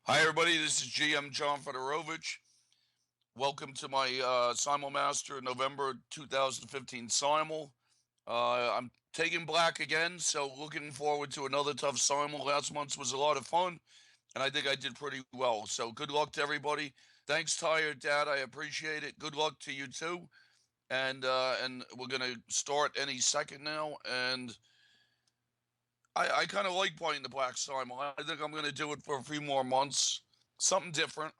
Hi, everybody. This is GM John Fedorowicz. Welcome to my Simulmaster November 2015 Simul. I'm taking black again, so looking forward to another tough Simul. Last month's was a lot of fun, and I think I did pretty well. So good luck to everybody. Thanks, Tired Dad. I appreciate it. Good luck to you too. And we're gonna start any second now. And I kind of like playing the black Simul. I think I'm gonna do it for a few more months. Something different.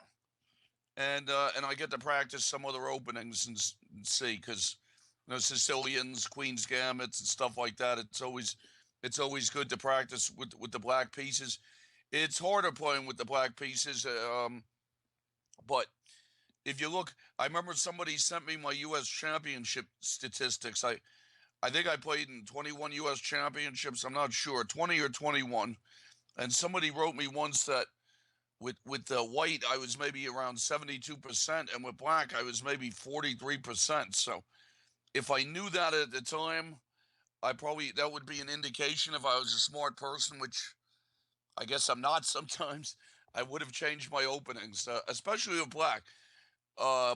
And I get to practice some other openings and see because Sicilians, Queen's Gambits, and stuff like that. It's always good to practice with the black pieces. It's harder playing with the black pieces, but if you look, I remember somebody sent me my U.S. championship statistics. I think I played in 21 U.S. championships. I'm not sure, 20 or 21. And somebody wrote me once that with the white, I was maybe around 72%, and with black, I was maybe 43%. So if I knew that at the time, I probably that would be an indication if I was a smart person, which I guess I'm not sometimes. I would have changed my openings, especially with black.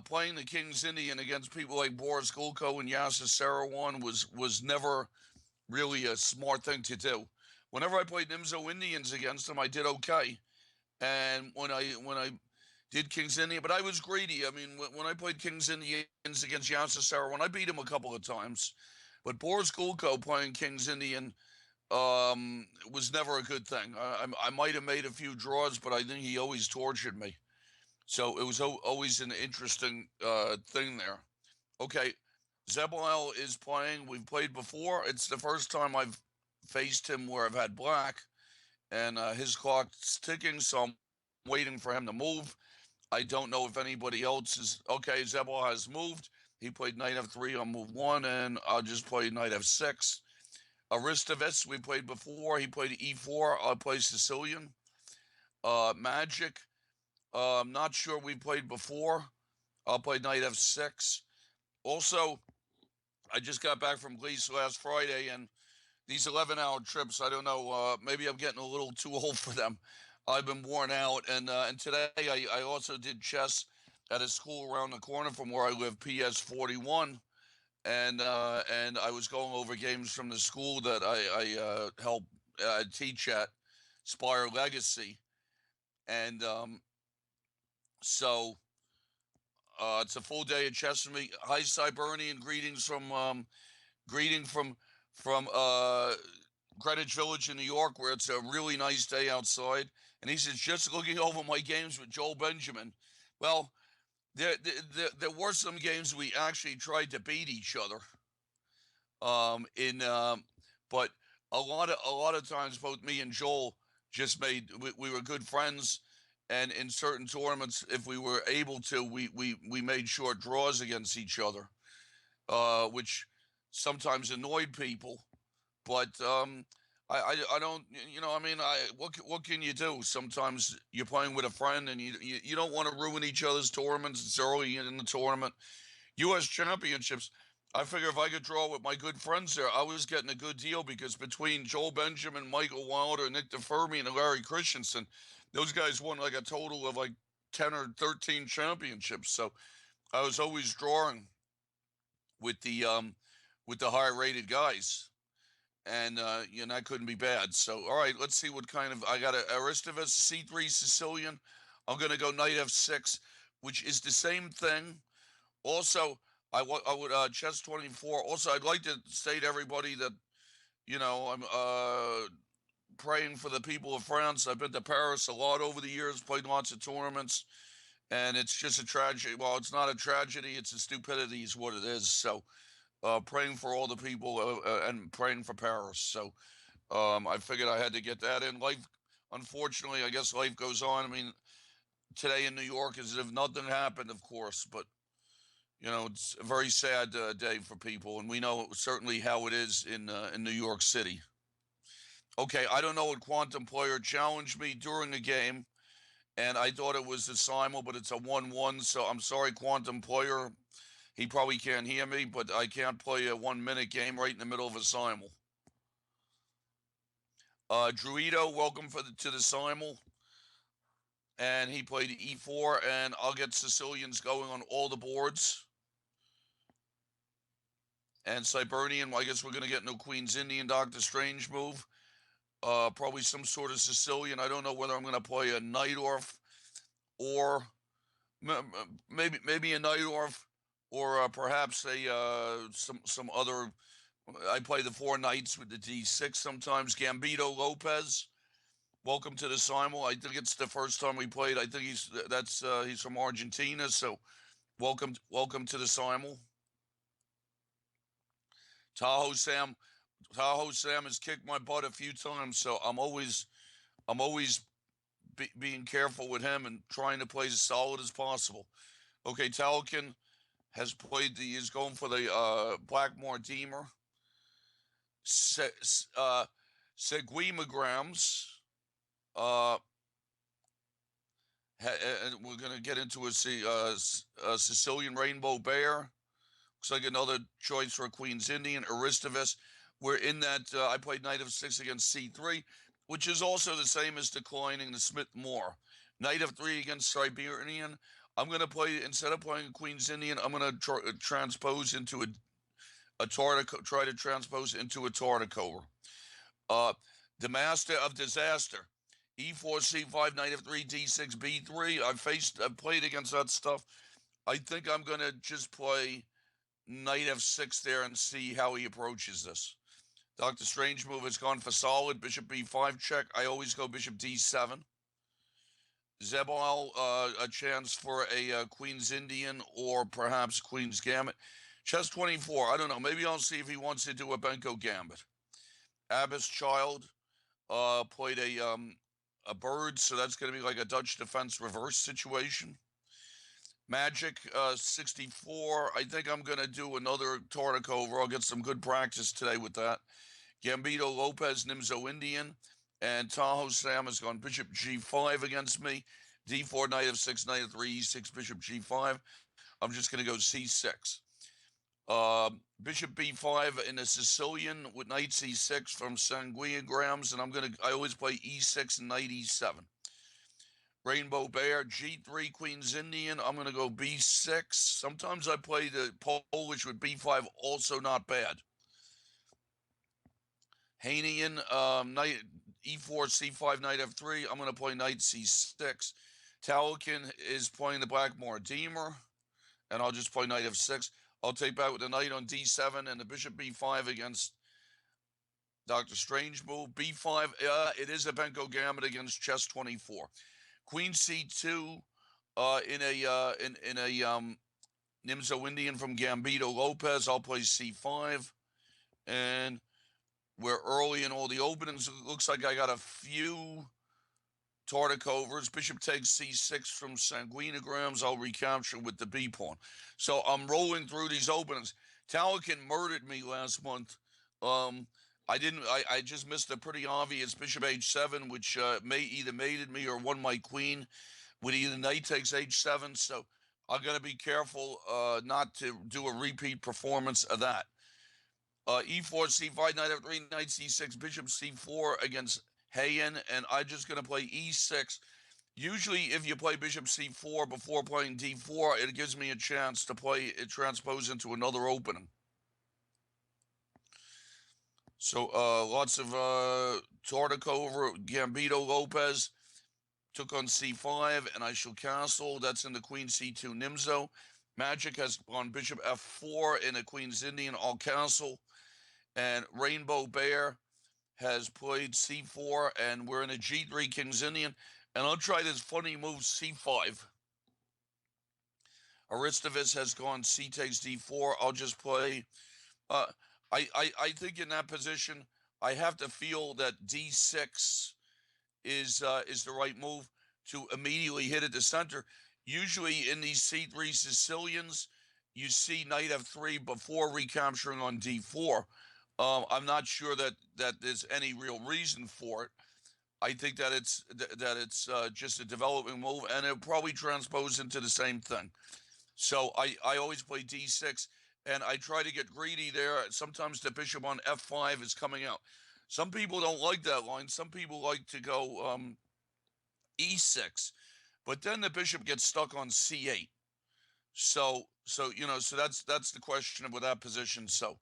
Playing the King's Indian against people like Boris Gulko and Yasser Sarawan was never really a smart thing to do. Whenever I played Nimzo Indians against them, I did okay. And when I did King's Indian, but I was greedy. I mean, when I played King's Indians against Yasser Sarawan, I beat him a couple of times. But Boris Gulko playing King's Indian was never a good thing. I might have made a few draws, but I think he always tortured me. So it was always an interesting thing there. Okay, Zebel is playing. We've played before. It's the first time I've faced him where I've had black, and his clock's ticking, so I'm waiting for him to move. I don't know if anybody else is okay. Zebel has moved. He played knight f3 on move one, and I'll just play knight f6. Aristavets, we played before. He played e4. I'll play Sicilian. Magic, I'm not sure we played before. I'll play knight f6. Also, I just got back from Greece last Friday, and these 11-hour trips, I don't know, maybe I'm getting a little too old for them. I've been worn out, and today I also did chess at a school around the corner from where I live, PS 41, and I was going over games from the school that I help teach at, Spire Legacy, and so it's a full day of chess for me. Hi, Cybernian, greeting from Greenwich Village in New York, where it's a really nice day outside. And he says, just looking over my games with Joel Benjamin. Well, there were some games we actually tried to beat each other. In But a lot of times, both me and Joel just we were good friends. And in certain tournaments, if we were able to, we made short draws against each other, which sometimes annoyed people. But I don't, I mean, what can you do? Sometimes you're playing with a friend, and you don't want to ruin each other's tournaments. It's early in the tournament. U.S. championships. I figure if I could draw with my good friends there, I was getting a good deal because between Joel Benjamin, Michael Wilder, Nick DeFermi, and Larry Christensen, those guys won like a total of like 10 or 13 championships. So I was always drawing with the higher rated guys, and that couldn't be bad. So all right, let's see what kind of I got. A Aristavas C3 Sicilian. I'm gonna go knight f6, which is the same thing. Also, I would chess 24. Also, I'd like to state to everybody that I'm praying for the people of France. I've been to Paris a lot over the years, played lots of tournaments, and it's just a tragedy. Well, it's not a tragedy; it's a stupidity, is what it is. So, praying for all the people and praying for Paris. So, I figured I had to get that in. Life, unfortunately, I guess life goes on. I mean, today in New York is as if nothing happened, of course, but it's a very sad day for people, and we know certainly how it is in New York City. Okay, I don't know what Quantum Player challenged me during the game, and I thought it was a simul, but it's a 1-1. So I'm sorry, Quantum Player. He probably can't hear me, but I can't play a 1 minute game right in the middle of a simul. Druido, welcome to the simul. and he played e4, and I'll get Sicilians going on all the boards. And Cybernian, well, I guess we're going to get no Queen's Indian Doctor Strange move. Probably some sort of Sicilian. I don't know whether I'm going to play a Najdorf or maybe a Najdorf or perhaps a some other. I play the 4 knights with the d6 sometimes. Gambito Lopez, welcome to the Simul. I think it's the first time we played. I think he's from Argentina, so welcome to the Simul. Tahoe Sam has kicked my butt a few times, so I'm always being careful with him and trying to play as solid as possible. Okay, Talkin is going for the Blackmore Deemer. Seguimagrams. We're going to get into a Sicilian Rainbow Bear. Looks like another choice for a Queen's Indian. Aristavus. We're in that. I played Knight of 6 against C3, which is also the same as declining the Smith Moore. Knight of 3 against Siberian. I'm going to play, instead of playing a Queen's Indian, I'm going to transpose into try to transpose into a Tartakover. The Master of Disaster. E4, C5, Knight of 3, D6, B3. I've played against that stuff. I think I'm going to just play Knight F6 there and see how he approaches this. Doctor Strange move has gone for solid. Bishop B5 check. I always go Bishop D7. Zebal, a chance for a Queen's Indian or perhaps Queen's Gambit. Chess 24. I don't know. Maybe I'll see if he wants to do a Benko Gambit. Abbas Child played a bird, so that's going to be like a Dutch defense reverse situation. Magic 64. I think I'm going to do another Tartakover. I'll get some good practice today with that. Gambito Lopez, Nimzo Indian, and Tahoe Sam has gone Bishop G5 against me. D4, Knight of 6, Knight of 3, E6, Bishop G5. I'm just going to go C6. Bishop B5 in a Sicilian with Knight C6 from Sanguiagrams, and I always play E6 and Knight E7. Rainbow Bear, G3, Queen's Indian. I'm going to go B6. Sometimes I play the Polish with B5, also not bad. Hanian, Knight E4, C5, Knight F3. I'm going to play Knight C6. Talakin is playing the Blackmore Deemer, and I'll just play Knight F6. I'll take back with the Knight on D7 and the Bishop B5 against Doctor Strange move. B5, it is a Benko Gambit against Chess 24. Queen C2 in a Nimzo Indian from Gambito Lopez. I'll play C5, and we're early in all the openings. It looks like I got a few Tartakovers. Bishop takes C6 from Sanguiagrams. I'll recapture with the B pawn. So I'm rolling through these openings. Talakin murdered me last month. I just missed a pretty obvious Bishop H7, which either mated me or won my queen with either Knight takes H7. So I'm going to be careful not to do a repeat performance of that. E4, C5, Knight F3, Knight C6, Bishop C4 against Hayen, and I'm just going to play E6. Usually, if you play Bishop C4 before playing D4, it gives me a chance to play it transpose into another opening. So lots of Tartakover. Gambito Lopez took on C5, and I shall castle. That's in the Queen C2 Nimzo. Magic has gone Bishop F4 in a Queen's Indian. I'll castle. And Rainbow Bear has played C4, and we're in a G3 King's Indian. And I'll try this funny move, C5. Aristavus has gone C takes D4. I'll just play. I think in that position, I have to feel that D6 is the right move to immediately hit at the center. Usually in these C3 Sicilians, you see Knight F3 before recapturing on D4. I'm not sure that there's any real reason for it. I think that it's just a developing move, and it'll probably transpose into the same thing. So I always play D6, and I try to get greedy there. Sometimes the bishop on F5 is coming out. Some people don't like that line. Some people like to go E6. But then the bishop gets stuck on c8. So that's the question with that position. So,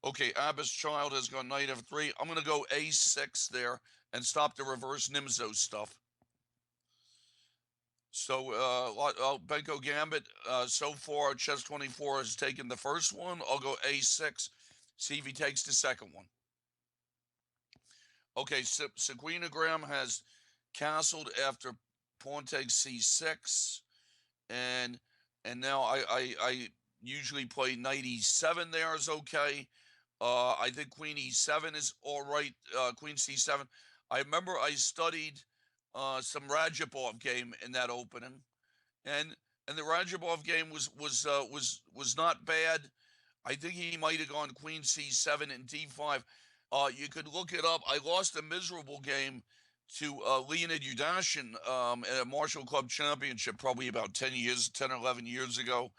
okay, Abba's child has gone knight f3. I'm going to go a6 there and stop the reverse Nimzo stuff. So, Benko Gambit, so far, Chess24 has taken the first one. I'll go a6, see if he takes the second one. Okay, Sequinogram has castled after pawn takes c6, and now I usually play knight e7 there is okay. I think queen e7 is all right. Queen c7. I remember I studied some Rajapov game in that opening, and the Rajapov game was not bad. I think he might have gone queen c7 and d5. You could look it up. I lost a miserable game to Leonid Yudashin at a Marshall Club Championship probably about 10 or 11 years ago.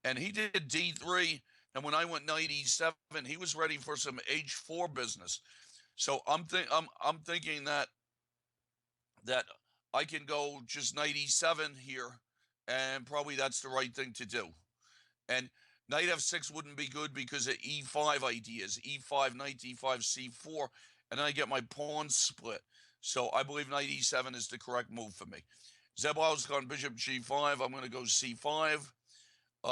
And he did d3. And when I went knight e7, he was ready for some h4 business. So I'm thinking that I can go just knight e7 here, and probably that's the right thing to do. And knight f6 wouldn't be good because of e5 ideas. e5, knight d5, c4, and then I get my pawn split. So I believe knight e7 is the correct move for me. Zeblow's gone bishop g5. I'm going to go c5.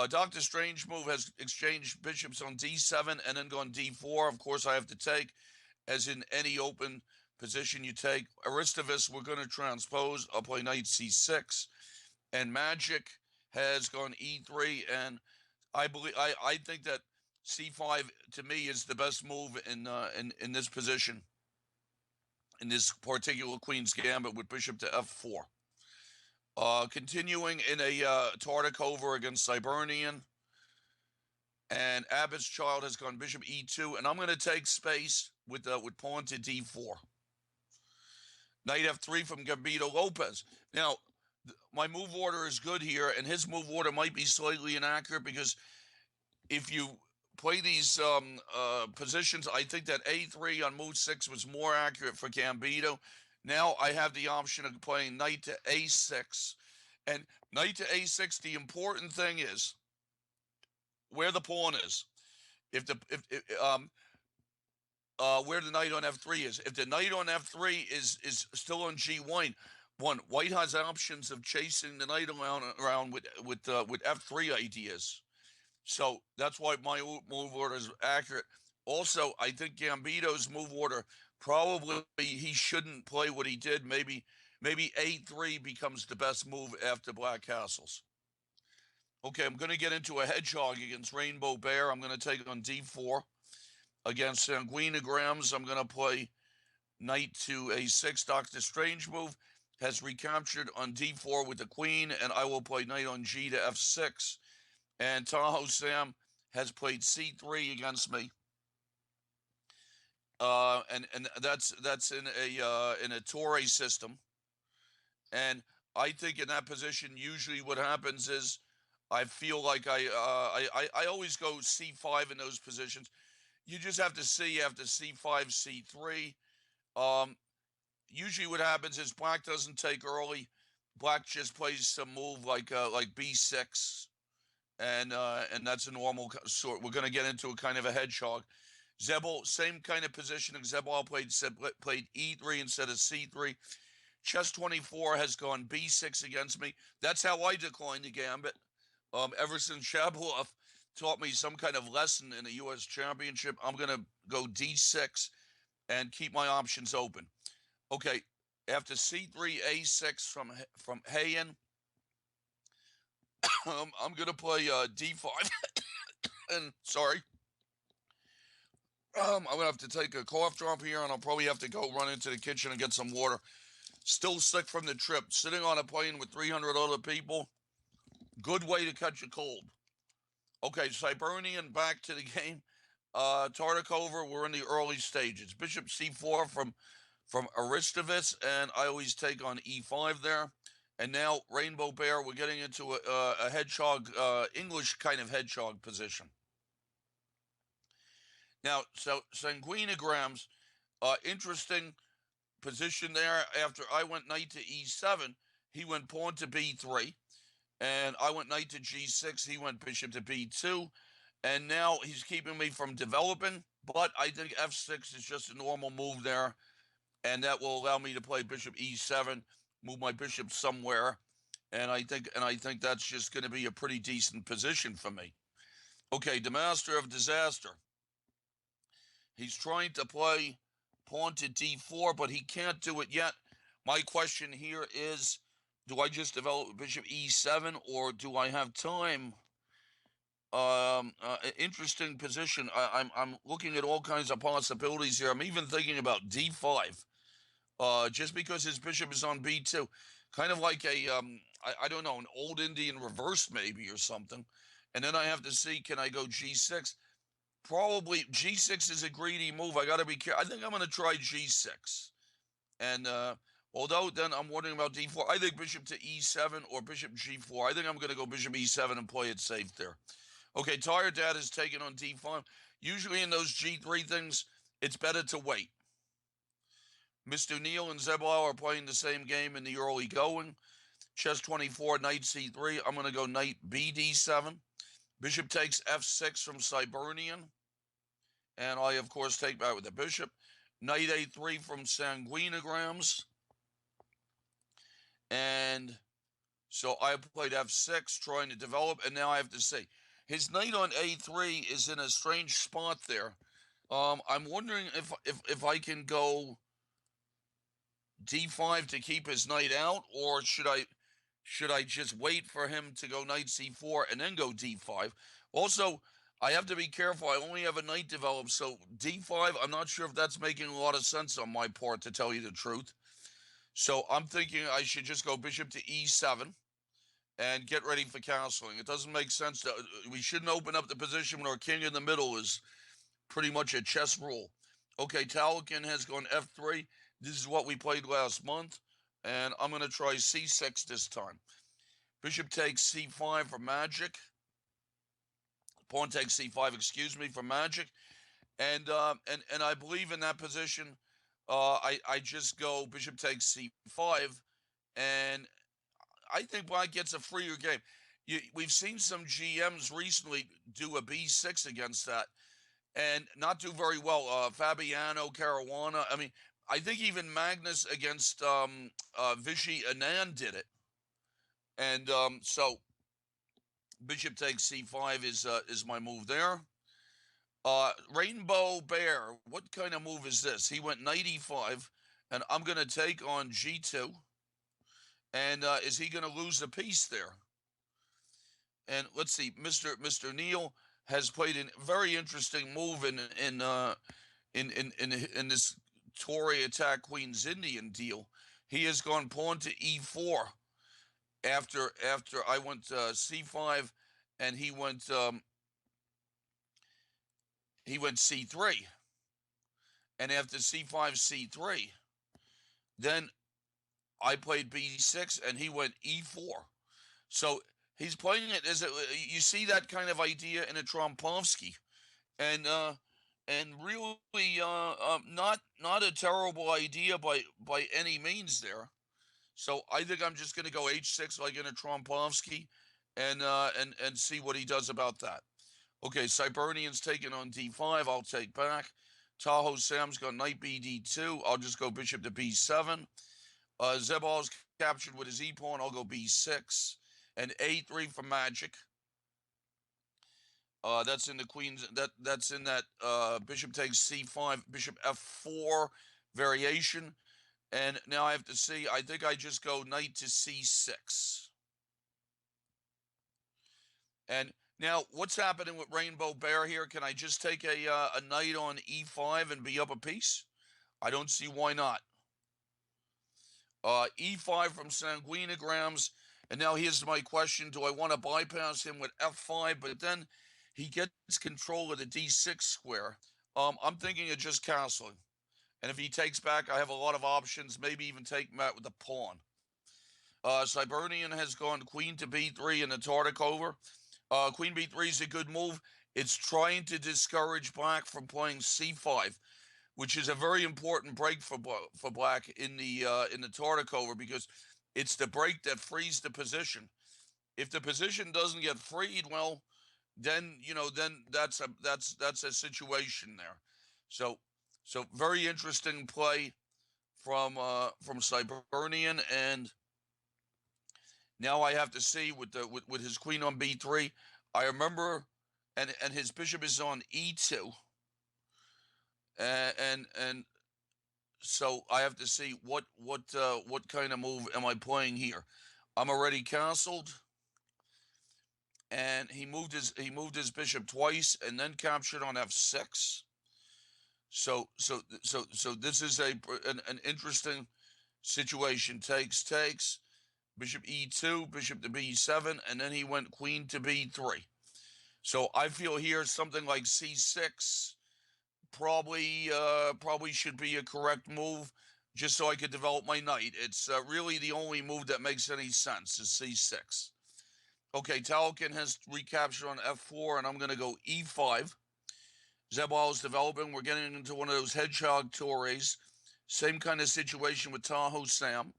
Dr. Strange move has exchanged bishops on d7 and then gone d4. Of course, I have to take, as in any open position you take. Aristavus, we're going to transpose. I'll play knight c6. And Magic has gone e3, and I think that c5 to me is the best move in this position, in this particular Queen's Gambit with bishop to f4. Continuing in a Tartakover against Hibernian, and Abbott's child has gone bishop e2, and I'm going to take space with pawn to d4. Knight f3 from Gambito Lopez. Now, my move order is good here, and his move order might be slightly inaccurate because if you play these positions, I think that a3 on move 6 was more accurate for Gambito. Now I have the option of playing knight to a6. And knight to a6, the important thing is where the pawn is. Where the knight on f3 is. If the knight on f3 is still on g1, white has options of chasing the knight around with f3 ideas. So that's why my move order is accurate. Also, I think Gambito's move order, probably he shouldn't play what he did. Maybe a3 becomes the best move after black castles. Okay, I'm going to get into a hedgehog against Rainbow Bear. I'm going to take on d4. Against Sanguinigrams, I'm going to play knight to a6. Dr. Strange move has recaptured on d4 with the queen, and I will play knight on g to f6. And Tahoe Sam has played c3 against me. And that's in a Torre system. And I think in that position, usually what happens is I feel like I always go c5 in those positions. You just have to see after c5, c3. Usually what happens is black doesn't take early. Black just plays some move like b6. And that's a normal sort. We're going to get into a kind of a hedgehog. Zebel, same kind of positioning. Zebel played e3 instead of c3. Chess24 has gone b6 against me. That's how I declined the gambit. Ever since Shabalov taught me some kind of lesson in the U.S. Championship, I'm going to go d6 and keep my options open. Okay, after c3, a6 from Hayen, I'm going to play d5. And sorry, I'm going to have to take a cough drop here, and I'll probably have to go run into the kitchen and get some water. Still sick from the trip. Sitting on a plane with 300 other people. Good way to catch a cold. Okay, Hibernian back to the game. Tartakover, we're in the early stages. Bishop c4 from Aristavus, and I always take on e5 there. And now Rainbow Bear, we're getting into a hedgehog, English kind of hedgehog position. Now, so Sanguinigrams, interesting position there. After I went knight to e7, he went pawn to b3, and I went knight to g6. He went bishop to b2, and now he's keeping me from developing. But I think f6 is just a normal move there, and that will allow me to play bishop e7, move my bishop somewhere, and I think that's just going to be a pretty decent position for me. Okay, the master of disaster. He's trying to play pawn to d4, but he can't do it yet. My question here is, do I just develop bishop e7, or do I have time? Interesting position. I'm looking at all kinds of possibilities here. I'm even thinking about d5, just because his bishop is on b2, kind of like a I don't know, an old Indian reverse maybe or something. And then I have to see, can I go g6? Probably g6 is a greedy move. I got to be careful. I think I'm going to try g6. And although then I'm wondering about d4, I think bishop to e7 or bishop g4. I think I'm going to go bishop e7 and play it safe there. Okay, Tired Dad is taking on d5. Usually in those g3 things, it's better to wait. Mr. Neal and Zeblau are playing the same game in the early going. Chess 24, knight c3. I'm going to go knight bd7. Bishop takes f6 from Cybernian. And I, of course, take back with the bishop. Knight a3 from Sanguinigrams. And so I played f6, trying to develop. And now I have to say, his knight on a3 is in a strange spot there. I'm wondering if I can go d5 to keep his knight out, or should I just wait for him to go knight c4 and then go d5? Also, I have to be careful. I only have a knight developed, so d5, I'm not sure if that's making a lot of sense on my part, to tell you the truth. So I'm thinking I should just go bishop to e7 and get ready for castling. It doesn't make sense. We shouldn't open up the position when our king in the middle is pretty much a chess rule. Okay, Talakin has gone f3. This is what we played last month, and I'm going to try c6 this time. Bishop takes c5 for magic. Pawn takes c5, excuse me, for magic. And I believe in that position, I just go bishop takes c5, and I think Black gets a freer game. We've seen some GMs recently do a b6 against that and not do very well. Fabiano Caruana. I mean, I think even Magnus against Vichy Anand did it. And so bishop takes c5 is my move there. Rainbow Bear, what kind of move is this? He went knight e5, and I'm going to take on g2. And is he going to lose a piece there? And let's see, Mr. Neal has played a very interesting move in this Tory attack Queen's Indian deal. He has gone pawn to e4 after I went c5, and he went c3, and after c5 c3, then I played b6, and he went e4. So he's playing it as you see that kind of idea in a Trompovsky, and really not a terrible idea by any means there. So I think I'm just going to go h6 like in a Trompovsky, and see what he does about that. Okay, Cybernian's taking on d5. I'll take back. Tahoe Sam's got knight bd2. I'll just go bishop to b7. Zebal's captured with his e-pawn. I'll go b6. And a3 for magic. That's in the queen's. That's in that bishop takes c5, bishop f4 variation. And now I have to see. I think I just go knight to c6. And now, what's happening with Rainbow Bear here? Can I just take a knight on e5 and be up a piece? I don't see why not. E5 from Sanguinigrams. And now here's my question. Do I want to bypass him with f5? But then he gets control of the d6 square. I'm thinking of just castling. And if he takes back, I have a lot of options. Maybe even take him out with a pawn. Cybernian has gone queen to b3 in the Tartikover. Queen b3 is a good move. It's trying to discourage Black from playing c5, which is a very important break for Black in the Tartikover, because It's the break that frees the position. If the position doesn't get freed, well, then that's a situation there. So very interesting play from Cybernian, and now I have to see with his queen on b3. I remember, and his bishop is on e2, and so I have to see what kind of move am I playing here. I'm already castled, and he moved his bishop twice and then captured on f6. So this is an interesting situation. Takes, bishop e2, bishop to b7, and then he went queen to b3. So I feel here something like c6 probably should be a correct move, just so I could develop my knight. It's really the only move that makes any sense is c6. Okay, Talkin has recaptured on f4, and I'm going to go e5. Zebal is developing. We're getting into one of those hedgehog tours. Same kind of situation with Tahoe Sam.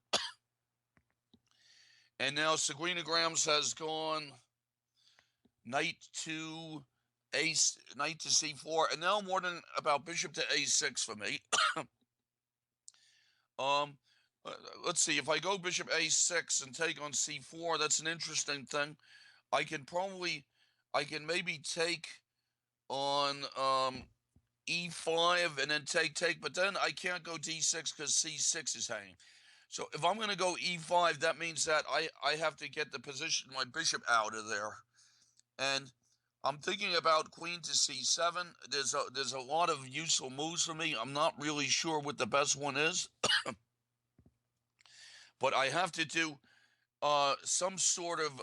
And now Sagrina Grams has gone knight to c4, and now more than about bishop to a6 for me. Let's see, if I go bishop a6 and take on c4, that's an interesting thing. I can maybe take on e5 and then take, but then I can't go d6 because c6 is hanging. So if I'm going to go e5, that means that I have to get the position, my bishop out of there. And I'm thinking about queen to c7. There's a lot of useful moves for me. I'm not really sure what the best one is. But I have to do some sort of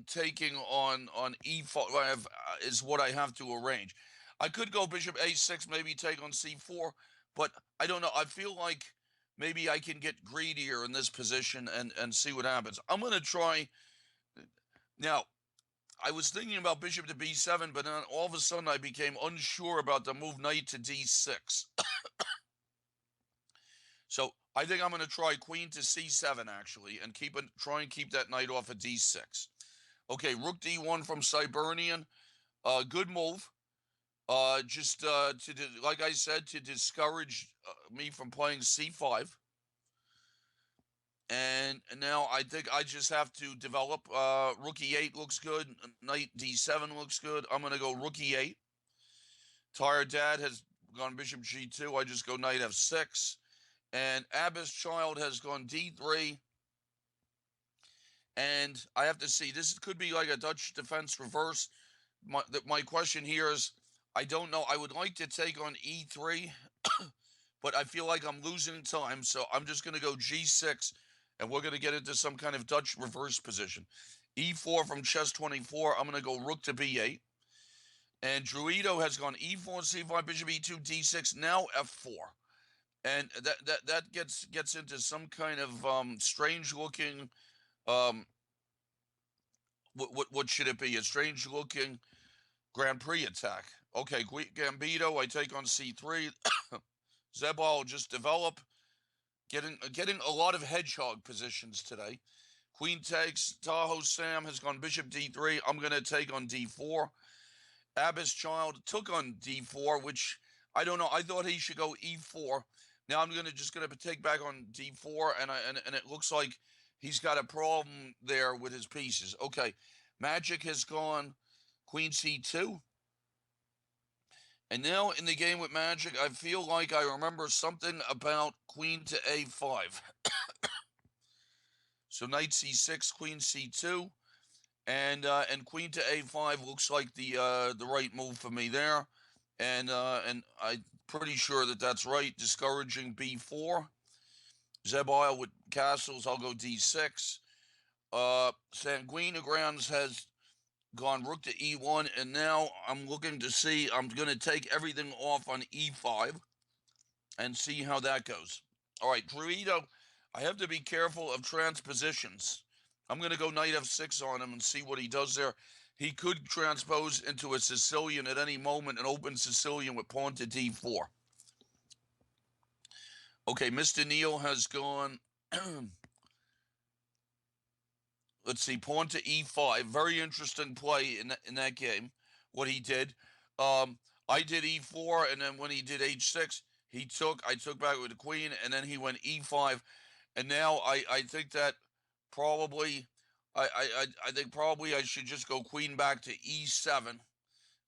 taking on e5 is what I have to arrange. I could go bishop a6, maybe take on c4, but I don't know. I feel like maybe I can get greedier in this position and see what happens. I'm going to try. Now, I was thinking about bishop to b7, but then all of a sudden I became unsure about the move knight to d6. So I think I'm going to try queen to c7, actually, and try and keep that knight off of d6. Okay, rook d1 from Cybernian. Good move. Like I said, to discourage me from playing c5. And now I think I just have to develop. Rook e8 looks good. Knight d7 looks good. I'm going to go rook e8. Tired Dad has gone bishop g2. I just go knight f6. And Abbas Child has gone d3. And I have to see. This could be like a Dutch defense reverse. My question here is, I don't know. I would like to take on e3, but I feel like I'm losing time. So I'm just going to go g6, and we're going to get into some kind of Dutch reverse position. e4 from chess 24. I'm going to go rook to b8. And Druido has gone e4, c5, bishop e2, d6, now f4. And that gets into some kind of strange looking what should it be? A strange looking Grand Prix attack. Okay, Gambito, I take on c3. Zebal just develop, getting a lot of hedgehog positions today. Queen takes. Tahoe Sam has gone bishop d3. I'm going to take on d4. Abbas Child took on d4, which I don't know. I thought he should go e4. Now I'm just going to take back on d4, and it looks like he's got a problem there with his pieces. Okay, Magic has gone queen c2. And now in the game with Magic, I feel like I remember something about queen to a5. So knight c6, queen c2, and queen to a5 looks like the right move for me there. And I'm pretty sure that that's right. Discouraging b4. Zebile with castles, I'll go d6. Sanguina Grounds has gone rook to e1, and now I'm looking to see, I'm going to take everything off on e5 and see how that goes. All right, Druido, I have to be careful of transpositions. I'm going to go knight f6 on him and see what he does there. He could transpose into a Sicilian at any moment, an open Sicilian with pawn to d4. Okay, Mr. Neal has gone let's see, pawn to e5. Very interesting play in that game. What he did, I did e4, and then when he did h6, I took back with the queen, and then he went e5, and now I think that probably, I think probably I should just go queen back to e7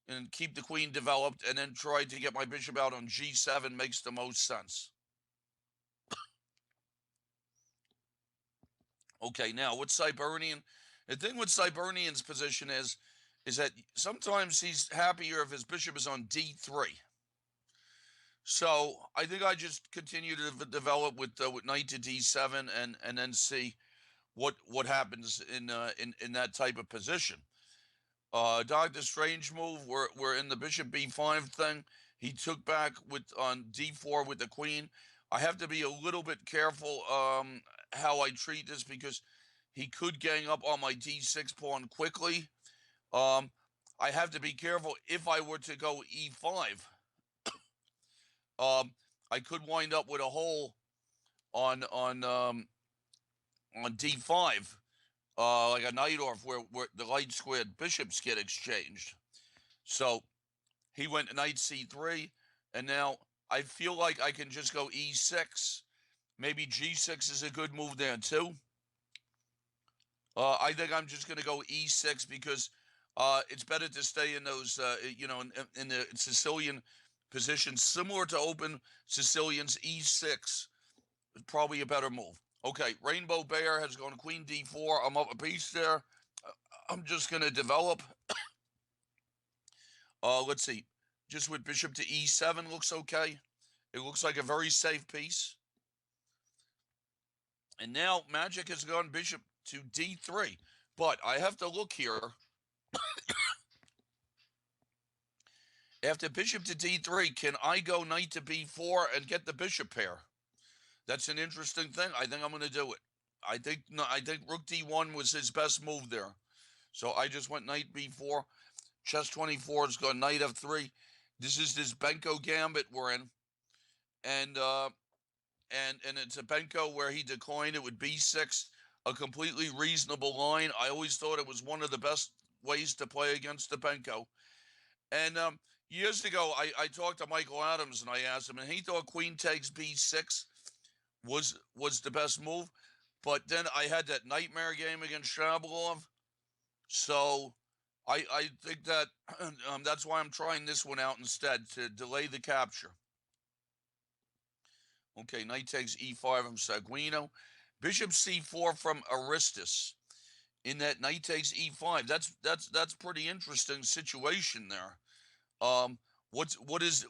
and keep the queen developed, and then try to get my bishop out on g7 makes the most sense. Okay, now with Cybernian, the thing with Cybernian's position is that sometimes he's happier if his bishop is on d3. So I think I just continue to develop with knight to d7 and then see what happens in that type of position. Dr. Strange move. We're in the bishop b5 thing. He took back with on d4 with the queen. I have to be a little bit careful how I treat this because he could gang up on my d6 pawn quickly. I have to be careful if I were to go e5. I could wind up with a hole on d5, like a knight off where the light squared bishops get exchanged. So he went knight c3, and now I feel like I can just go e6. Maybe g6 is a good move there too. I think I'm just going to go e6 because it's better to stay in those, in the Sicilian positions, similar to open Sicilians. E6 is probably a better move. Okay, Rainbow Bear has gone queen d4. I'm up a piece there. I'm just going to develop. Let's see. Just with bishop to e7 looks okay. It looks like a very safe piece. And now Magic has gone bishop to d3. But I have to look here. After bishop to d3, can I go knight to b4 and get the bishop pair? That's an interesting thing. I think I'm going to do it. I think rook d1 was his best move there. So I just went knight b4. Chess 24 has gone knight f3. This is this Benko gambit we're in. And it's a Benko where he declined it with b6, a completely reasonable line. I always thought it was one of the best ways to play against the Benko. And years ago, I talked to Michael Adams and I asked him, and he thought queen takes b6 was the best move. But then I had that nightmare game against Shabalov. So I think that that's why I'm trying this one out instead, to delay the capture. Okay, knight takes e5 from Sanguino. Bishop c4 from Aristus. In that knight takes e5. That's pretty interesting situation there. What is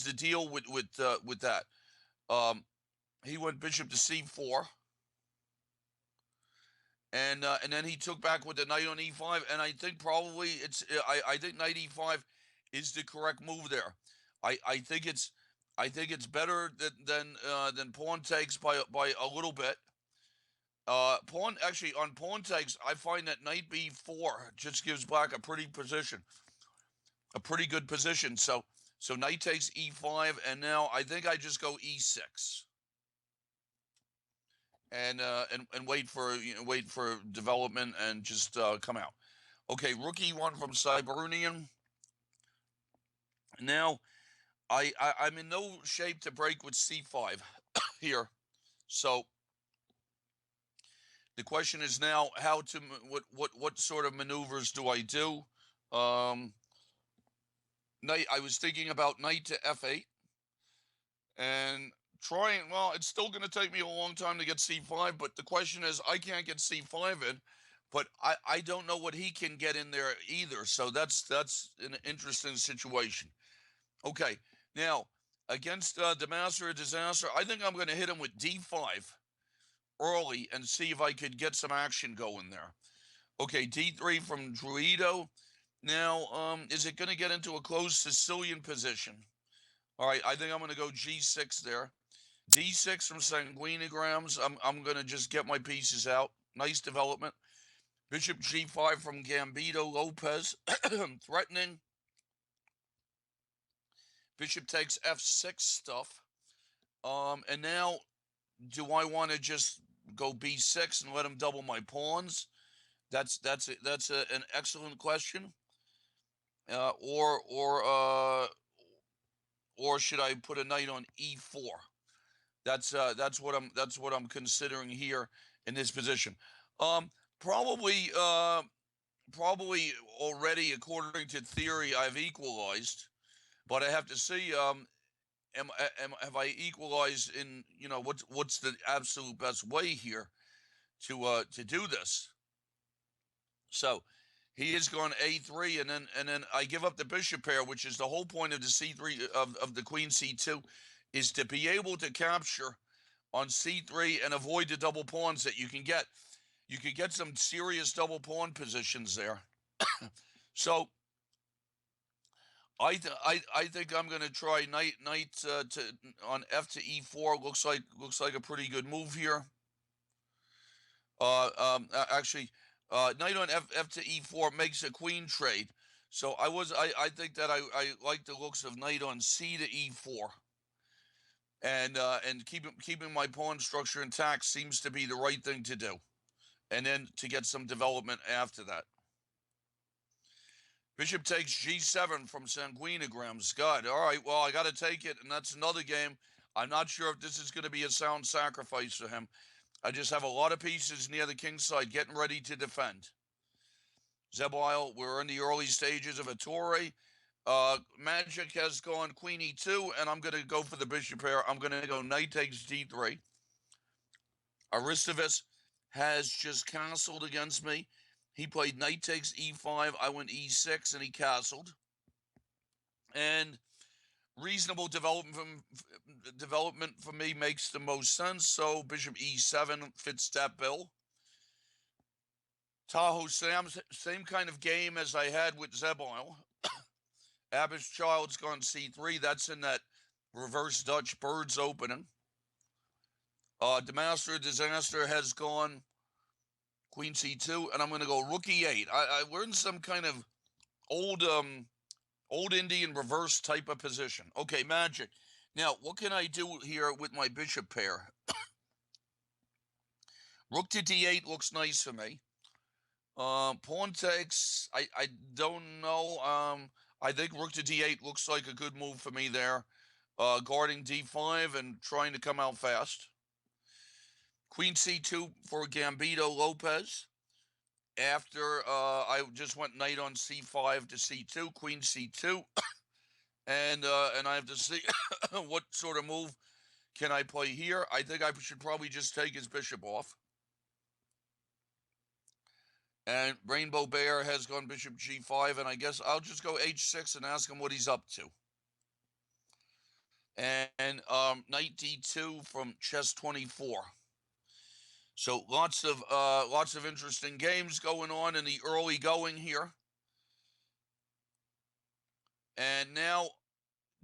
the deal with that? He went bishop to c4, and then he took back with the knight on e5, and I think probably I think knight e5 is the correct move there. I think it's better than pawn takes by a little bit. Pawn takes, I find that knight b4 just gives black a pretty good position. So knight takes e5, and now I think I just go e6 and wait for development and just come out. Okay, rook e1 from Cybernian. Now I'm in no shape to break with c5 here. So the question is now what sort of maneuvers do I do? Knight. I was thinking about knight to f8 and trying. Well, it's still going to take me a long time to get c5, but the question is I can't get c5 in, but I don't know what he can get in there either. So that's an interesting situation. Okay, now against the master of disaster, I think I'm going to hit him with d5 early and see if I could get some action going there. Okay, d3 from Druido. Now, is it going to get into a closed Sicilian position? All right, I think I'm going to go g6 there. d6 from Sanguinigrams. I'm going to just get my pieces out. Nice development. Bishop g5 from Gambito Lopez. Threatening. Bishop takes f6 stuff. And now, do I want to just go b6 and let him double my pawns? That's an excellent question. Uh, or or uh, or should I put a knight on e4? That's what I'm considering here in this position. Um, probably probably already according to theory I've equalized, but I have to see have I equalized in, what's the absolute best way here to do this. So he is going a3, and then I give up the bishop pair, which is the whole point of the c3 of the queen c2, is to be able to capture on c3 and avoid the double pawns that you can get. You can get some serious double pawn positions there. So I think I'm going to try knight to on f to e4. Looks like a pretty good move here. Actually, knight on f to e4 makes a queen trade. So I think that I like the looks of knight on c to e4, and keeping my pawn structure intact seems to be the right thing to do, and then to get some development after that. Bishop takes g7 from Sanguinigrams. God, all right, well, I got to take it, and that's another game. I'm not sure if this is going to be a sound sacrifice for him. I just have a lot of pieces near the king side getting ready to defend. Zebile, we're in the early stages of a Torre. Magic has gone queen e2, and I'm going to go for the bishop pair. I'm going to go knight takes d3. Aristovas has just castled against me. He played knight takes e5. I went e6, and he castled. And reasonable development for me makes the most sense. So bishop e7 fits that bill. Tahoe Sam's same kind of game as I had with Zebile. Abbas Child's gone c3. That's in that reverse Dutch birds opening. Demaster Disaster has gone queen c2, and I'm going to go rook e8. We're in some kind of old Indian reverse type of position. Okay, Magic. Now, what can I do here with my bishop pair? Rook to d8 looks nice for me. Pawn takes, I don't know. I think rook to d8 looks like a good move for me there. Guarding d5 and trying to come out fast. Queen c2 for Gambito Lopez. After I just went knight on c5 to c2, queen c2, and I have to see what sort of move can I play here. I think I should probably just take his bishop off. And Rainbow Bear has gone bishop g5, and I guess I'll just go h6 and ask him what he's up to. And knight d2 from chess 24. So lots of interesting games going on in the early going here. And now,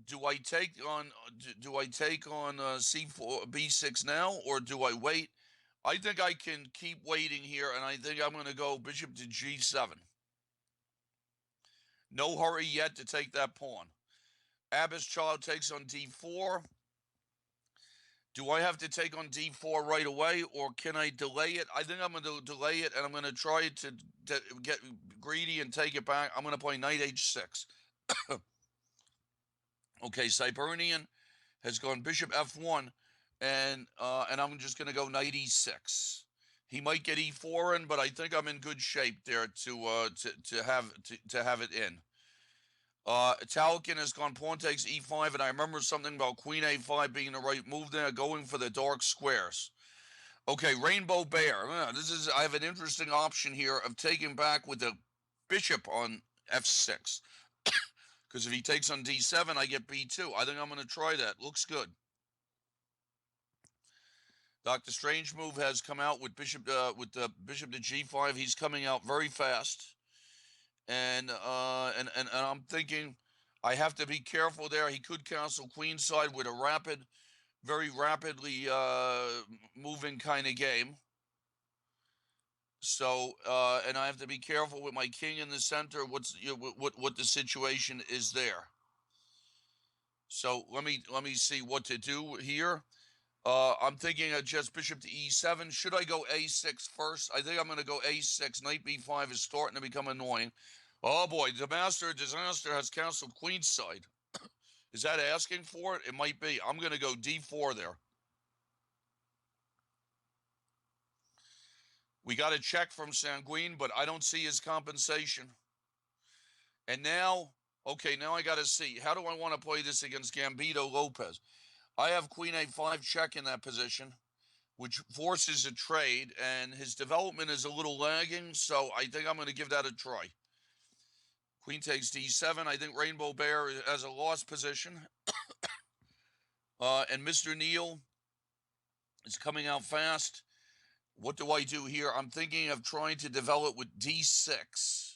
do I take on c4 b6 now, or do I wait? I think I can keep waiting here, and I think I'm going to go bishop to g7. No hurry yet to take that pawn. Abbas Child takes on d4. Do I have to take on d4 right away, or can I delay it? I think I'm going to delay it, and I'm going to try to get greedy and take it back. I'm going to play knight h6. Okay, Cybernian has gone bishop f1, and I'm just going to go knight e6. He might get e4 in, but I think I'm in good shape there to have it in. Italian has gone pawn takes e5, and I remember something about queen a5 being the right move there, going for the dark squares. Okay, Rainbow Bear. I have an interesting option here of taking back with the bishop on f6. Because if he takes on d7, I get b2. I think I'm going to try that. Looks good. Dr. Strange move has come out with the bishop to g5. He's coming out very fast, and I'm thinking I have to be careful there. He could castle queenside with a very rapidly moving kind of game. So and I have to be careful with my king in the center. What the situation is there. So let me see what to do here. I'm thinking of just bishop to e7. Should I go a6 first? I think I'm going to go a6. Knight b5 is starting to become annoying. Oh boy, the master disaster has canceled queenside. Is that asking for it? It might be. I'm going to go d4 there. We got a check from Sanguine, but I don't see his compensation. And now, okay, now I got to see. How do I want to play this against Gambito Lopez? I have queen a5 check in that position, which forces a trade, and his development is a little lagging, so I think I'm going to give that a try. Queen takes d7. I think Rainbow Bear has a lost position. And Mr. Neal is coming out fast. What do I do here? I'm thinking of trying to develop with d6.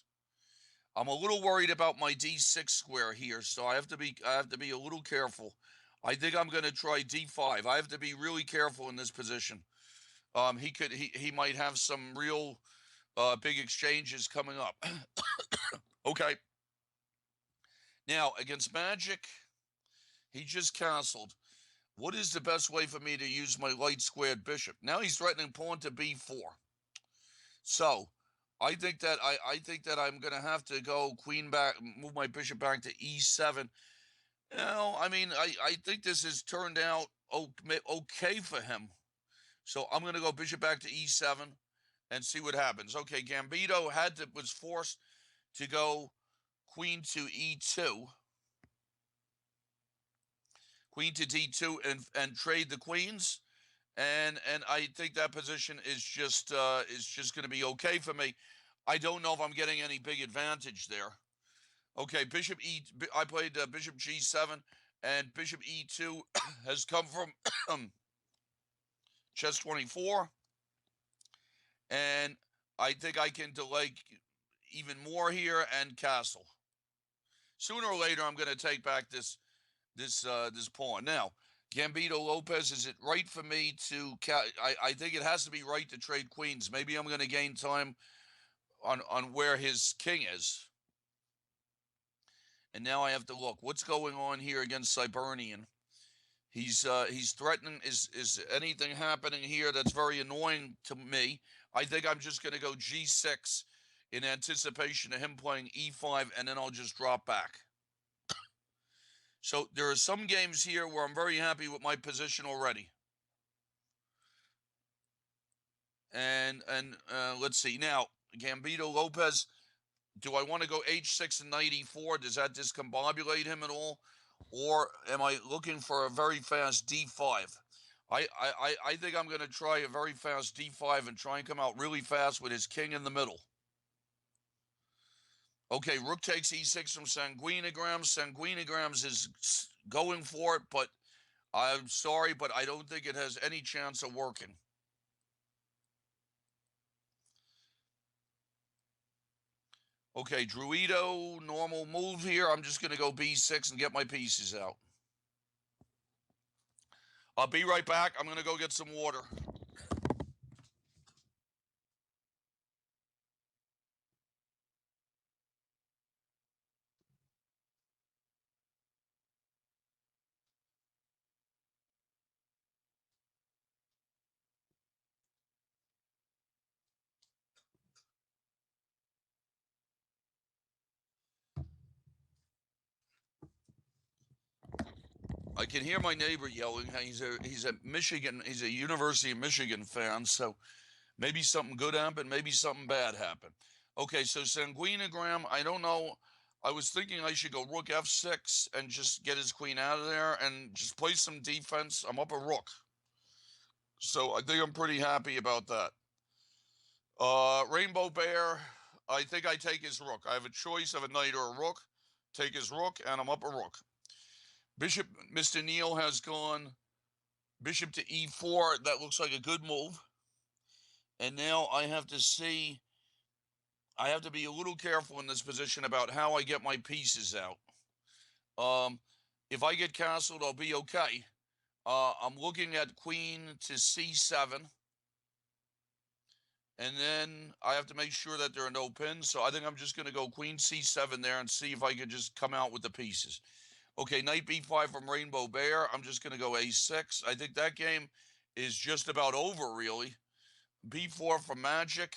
I'm a little worried about my d6 square here, so I have to be a little careful. I think I'm going to try d5. I have to be really careful in this position. He might have some real big exchanges coming up. Okay. Now, against Magic, he just castled. What is the best way for me to use my light squared bishop? Now he's threatening pawn to b4. So I think that I'm going to have to go queen back, move my bishop back to e7. I mean, I think this has turned out okay for him. So I'm going to go bishop back to e7 and see what happens. Okay, Gambito was forced to go queen to e2, queen to d2, and trade the queens. And I think that position is just going to be okay for me. I don't know if I'm getting any big advantage there. Okay, I played bishop g7, and bishop e2 has come from chess 24, and I think I can delay even more here and castle. Sooner or later, I'm going to take back this pawn. Now, Gambito Lopez, is it right for me to? I think it has to be right to trade queens. Maybe I'm going to gain time on where his king is. And now I have to look. What's going on here against Cybernian? He's threatening. Is anything happening here that's very annoying to me? I think I'm just going to go g6 in anticipation of him playing e5, and then I'll just drop back. So there are some games here where I'm very happy with my position already. And let's see. Now, Gambito Lopez, do I want to go h6 and knight e4? Does that discombobulate him at all? Or am I looking for a very fast d5? I think I'm going to try a very fast d5 and try and come out really fast with his king in the middle. Okay, rook takes e6 from Sanguinigrams. Sanguinigrams is going for it, but I'm sorry, but I don't think it has any chance of working. Okay, Druido, normal move here. I'm just going to go b6 and get my pieces out. I'll be right back. I'm going to go get some water. I can hear my neighbor yelling. He's a University of Michigan fan, so maybe something good happened, maybe something bad happened. Okay, so Sanguinigram, I don't know. I was thinking I should go rook f6 and just get his queen out of there and just play some defense. I'm up a rook. So I think I'm pretty happy about that. Rainbow Bear, I think I take his rook. I have a choice of a knight or a rook. Take his rook, and I'm up a rook. Bishop, Mr. Neal has gone bishop to e4. That looks like a good move. And now I have to see, I have to be a little careful in this position about how I get my pieces out. If I get castled, I'll be okay. I'm looking at queen to c7. And then I have to make sure that there are no pins. So I think I'm just going to go queen c7 there and see if I can just come out with the pieces. Okay, knight b5 from Rainbow Bear. I'm just going to go a6. I think that game is just about over, really. b4 from Magic.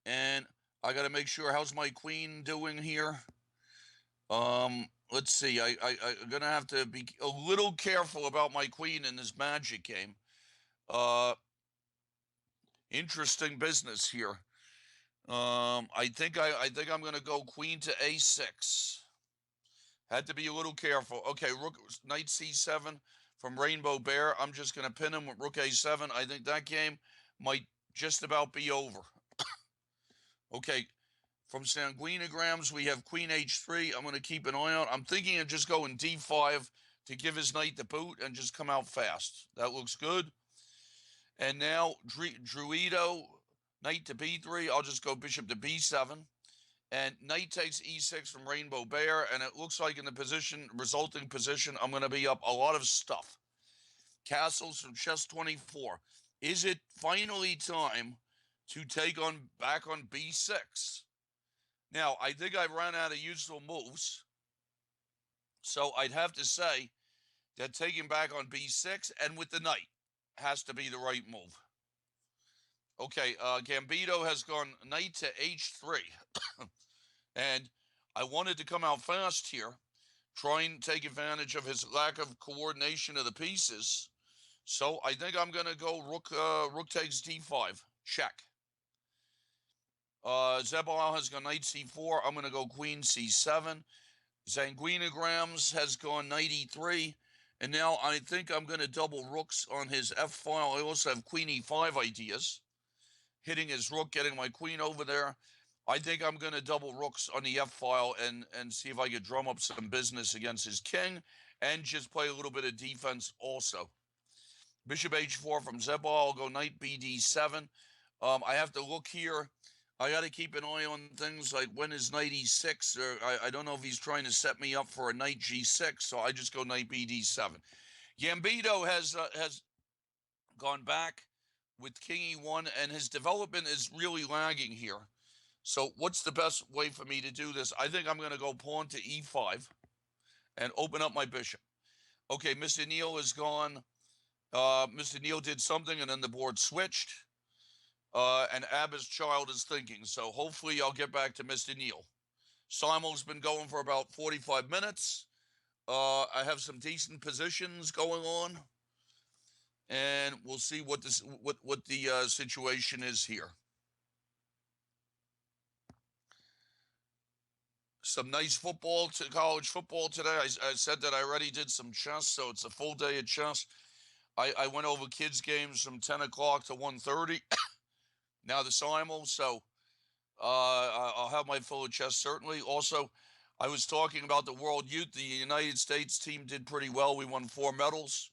And I got to make sure, how's my queen doing here? Let's see. I'm going to have to be a little careful about my queen in this Magic game. Interesting business here. I think I'm going to go queen to a6. Had to be a little careful. Okay, knight c7 from Rainbow Bear. I'm just going to pin him with rook a7. I think that game might just about be over. Okay, from Sanguinigrams, we have queen h3. I'm going to keep an eye on. I'm thinking of just going d5 to give his knight the boot and just come out fast. That looks good. And now Druido, knight to b3. I'll just go bishop to b7. And knight takes e6 from Rainbow Bear, and it looks like in the resulting position, I'm going to be up a lot of stuff. Castles from Chess 24. Is it finally time to take back on b6? Now, I think I ran out of useful moves, so I'd have to say that taking back on b6 and with the knight has to be the right move. Okay, Gambito has gone knight to h3. And I wanted to come out fast here, trying to take advantage of his lack of coordination of the pieces. So I think I'm going to go rook takes d5, check. Zebal has gone knight c4. I'm going to go queen c7. Sanguinigrams has gone knight e3. And now I think I'm going to double rooks on his f file. I also have queen e5 ideas. Hitting his rook, getting my queen over there. I think I'm going to double rooks on the f file and see if I could drum up some business against his king and just play a little bit of defense also. Bishop h4 from Zebal. I'll go knight bd7. I have to look here. I got to keep an eye on things like when is knight e6. Or I don't know if he's trying to set me up for a knight g6, so I just go knight bd7. Gambito has gone back with king e1, and his development is really lagging here. So what's the best way for me to do this? I think I'm going to go pawn to e5 and open up my bishop. Okay, Mr. Neal is gone. Mr. Neal did something, and then the board switched. And Abba's child is thinking. So hopefully I'll get back to Mr. Neal. Simul's been going for about 45 minutes. I have some decent positions going on. And we'll see what the situation is here. Some nice college football today. I said that I already did some chess, so it's a full day of chess. I went over kids' games from 10 o'clock to 1:30. Now the Simul, so I'll have my full of chess, certainly. Also, I was talking about the World Youth. The United States team did pretty well. We won 4 medals.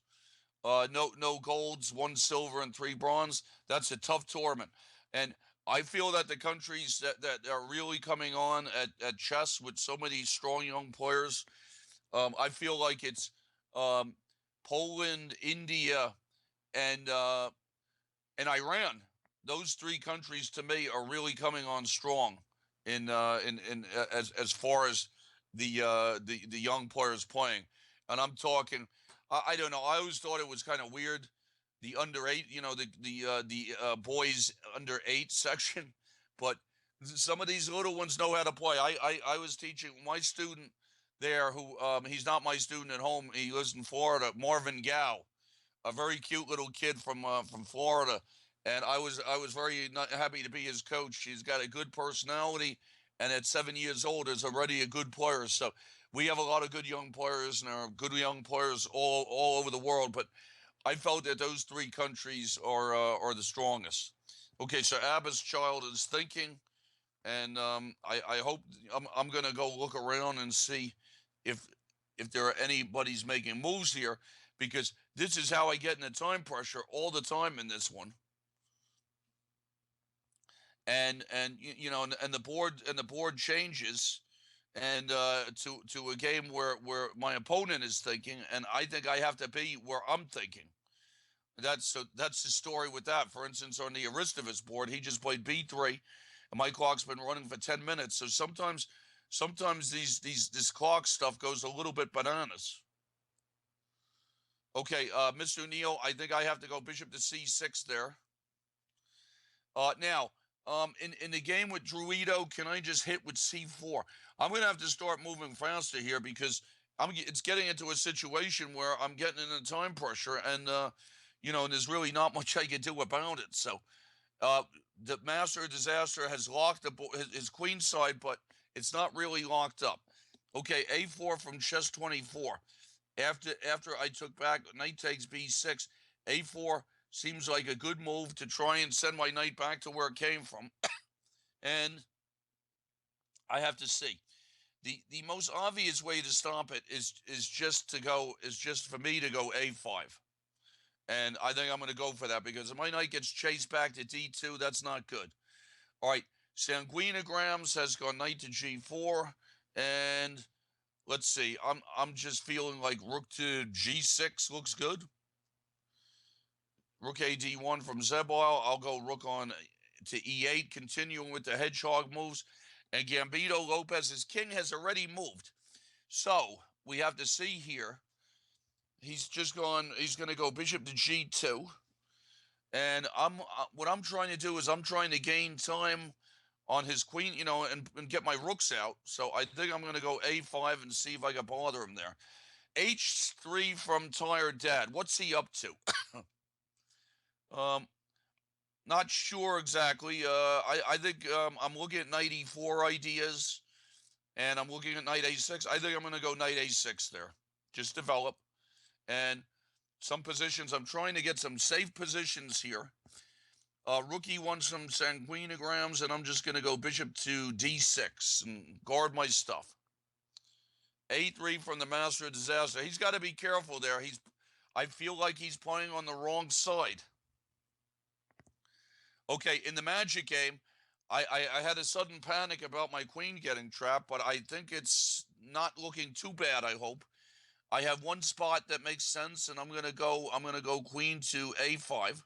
No golds, 1 silver, and 3 bronze. That's a tough tournament. And I feel that the countries that are really coming on at chess with so many strong young players, I feel like it's Poland, India, and Iran. Those 3 countries to me are really coming on strong as far as the young players playing. And I'm talking, I don't know. I always thought it was kind of weird, the under 8, the boys under 8 section, but some of these little ones know how to play. I was teaching my student there, who he's not my student at home. He lives in Florida. Marvin Gow, a very cute little kid from Florida, and I was very happy to be his coach. He's got a good personality, and at 7 years old is already a good player. So we have a lot of good young players, and there are good young players all over the world. But I felt that those 3 countries are the strongest. Okay, so Abba's child is thinking, and I hope I'm going to go look around and see if there are anybody's making moves here, because this is how I get in the time pressure all the time in this one. And the board changes, and to a game where my opponent is thinking, and I think I have to be where I'm thinking. That's the story with that. For instance, on the Aristovas board, he just played b3, and my clock's been running for 10 minutes. So sometimes Sometimes this clock stuff goes a little bit bananas. Okay, Mr. Neal, I think I have to go bishop to c6 there. Now, in the game with Druido, can I just hit with c4? I'm going to have to start moving faster here because it's getting into a situation where I'm getting into time pressure, and there's really not much I can do about it. So, the Master of Disaster has locked his queen side, but it's not really locked up. Okay, a4 from chess 24. After I took back knight takes b6, a4 seems like a good move to try and send my knight back to where it came from. And I have to see. The most obvious way to stop it is just for me to go a5. And I think I'm going to go for that because if my knight gets chased back to d2, that's not good. All right, Sanguinagrams has gone knight to g4, and let's see. I'm just feeling like rook to g6 looks good. Rook a d1 from Zebile. I'll go rook on to e8, continuing with the hedgehog moves. And Gambito Lopez's king has already moved. So we have to see here. He's going to go bishop to g2. And what I'm trying to do is I'm trying to gain time on his queen, and get my rooks out. So I think I'm going to go a5 and see if I can bother him there. h3 from Tired Dad. What's he up to? Not sure exactly. I think I'm looking at knight e4 ideas, and I'm looking at knight a6. I think I'm going to go knight a6 there. Just develop. And some positions, I'm trying to get some safe positions here. Rookie wants some sanguinagrams, and I'm just going to go bishop to d6 and guard my stuff. a3 from the Master of Disaster. He's got to be careful there. I feel like he's playing on the wrong side. Okay, in the Magic game, I had a sudden panic about my queen getting trapped, but I think it's not looking too bad, I hope. I have one spot that makes sense, and I'm gonna go queen to a5.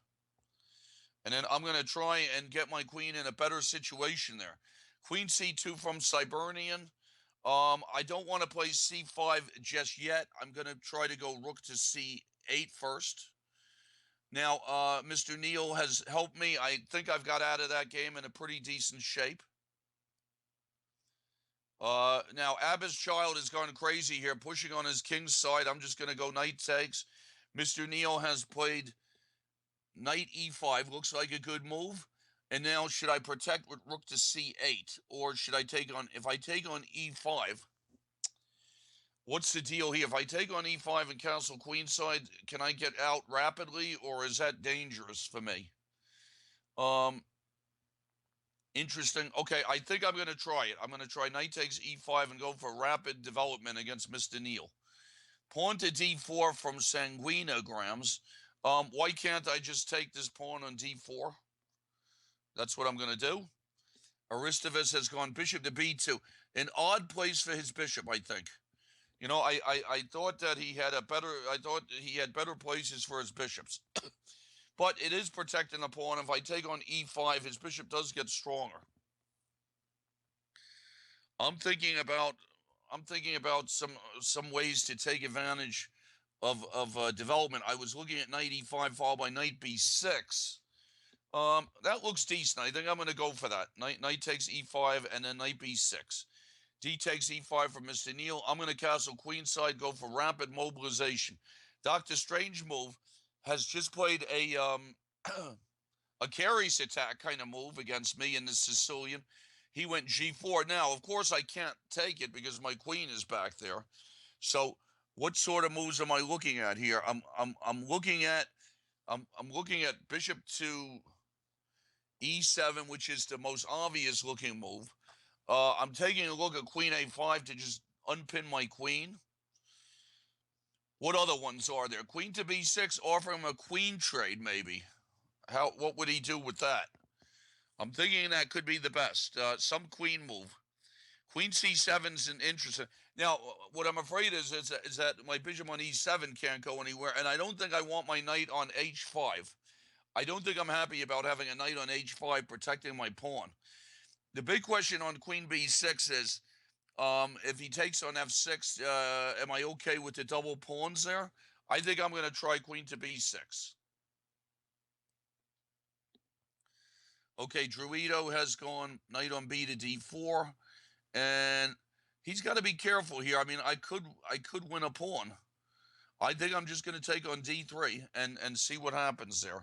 And then I'm gonna try and get my queen in a better situation there. Queen c2 from Cybernian. I don't want to play c5 just yet. I'm gonna try to go rook to c8 first. Now, Mr. Neal has helped me. I think I've got out of that game in a pretty decent shape. Now, Abba's child is going crazy here, pushing on his king's side. I'm just going to go knight takes. Mr. Neal has played knight e5. Looks like a good move. And now, should I protect with rook to c8? Or should I take on, if I take on e5, what's the deal here? If I take on e5 and castle queenside, can I get out rapidly, or is that dangerous for me? Interesting. Okay, I think I'm going to try it. I'm going to try knight takes e5 and go for rapid development against Mr. Neal. Pawn to d4 from Sanguinagrams. Why can't I just take this pawn on d4? That's what I'm going to do. Aristovas has gone bishop to b2. An odd place for his bishop, I think. I thought that he had better places for his bishops. But it is protecting the pawn. If I take on e5, his bishop does get stronger. I'm thinking about some ways to take advantage of development. I was looking at knight e5 followed by knight b6. That looks decent. I think I'm going to go for that. Knight takes e5 and then knight b6. D takes e5 from Mr. Neal. I'm going to castle queenside, go for rapid mobilization. Dr. Strange move has just played a Carey's attack kind of move against me in the Sicilian. He went g4. Now, of course, I can't take it because my queen is back there. So, what sort of moves am I looking at here? I'm looking at bishop to e7, which is the most obvious looking move. I'm taking a look at queen a5 to just unpin my queen. What other ones are there? Queen to b6, offer him a queen trade, maybe. What would he do with that? I'm thinking that could be the best. Some queen move. Queen c7 is an interesting. Now, what I'm afraid is that my bishop on e7 can't go anywhere, and I don't think I want my knight on h5. I don't think I'm happy about having a knight on h5 protecting my pawn. The big question on queen b6 is, If he takes on f6, am I okay with the double pawns there? I think I'm going to try queen to b6. Okay, Druido has gone knight on b to d4, and he's got to be careful here. I mean, I could win a pawn. I think I'm just going to take on d3 and see what happens there.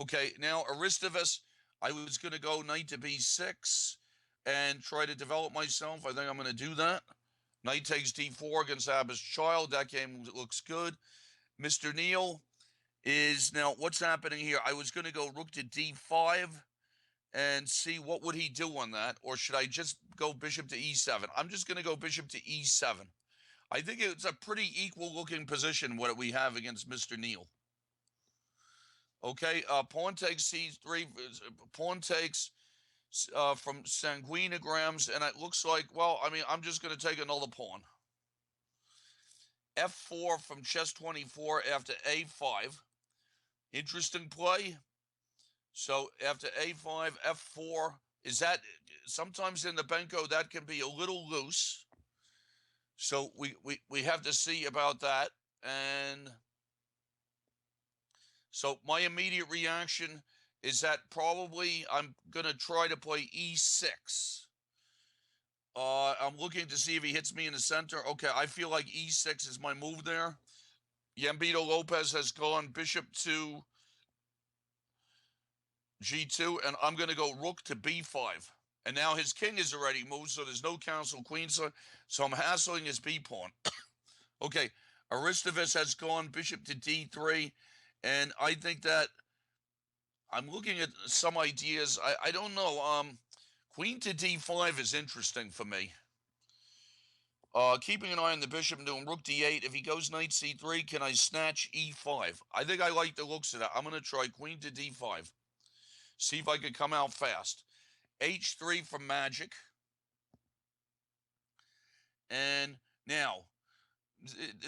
Okay, now Aristidis, I was going to go knight to b6 and try to develop myself. I think I'm going to do that. Knight takes d4 against Abba's Child. That game looks good. Mr. Neal is now, what's happening here? I was going to go rook to d5 and see what would he do on that, or should I just go bishop to e7? I'm just going to go bishop to e7. I think it's a pretty equal looking position what we have against Mr. Neal. Okay, pawn takes c3, pawn takes from Sanguinigrams, and it looks like, well, I mean, I'm just going to take another pawn. f4 from Chess24 after a5. Interesting play. So after a5, f4, is that, sometimes in the Benko, that can be a little loose. So we have to see about that. And so my immediate reaction is that probably I'm going to try to play e6. I'm looking to see if he hits me in the center. Okay, I feel like e6 is my move there. Gambito Lopez has gone bishop to g2, and I'm going to go rook to b5. And now his king is already moved, so there's no counsel queen, so I'm hassling his b pawn. Okay, Aristidis has gone bishop to d3, and I think that I'm looking at some ideas. I don't know. Queen to d5 is interesting for me. Keeping an eye on the bishop and doing rook d8. If he goes knight c3, can I snatch e5? I think I like the looks of that. I'm going to try queen to d5. See if I can come out fast. h3 from Magic. And now,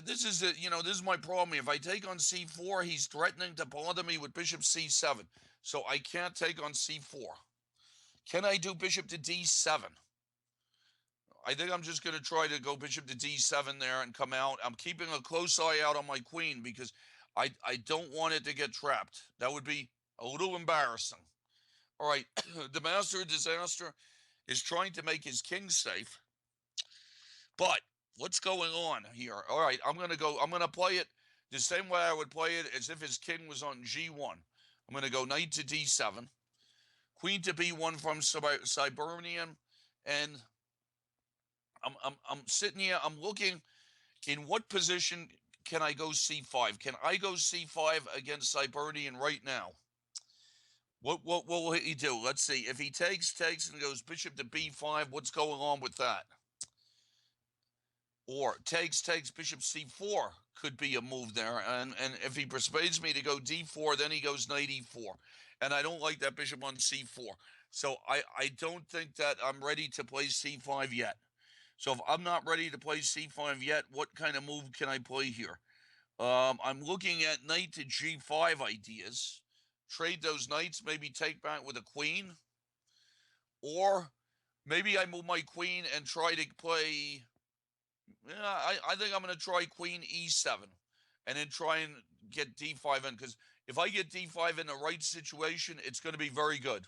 this is this is my problem. If I take on c4, he's threatening to bother me with bishop c7. So I can't take on c4. Can I do bishop to d7? I think I'm just going to try to go bishop to d7 there and come out. I'm keeping a close eye out on my queen because I don't want it to get trapped. That would be a little embarrassing. All right, the Master of Disaster is trying to make his king safe. But what's going on here? All right, I'm going to play it the same way I would play it as if his king was on g1. I'm going to go knight to d7, queen to b1 from Cybernian, and I'm sitting here, I'm looking in what position can I go c5? Can I go c5 against Cybernian right now? What will he do? Let's see. If he takes and goes bishop to b5, what's going on with that? Or takes bishop c4 could be a move there. And if he persuades me to go d4, then he goes knight e4. And I don't like that bishop on c4. So I don't think that I'm ready to play c5 yet. So if I'm not ready to play c5 yet, what kind of move can I play here? I'm looking at knight to g5 ideas. Trade those knights, maybe take back with a queen. Or maybe I move my queen and try to play... Yeah, I think I'm going to try queen e7 and then try and get d5 in, because if I get d5 in the right situation, it's going to be very good.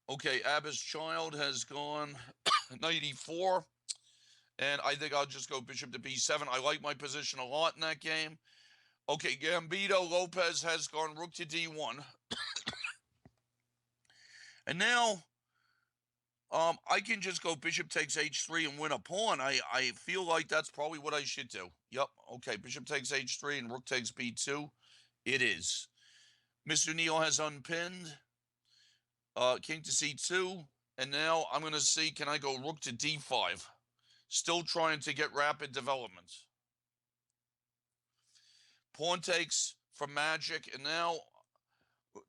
Okay, Abba's Child has gone knight e4, and I think I'll just go bishop to b7. I like my position a lot in that game. Okay, Gambito Lopez has gone rook to d1. And now... I can just go bishop takes h3 and win a pawn. I feel like that's probably what I should do. Yep. Okay, bishop takes h3 and rook takes b2. It is. Mr. Neal has unpinned. King to c2. And now I'm going to see, can I go rook to d5? Still trying to get rapid development. Pawn takes from Magic. And now...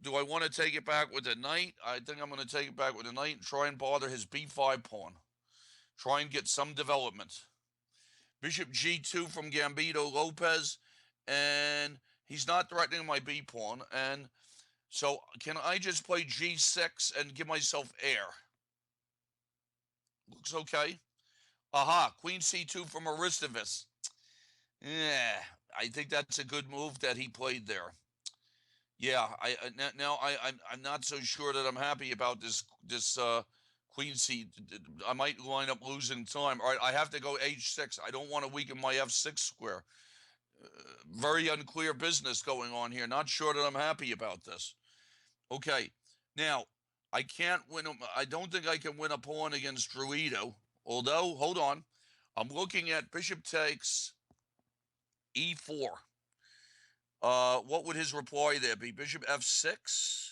do I want to take it back with a knight? I think I'm going to take it back with a knight and try and bother his b5 pawn. Try and get some development. Bishop g2 from Gambito Lopez. And he's not threatening my b pawn. And So can I just play G6 and give myself air? Looks okay. Aha, Queen C2 from Aristidis. Yeah, I think that's a good move that he played there. Yeah, I'm not so sure that I'm happy about this Queen C. I might line up losing time. All right, I have to go H6. I don't want to weaken my F6 square. Very unclear business going on here. Not sure that I'm happy about this. Okay, now I can't win. I don't think I can win a pawn against Druido. Although, hold on, I'm looking at bishop takes E4. What would his reply there be? Bishop F6.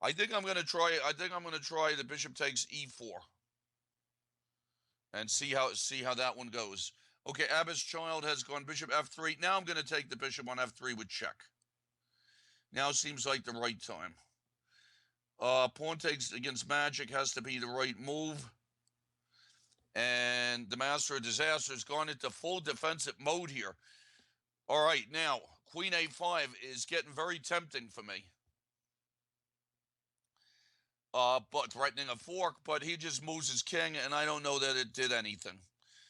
I think I'm going to try. I think I'm going to try the bishop takes E4 and see how that one goes. Okay, Abbas Child has gone bishop F3. Now I'm going to take the bishop on F3 with check. Now seems like the right time. Pawn takes against Magic has to be the right move. And the Master of Disaster has gone into full defensive mode here. All right, now Queen A5 is getting very tempting for me. But threatening a fork, but he just moves his king, and I don't know that it did anything.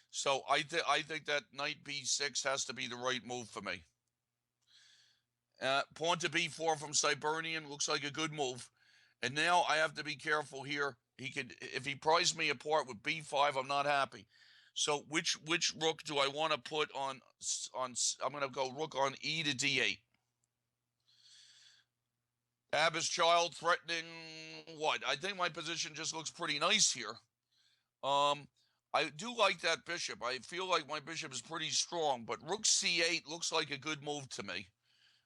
So I think that knight B6 has to be the right move for me. Pawn to B4 from Cybernian looks like a good move. And now I have to be careful here. He could, if he pries me apart with B5, I'm not happy. So which rook do I want to put on? I'm going to go rook on E to D8. Abbas Child threatening what? I think my position just looks pretty nice here. I do like that bishop. I feel like my bishop is pretty strong, but rook C8 looks like a good move to me.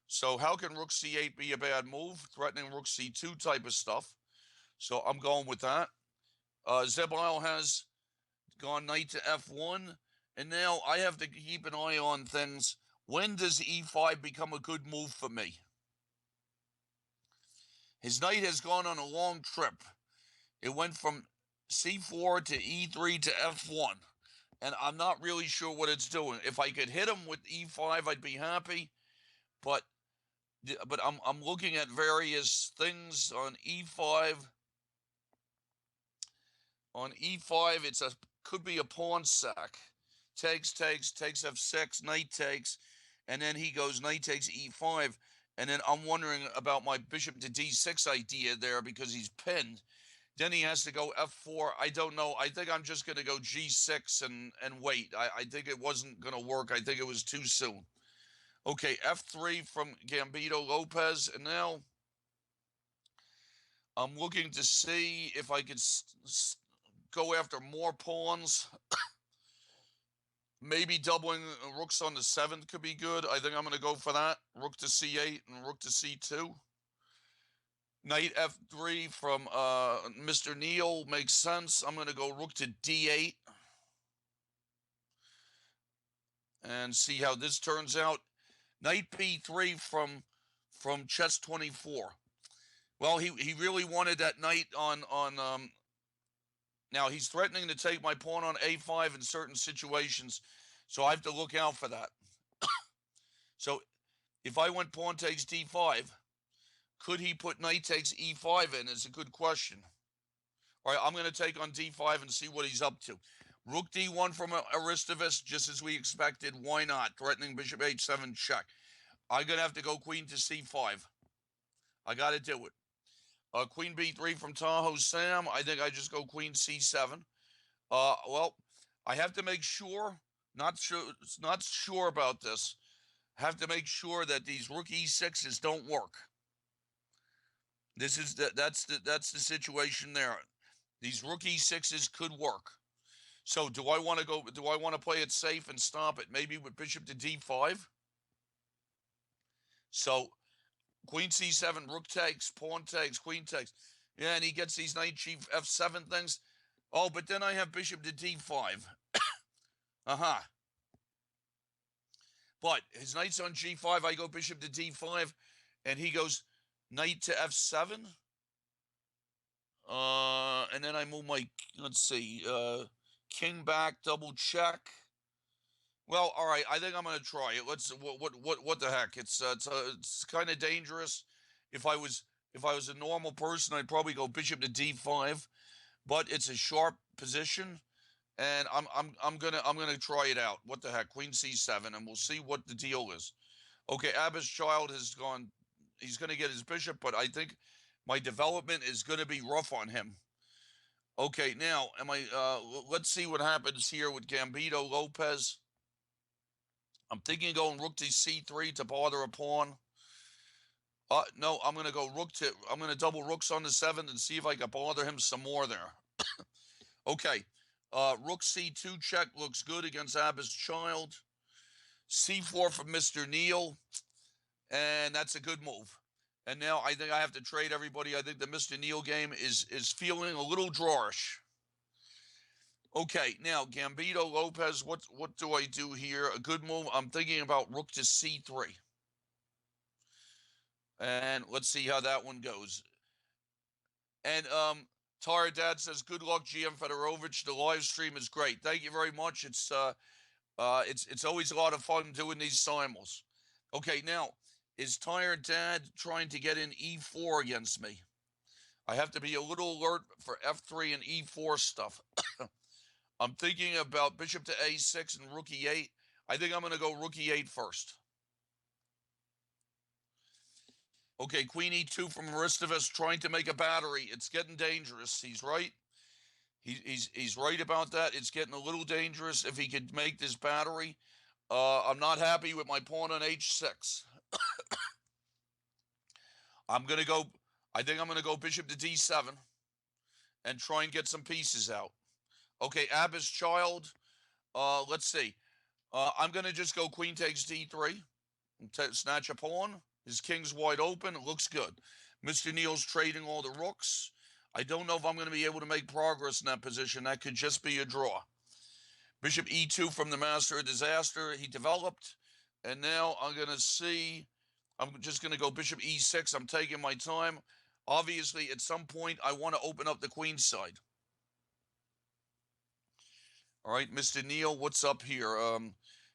So how can rook C8 be a bad move? Threatening rook C2 type of stuff. So I'm going with that. Zebile has gone knight to F1. And now I have to keep an eye on things. When does E5 become a good move for me? His knight has gone on a long trip. It went from C4 to E3 to F1. And I'm not really sure what it's doing. If I could hit him with E5, I'd be happy. But I'm looking at various things on E5. On E5, could be a pawn sack. Takes F6, knight takes, and then he goes knight takes E5. And then I'm wondering about my bishop to D6 idea there because he's pinned. Then he has to go F4. I don't know. I think I'm just going to go G6 and wait. I think it wasn't going to work. I think it was too soon. Okay, F3 from Gambito Lopez. And now I'm looking to see if I could go after more pawns. Maybe doubling rooks on the 7th could be good. I think I'm going to go for that. Rook to C8 and rook to C2. Knight F3 from Mr. Neal makes sense. I'm going to go rook to D8 and see how this turns out. Knight B3 from Chess 24. Well, he really wanted that knight on now he's threatening to take my pawn on A5 in certain situations, so I have to look out for that. So if I went pawn takes D5, could he put knight takes E5 in is a good question. All right, I'm going to take on D5 and see what he's up to. Rook D1 from Aristidis, just as we expected. Why not? Threatening bishop H7 check. I'm going to have to go queen to C5. I got to do it. Queen B3 from Tahoe Sam. I think I just go queen C7. Well, I have to make sure, not sure about this. Have to make sure that these rook E6s don't work. This is that's the situation there. These rook E6s could work. So do I want to play it safe and stop it? Maybe with bishop to D5. So queen C7, rook takes, pawn takes, queen takes. Yeah, and he gets these knight chief F7 things. Oh, but then I have bishop to D5. But his knight's on G5. I go bishop to D5, and he goes knight to F7. And then I move my, let's see, king back, double check. Well, all right. I think I'm gonna try it. Let's. What the heck? It's kind of dangerous. If I was a normal person, I'd probably go bishop to d5, but it's a sharp position, and I'm gonna try it out. What the heck? Queen c7, and we'll see what the deal is. Okay, Abba's child has gone. He's gonna get his bishop, but I think my development is gonna be rough on him. Okay, now let's see what happens here with Gambito Lopez. I'm thinking of going rook to c3 to bother a pawn. No, I'm going to go I'm going to double rooks on the 7th and see if I can bother him some more there. Okay, rook c2 check looks good against Abba's child. c4 from Mr. Neal, and that's a good move. And now I think I have to trade everybody. I think the Mr. Neal game is feeling a little drawish. Okay, now Gambito Lopez, what do I do here? A good move. I'm thinking about rook to c3. And let's see how that one goes. And Tara Dad says, "Good luck, GM Fedorowicz. The live stream is great. Thank you very much. It's always a lot of fun doing these simuls." Okay, now is Tired Dad trying to get in e4 against me? I have to be a little alert for f3 and e4 stuff. I'm thinking about bishop to a6 and rook e8. I think I'm going to go rook e8 first. Okay, queen e2 from Aristovas trying to make a battery. It's getting dangerous. He's right. He's right about that. It's getting a little dangerous if he could make this battery. I'm not happy with my pawn on h6. I think I'm going to go bishop to d7 and try and get some pieces out. Okay, Abba's child. Let's see. I'm going to just go queen takes d3 and snatch a pawn. His king's wide open. It looks good. Mr. Neal's trading all the rooks. I don't know if I'm going to be able to make progress in that position. That could just be a draw. Bishop e2 from the master of disaster. He developed. And now I'm going to see. I'm just going to go bishop e6. I'm taking my time. Obviously, at some point, I want to open up the queen's side. All right, Mr. Neal, what's up here?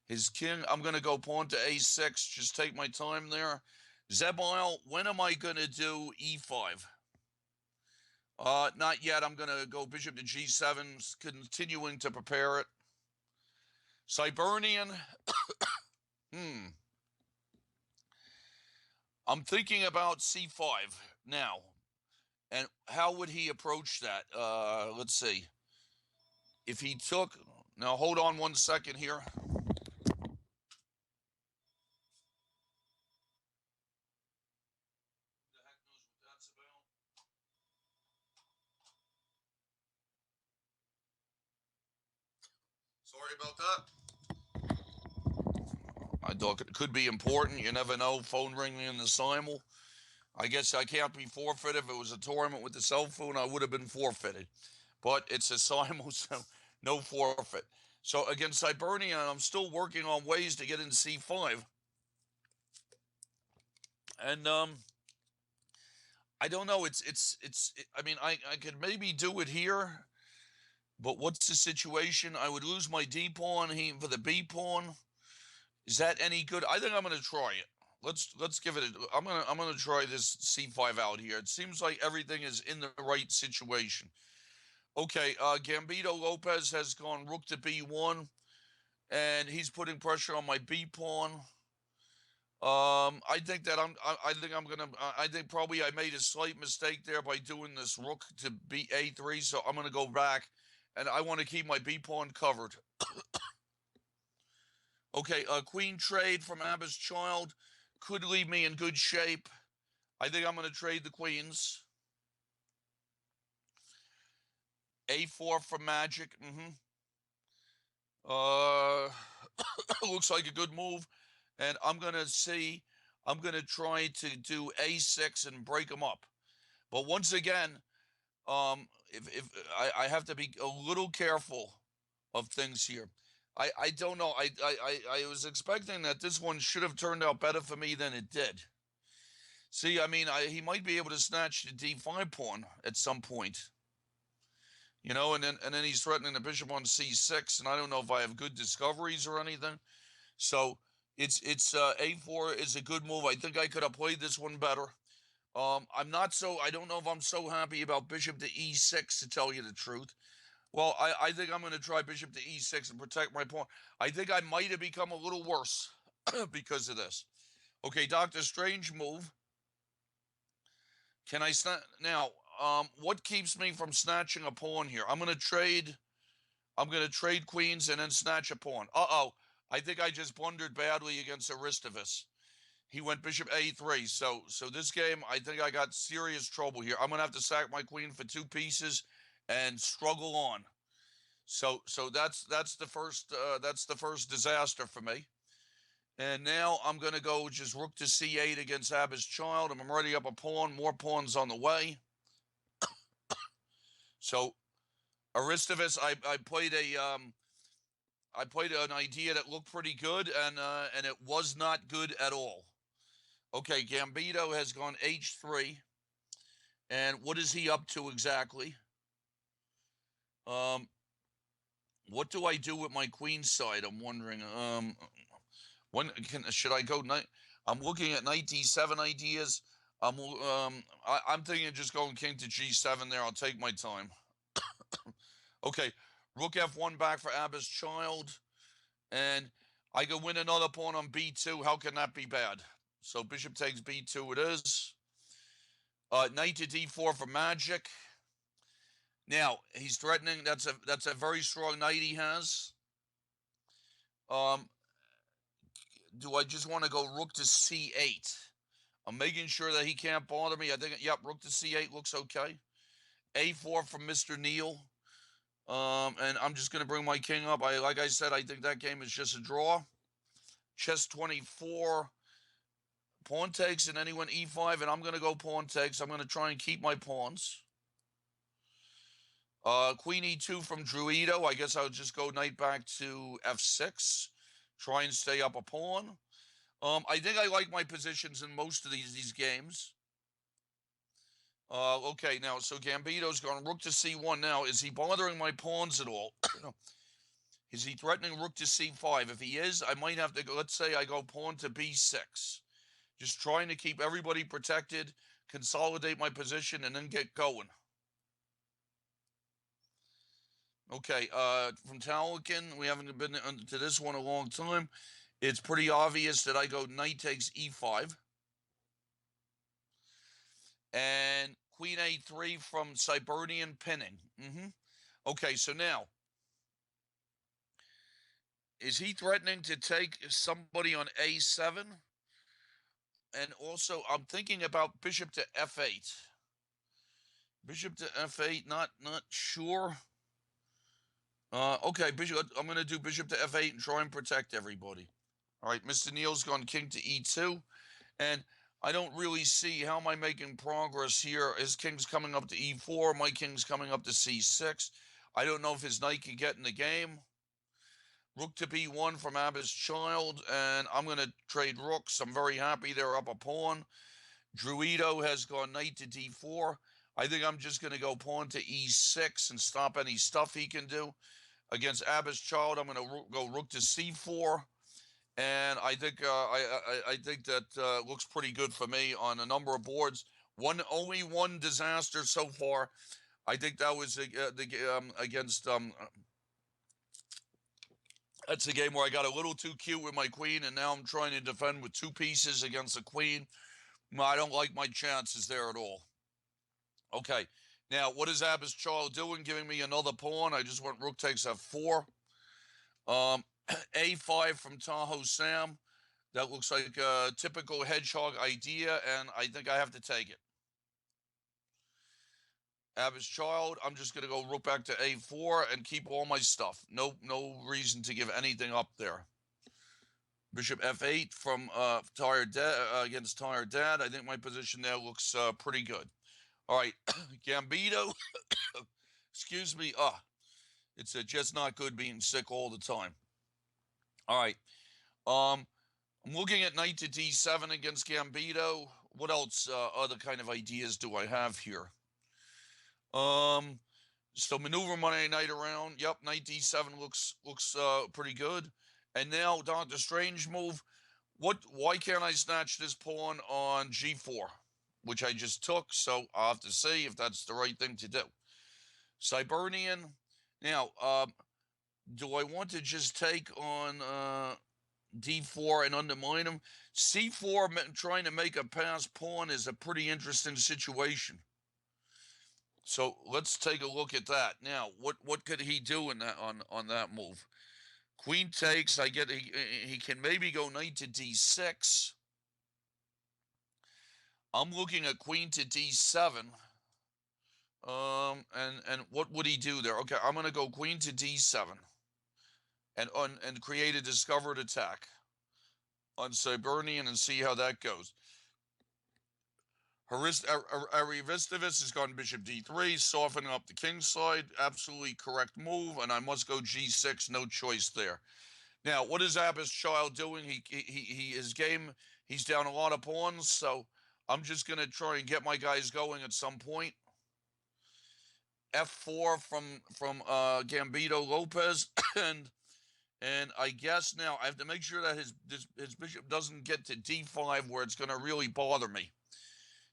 His king, I'm going to go pawn to a6. Just take my time there. Zebile, when am I going to do e5? Not yet. I'm going to go bishop to g7, continuing to prepare it. Cybernian. I'm thinking about c5 now. And how would he approach that? Let's see. If he took... Now, hold on 1 second here. Sorry about that. I thought it could be important. You never know. Phone ringing in the simul. I guess I can't be forfeited. If it was a tournament with the cell phone, I would have been forfeited. But it's a simul, so no forfeit. So against Hibernian, I'm still working on ways to get in c5. And I don't know. I mean, I could maybe do it here. But what's the situation? I would lose my D pawn for the B pawn. Is that any good? I think I'm going to try it. Let's give it I'm going to try this C5 out here. It seems like everything is in the right situation. Okay, Gambito Lopez has gone rook to B1, and he's putting pressure on my B pawn. I think probably I made a slight mistake there by doing this rook to A3, so I'm going to go back, and I want to keep my B pawn covered. Okay, queen trade from Abba's child could leave me in good shape. I think I'm going to trade the queens. A4 from Magic. Looks like a good move. And I'm going to try to do A6 and break them up. But once again, if I have to be a little careful of things here. I don't know. I was expecting that this one should have turned out better for me than it did. See, I mean, he might be able to snatch the D5 pawn at some point. You know, and then he's threatening the bishop on C6, and I don't know if I have good discoveries or anything. So it's A4 is a good move. I think I could have played this one better. I don't know if I'm so happy about bishop to e6, to tell you the truth. Well, I think I'm going to try bishop to e6 and protect my pawn. I think I might have become a little worse because of this. Okay, Doctor Strange move. Can I now? What keeps me from snatching a pawn here? I'm going to trade. I'm going to trade queens and then snatch a pawn. I think I just blundered badly against Aristidis. He went bishop a3. So this game, I think I got serious trouble here. I'm going to have to sack my queen for 2 pieces and struggle on. So that's the first disaster for me. And now I'm going to go just rook to c8 against Abba's child. I'm already up a pawn. More pawns on the way. So Aristidis, I played an idea that looked pretty good, and it was not good at all. Okay, Gambito has gone h3, and what is he up to exactly? What do I do with my queen side? I'm wondering. Should I go? I'm looking at knight d7 ideas. I'm thinking of just going king to g7 there. I'll take my time. Okay, rook f1 back for Abba's child, and I could win another pawn on b2. How can that be bad? So bishop takes b2 it is. Knight to d4 for magic. Now he's threatening. That's a very strong knight he has. Do I just want to go rook to c8? I'm making sure that he can't bother me. I think, yep, rook to c8 looks okay. a4 from Mr. Neal. And I'm just going to bring my king up. Like I said, I think that game is just a draw. Chess 24. Pawn takes, and then he went e5, and I'm going to go pawn takes. I'm going to try and keep my pawns. Queen e2 from Druido. I guess I would just go knight back to f6. Try and stay up a pawn. I think I like my positions in most of these games. Okay, now, so Gambito's going rook to c1 now. Is he bothering my pawns at all? Is he threatening rook to c5? If he is, I might have to go, let's say I go pawn to b6. Just trying to keep everybody protected, consolidate my position, and then get going. Okay, from Talikin, we haven't been to this one a long time. It's pretty obvious that I go knight takes e5. And queen a3 from Cybernian pinning. Okay, so now, is he threatening to take somebody on a7? And also, I'm thinking about bishop to f8. Bishop to f8, not sure. Okay, I'm going to do bishop to f8 and try and protect everybody. All right, Mr. Neal's gone king to e2. And I don't really see how am I making progress here. His king's coming up to e4. My king's coming up to c6. I don't know if his knight can get in the game. Rook to b1 from Abba's child, and I'm going to trade rooks. I'm very happy they're up a pawn. Druido has gone knight to d4. I think I'm just going to go pawn to e6 and stop any stuff he can do. Against Abba's child, I'm going to go rook to c4. And I think I think that looks pretty good for me on a number of boards. Only one disaster so far. I think that was against that's a game where I got a little too cute with my queen, and now I'm trying to defend with 2 pieces against a queen. I don't like my chances there at all. Okay, now what is Abba's child doing? Giving me another pawn. I just went rook takes f4. A5 from Tahoe Sam. That looks like a typical hedgehog idea, and I think I have to take it. Abba's child, I'm just going to go rook back to a4 and keep all my stuff. No reason to give anything up there. Bishop f8 from Tired Dad against Tired Dad. I think my position there looks pretty good. All right, Gambito. Excuse me. It's just not good being sick all the time. All right. I'm looking at knight to d7 against Gambito. What else other kind of ideas do I have here? So maneuver my knight around. Yep, knight d7 looks pretty good. And now Doctor Strange move. Why can't I snatch this pawn on g4? which I just took, so I'll have to see if that's the right thing to do. Cybernian. Now, do I want to just take on d4 and undermine him? c4 trying to make a pass pawn is a pretty interesting situation. So let's take a look at that. Now, what could he do in that on that move? Queen takes. I get he can maybe go knight to d6. I'm looking at queen to d7. And what would he do there? Okay, I'm gonna go queen to d7 and create a discovered attack on Cybernian and see how that goes. Arivistovich has gone bishop d3, softening up the king side. Absolutely correct move, and I must go g6. No choice there. Now, what is Abba's child doing? His game. He's down a lot of pawns, so I'm just gonna try and get my guys going at some point. F4 from Gambito Lopez, and I guess now I have to make sure that his bishop doesn't get to d5 where it's going to really bother me.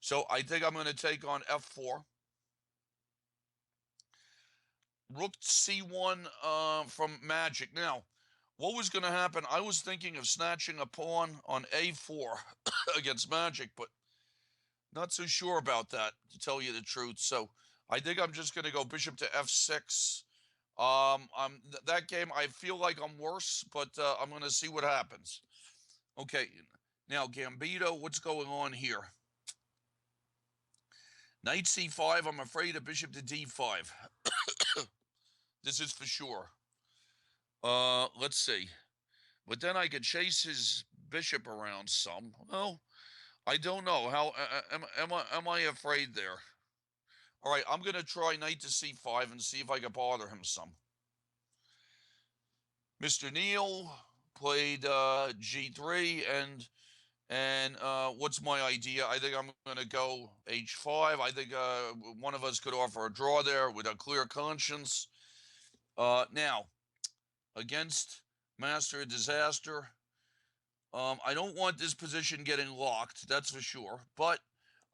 So I think I'm going to take on f4. Rook c1 from Magic. Now, what was going to happen? I was thinking of snatching a pawn on a4 against Magic, but not so sure about that, to tell you the truth. So I think I'm just going to go bishop to f6. That game, I feel like I'm worse, but I'm going to see what happens. Okay, now Gambito, what's going on here? Knight c5, I'm afraid of bishop to d5. This is for sure. Let's see. But then I could chase his bishop around some. Well, I don't know. How am I afraid there? All right, I'm going to try knight to c5 and see if I can bother him some. Mr. Neal played g3, and what's my idea? I think I'm going to go h5. I think one of us could offer a draw there with a clear conscience. Now, against Master Disaster, I don't want this position getting locked, that's for sure, but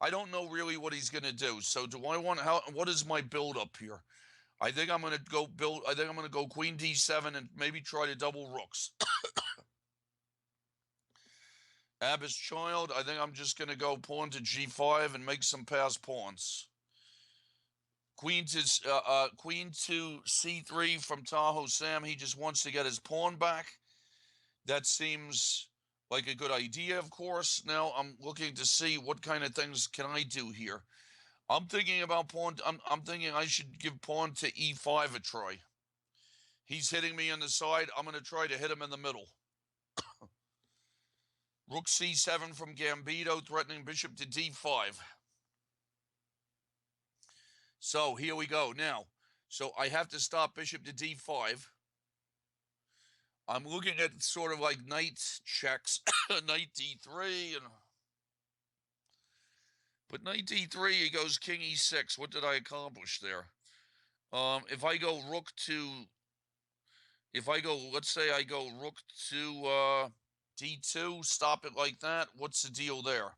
I don't know really what he's going to do. So do I want, what is my build up here? I think I'm going to go queen d7 and maybe try to double rooks. Abba's child, I think I'm just going to go pawn to g5 and make some pass pawns. Queen to c3 from Tahoe Sam. He just wants to get his pawn back. That seems like a good idea, of course. Now I'm looking to see what kind of things can I do here. I'm thinking about pawn. I'm thinking I should give pawn to e5 a try. He's hitting me on the side. I'm going to try to hit him in the middle. Rook c7 from Gambito, threatening bishop to d5. So here we go. Now, so I have to stop bishop to d5. I'm looking at sort of like knight checks, knight d3, but knight d3, he goes king e6. What did I accomplish there? If I go let's say I go rook to d2, stop it like that. What's the deal there?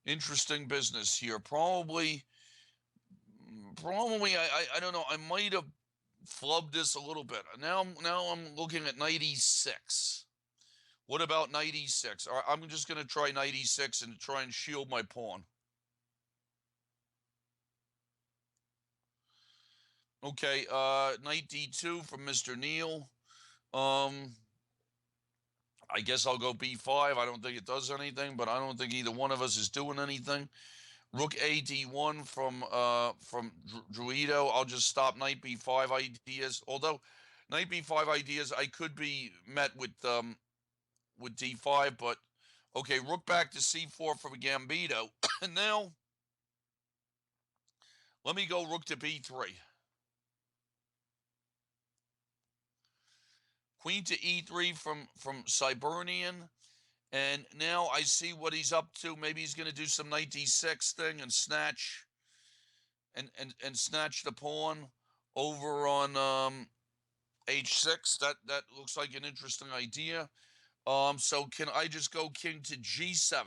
Interesting business here. Probably, I don't know. I might have flubbed this a little bit. Now I'm looking at knight e6. What about knight e6? All right, I'm just going to try knight e6 and try and shield my pawn. Okay, knight d2 from Mr. Neal. I guess I'll go b5. I don't think it does anything, but I don't think either one of us is doing anything. Rook a d1 from Druido. I'll just stop knight b5 ideas. Although knight b5 ideas, I could be met with d5, but okay, rook back to c4 from Gambito. And now let me go rook to b3. Queen to e3 from Cybernian. And now I see what he's up to. Maybe he's going to do some knight d6 thing and snatch snatch the pawn over on h6. That looks like an interesting idea. So can I just go king to g7?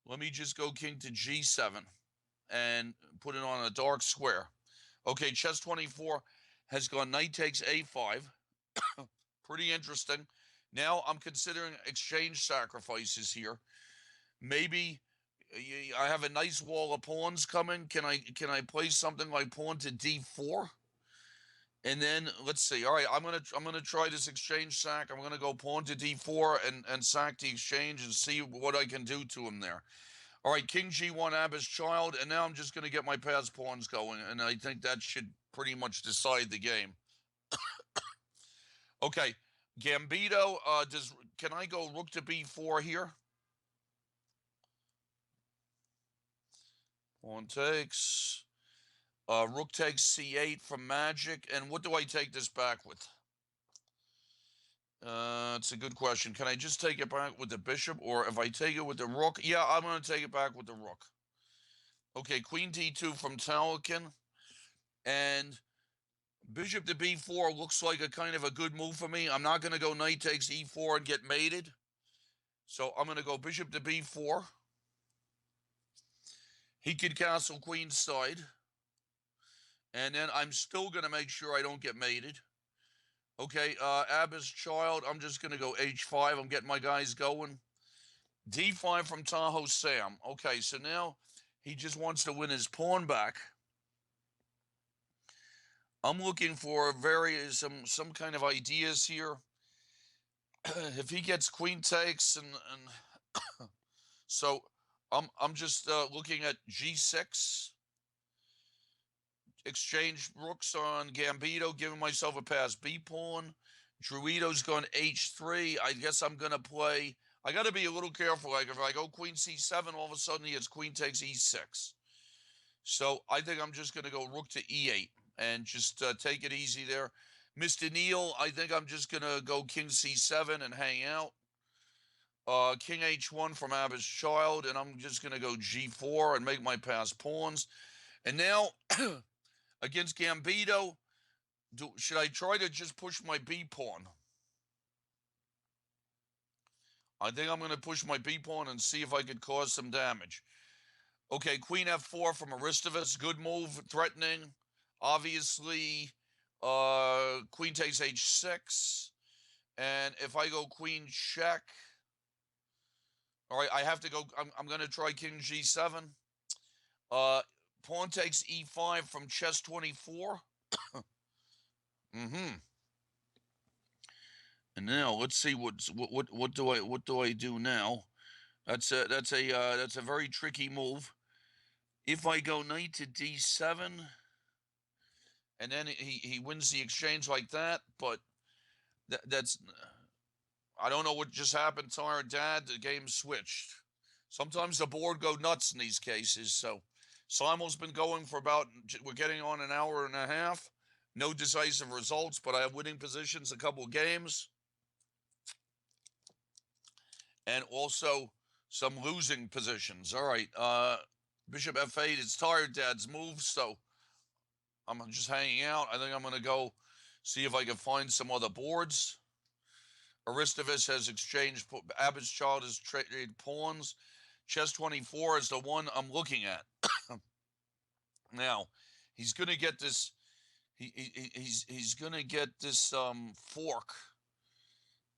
Let me just go king to g7 and put it on a dark square. Okay, chess 24 has gone knight takes a5. Pretty interesting. Now I'm considering exchange sacrifices here. Maybe I have a nice wall of pawns coming. Can I play something like pawn to d4? And then let's see. All right, I'm gonna try this exchange sack. I'm gonna go pawn to d4 and sack the exchange and see what I can do to him there. All right, king g1, Abba's child, and now I'm just gonna get my pass pawns going, and I think that should pretty much decide the game. Okay, Gambito. Can I go rook to b4 here? Pawn takes. Rook takes c8 from Magic, and what do I take this back with? It's a good question. Can I just take it back with the bishop, or if I take it with the rook? Yeah, I'm going to take it back with the rook. Okay, queen d2 from Talikin, and bishop to b4 looks like a kind of a good move for me. I'm not going to go knight takes e4 and get mated, so I'm going to go bishop to b4. He could castle queenside, and then I'm still going to make sure I don't get mated. Okay, Abba's child, I'm just going to go h5. I'm getting my guys going. d5 from Tahoe Sam. Okay, so now he just wants to win his pawn back. I'm looking for some kind of ideas here. If he gets queen takes and so I'm just looking at g6. Exchange rooks on Gambito, giving myself a pass. B pawn. Druido's gone h3. I guess I'm going to play. I got to be a little careful. Like if I go queen c7, all of a sudden he has queen takes e6. So I think I'm just going to go rook to e8 and just take it easy there. Mr. Neal, I think I'm just going to go king c7 and hang out. King h1 from Abba's child, and I'm just going to go g4 and make my pass pawns. And now against Gambito, should I try to just push my b pawn? I think I'm going to push my b pawn and see if I could cause some damage. Okay, queen f4 from Aristovas. Good move, threatening. Obviously, queen takes h6. And if I go queen check, all right, I have to go. I'm going to try king g7. Pawn takes e5 from chess 24. Mm-hmm. And now let's see what do I do now? That's a very tricky move. If I go knight to d7, and then he wins the exchange like that, but that's I don't know what just happened to our dad. The game switched. Sometimes the board go nuts in these cases. So Simul's been going for we're getting on an hour and a half. No decisive results, but I have winning positions a couple of games. And also some losing positions. All right, Bishop f8. It's tired dad's move, so I'm just hanging out. I think I'm going to go see if I can find some other boards. Aristovas has exchanged. Abba's child has traded pawns. Chess 24 is the one I'm looking at. Now, he's going to get this. He's going to get this fork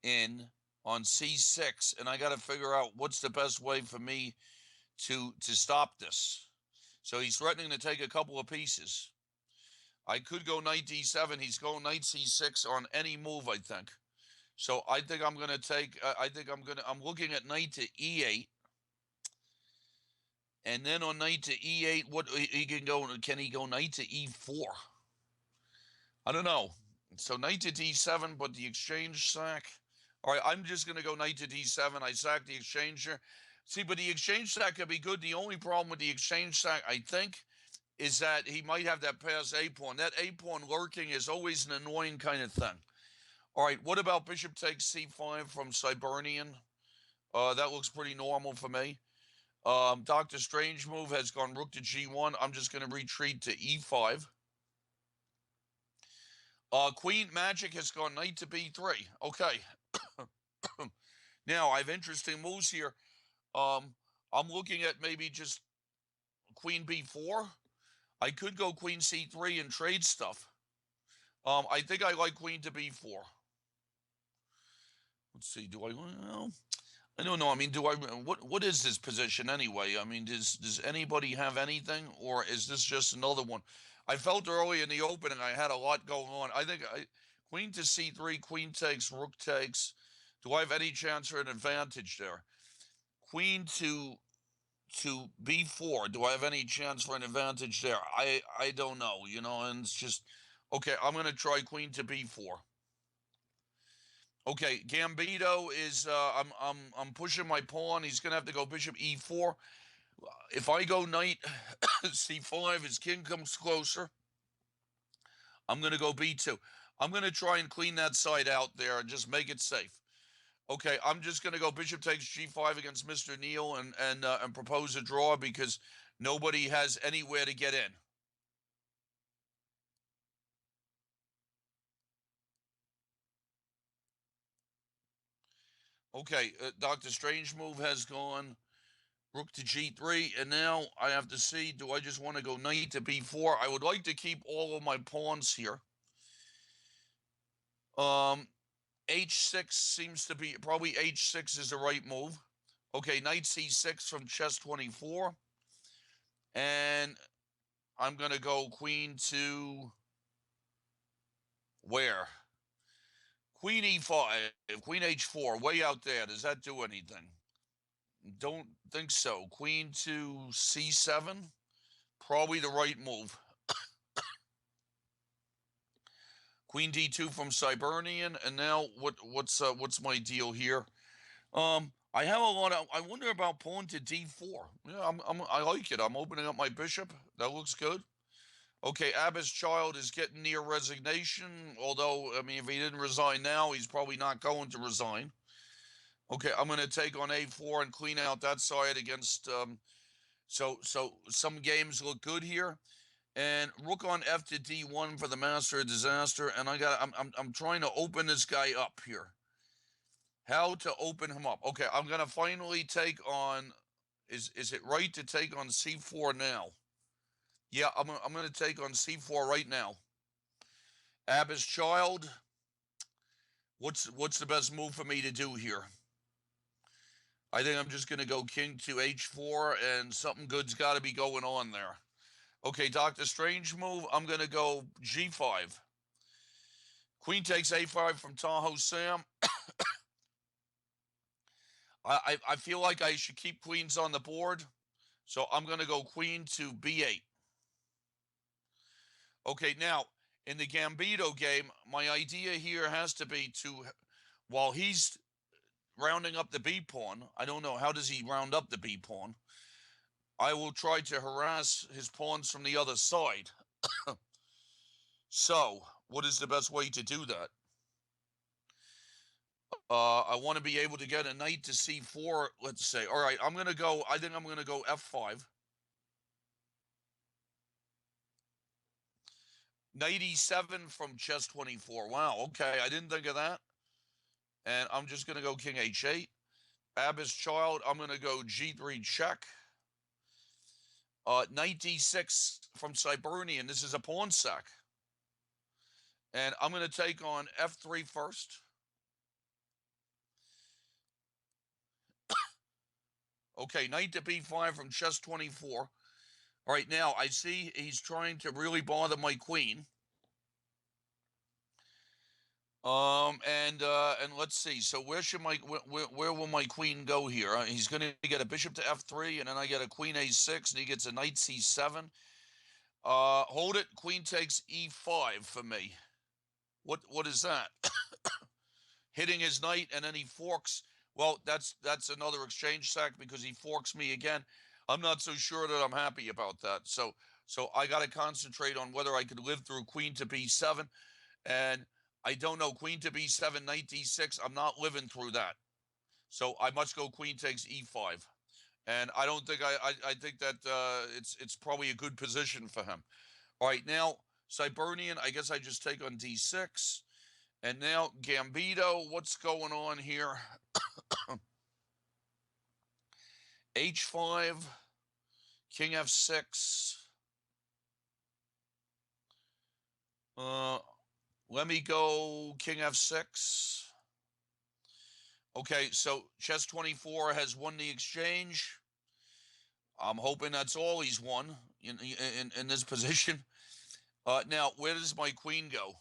in on c6, and I got to figure out what's the best way for me to stop this. So he's threatening to take a couple of pieces. I could go knight d7. He's going knight c6 on any move, I think. So I think I'm going to take. I'm looking at knight to e8, and then on knight to e8, what he can go? Can he go knight to e4? I don't know. So knight to d7, but the exchange sack. All right, I'm just going to go knight to d7. I sack the exchanger. See, but the exchange sack could be good. The only problem with the exchange sack, I think, is that he might have that pass a pawn. That a pawn lurking is always an annoying kind of thing. All right, what about bishop takes c5 from Cybernian? That looks pretty normal for me. Dr. Strange move has gone rook to g1. I'm just going to retreat to e5. Queen Magic has gone knight to b3. Okay. Now I have interesting moves here. I'm looking at maybe just queen b4. I could go queen c3 and trade stuff. I think I like queen to b4. Let's see. Do I? Well, I don't know. I mean, do I? What is this position anyway? I mean, does anybody have anything, or is this just another one? I felt early in the opening I had a lot going on. I think queen to c3, queen takes, rook takes. Do I have any chance for an advantage there? Queen to b4. Do I have any chance for an advantage there? I don't know. And it's just okay. I'm gonna try queen to b4. Okay, Gambito is I'm pushing my pawn. He's gonna have to go bishop e4. If I go knight c5, his king comes closer. I'm gonna go b2. I'm gonna try and clean that side out there and just make it safe. Okay, I'm just gonna go bishop takes g5 against Mr. Neal and propose a draw because nobody has anywhere to get in. Okay, Dr. Strange move has gone rook to g3, and now I have to see, do I just want to go knight to b4? I would like to keep all of my pawns here. H6 seems to be, probably h6 is the right move. Okay, knight c6 from chess 24. And I'm going to go queen to where? Queen e5, queen h4, way out there. Does that do anything? Don't think so. Queen to c7, probably the right move. Queen d2 from Cybernian, and now what's my deal here? I have a lot of. I wonder about pawn to d4. Yeah, I like it. I'm opening up my bishop. That looks good. Okay, Abba's child is getting near resignation. Although, I mean, if he didn't resign now, he's probably not going to resign. Okay, I'm going to take on a4 and clean out that side against. So some games look good here. And rook on f to d1 for the master of disaster. And I'm trying to open this guy up here. How to open him up? Okay, I'm gonna finally take on. Is it right to take on c4 now? Yeah, I'm gonna take on c4 right now. Abba's child. What's the best move for me to do here? I think I'm just gonna go king to h4, and something good's got to be going on there. Okay, Doctor Strange move. I'm gonna go g5. Queen takes a5 from Tahoe Sam. I feel like I should keep queens on the board, so I'm going to go queen to b8. Okay, now, in the Gambito game, my idea here has to be to, while he's rounding up the b pawn, I don't know, how does he round up the b pawn? I will try to harass his pawns from the other side. So, what is the best way to do that? I want to be able to get a knight to c4, let's say. All right, I think I'm going to go f5. Knight e7 from chess 24. Wow, okay, I didn't think of that. And I'm just going to go king h8. Abba's child, I'm going to go g3 check. Knight d6 from Cybernian. This is a pawn sack. And I'm going to take on f3 first. Okay, knight to b5 from chess 24. All right, now I see he's trying to really bother my queen. And let's see. So where will my queen go here? He's going to get a bishop to f3, and then I get a queen a6, and he gets a knight c7. Hold it. Queen takes e5 for me. What is that? Hitting his knight, and then he forks. Well, that's another exchange sack because he forks me again. I'm not so sure that I'm happy about that. So I got to concentrate on whether I could live through queen to b7, and I don't know. Queen to b7, knight d6. I'm not living through that. So I must go queen takes e5. And I don't think I think that it's probably a good position for him. All right, now Cybernian, I guess I just take on d6. And now Gambito, what's going on here? H5, King F6. Let me go King F6. Okay, so chess 24 has won the exchange. I'm hoping that's all he's won in this position. Now, where does my queen go?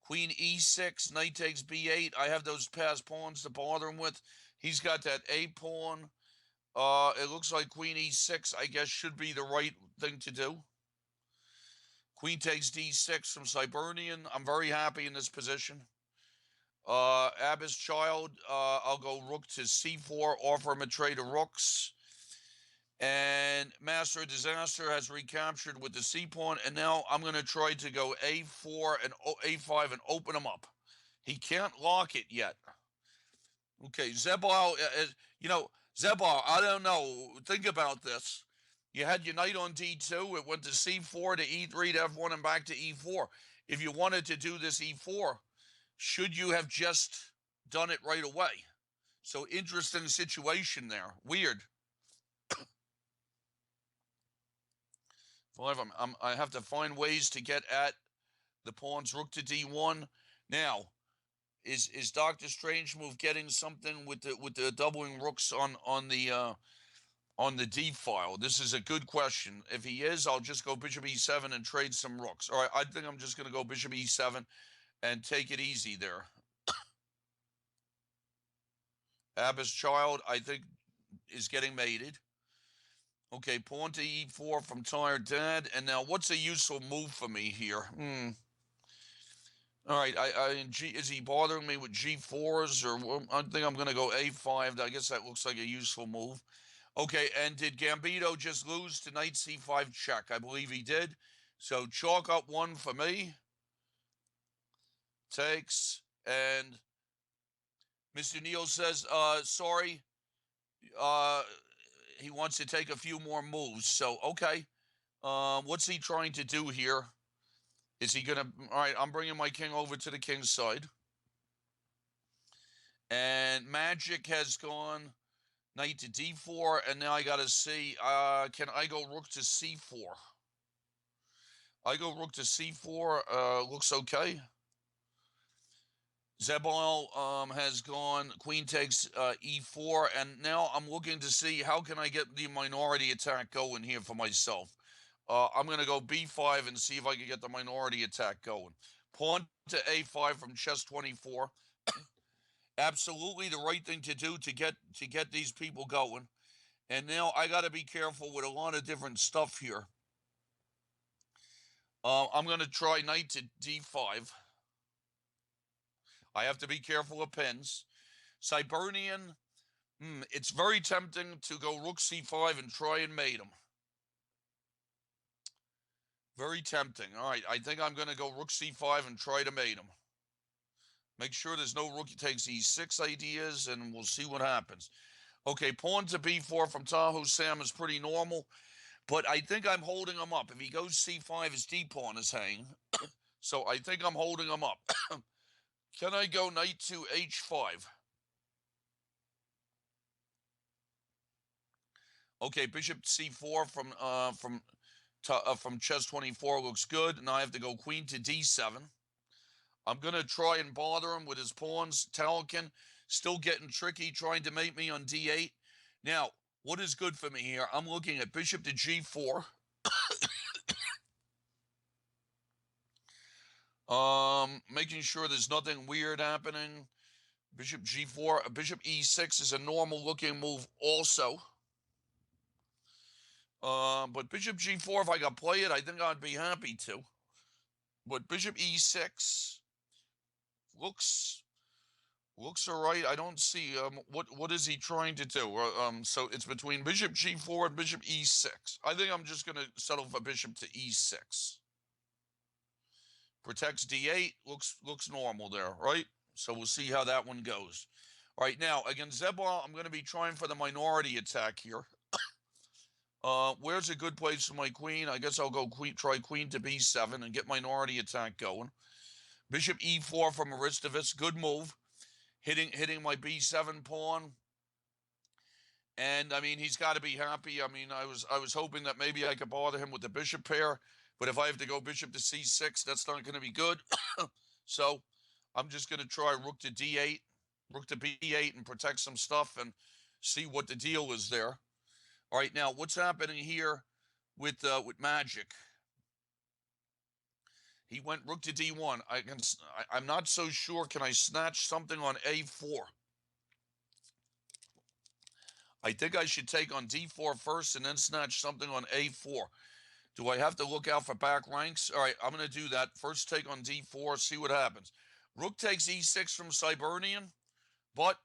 Queen E6, knight takes B8. I have those passed pawns to bother him with. He's got that A pawn. It looks like Queen E6, I guess, should be the right thing to do. Queen takes D6 from Cybernian. I'm very happy in this position. Abbas Child, I'll go rook to C4, offer him a trade of rooks. And Master of Disaster has recaptured with the C pawn. And now I'm going to try to go A4 and A5 and open him up. He can't lock it yet. Okay, Zebal, Zebal, I don't know. Think about this. You had your knight on D2. It went to C4 to E3 to F1 and back to E4. If you wanted to do this E4, should you have just done it right away? So interesting situation there. Weird. I have to find ways to get at the pawns. Rook to D1. Now, is Dr. Strange move getting something with the doubling rooks on the D file? This is a good question. If he is, I'll just go Bishop E7 and trade some rooks. All right, I think I'm just going to go Bishop E7 and take it easy there. Abbas Child, I think, is getting mated. Okay, pawn to E4 from Tired Dad. And now, what's a useful move for me here? All right, is he bothering me with G4s? Or I think I'm going to go A5. I guess that looks like a useful move. Okay, and did Gambito just lose to knight C5 check? I believe he did. So chalk up one for me. Takes. And Mr. Neal says, sorry. He wants to take a few more moves. So, okay. What's he trying to do here? Is he going to... All right, I'm bringing my king over to the king's side. And Magic has gone knight to D4, and now I got to see, can I go rook to C4? I go rook to C4, looks okay. Zebal has gone, queen takes E4, and now I'm looking to see how can I get the minority attack going here for myself. I'm going to go B5 and see if I can get the minority attack going. Pawn to A5 from chess 24. Absolutely the right thing to do to get these people going. And now I got to be careful with a lot of different stuff here. I'm going to try knight to D5. I have to be careful of pins. Cybernian, it's very tempting to go rook C5 and try and mate him. Very tempting. All right, I think I'm going to go rook C5 and try to mate him. Make sure there's no rook takes E6 ideas, and we'll see what happens. Okay, pawn to B4 from Tahoe Sam is pretty normal, but I think I'm holding him up. If he goes C5, his D pawn is hanging. So I think I'm holding him up. Can I go knight to H5? Okay, bishop C4 from chess 24 looks good. Now I have to go queen to D7. I'm going to try and bother him with his pawns. Talakin still getting tricky, trying to mate me on D8. Now, what is good for me here? I'm looking at bishop to G4. Making sure there's nothing weird happening. Bishop G4. Bishop E6 is a normal looking move also. But Bishop G4, if I could play it, I think I'd be happy to. But Bishop E6 looks all right. I don't see what is he trying to do. So it's between Bishop G4 and Bishop E6. I think I'm just going to settle for Bishop to E6. Protects D8. Looks normal there, right? So we'll see how that one goes. All right, now against Zebal, I'm going to be trying for the minority attack here. Where's a good place for my queen? I guess I'll go try queen to B7 and get minority attack going. Bishop e4 from Aristidis. Good move. Hitting my b7 pawn. And I mean, he's got to be happy. I mean, I was hoping that maybe I could bother him with the bishop pair, but if I have to go bishop to c6, that's not going to be good. So I'm just going to try rook to d8, rook to b8, and protect some stuff and see what the deal is there. All right, now what's happening here with Magic? He went rook to d1. I'm not so sure. Can I snatch something on a4? I think I should take on d4 first and then snatch something on a4. Do I have to look out for back ranks? All right, I'm going to do that. First take on d4, see what happens. Rook takes e6 from Cybernian, but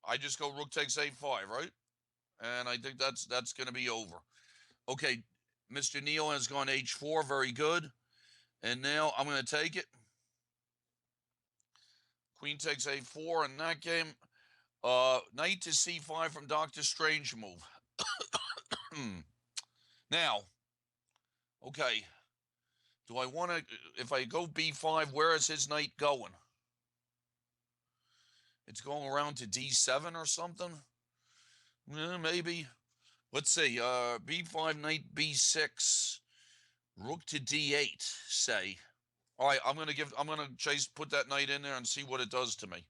I just go rook takes a5, right? And I think that's going to be over. Okay, Mr. Neal has gone h4, very good. And now I'm going to take it. Queen takes a4 in that game. Knight to c5 from Dr. Strange move. Now, okay, do I want to, if I go b5, where is his knight going? It's going around to d7 or something? Maybe. Let's see, b5, knight b6, rook to d8, say. All right, I'm going to put that knight in there and see what it does to me.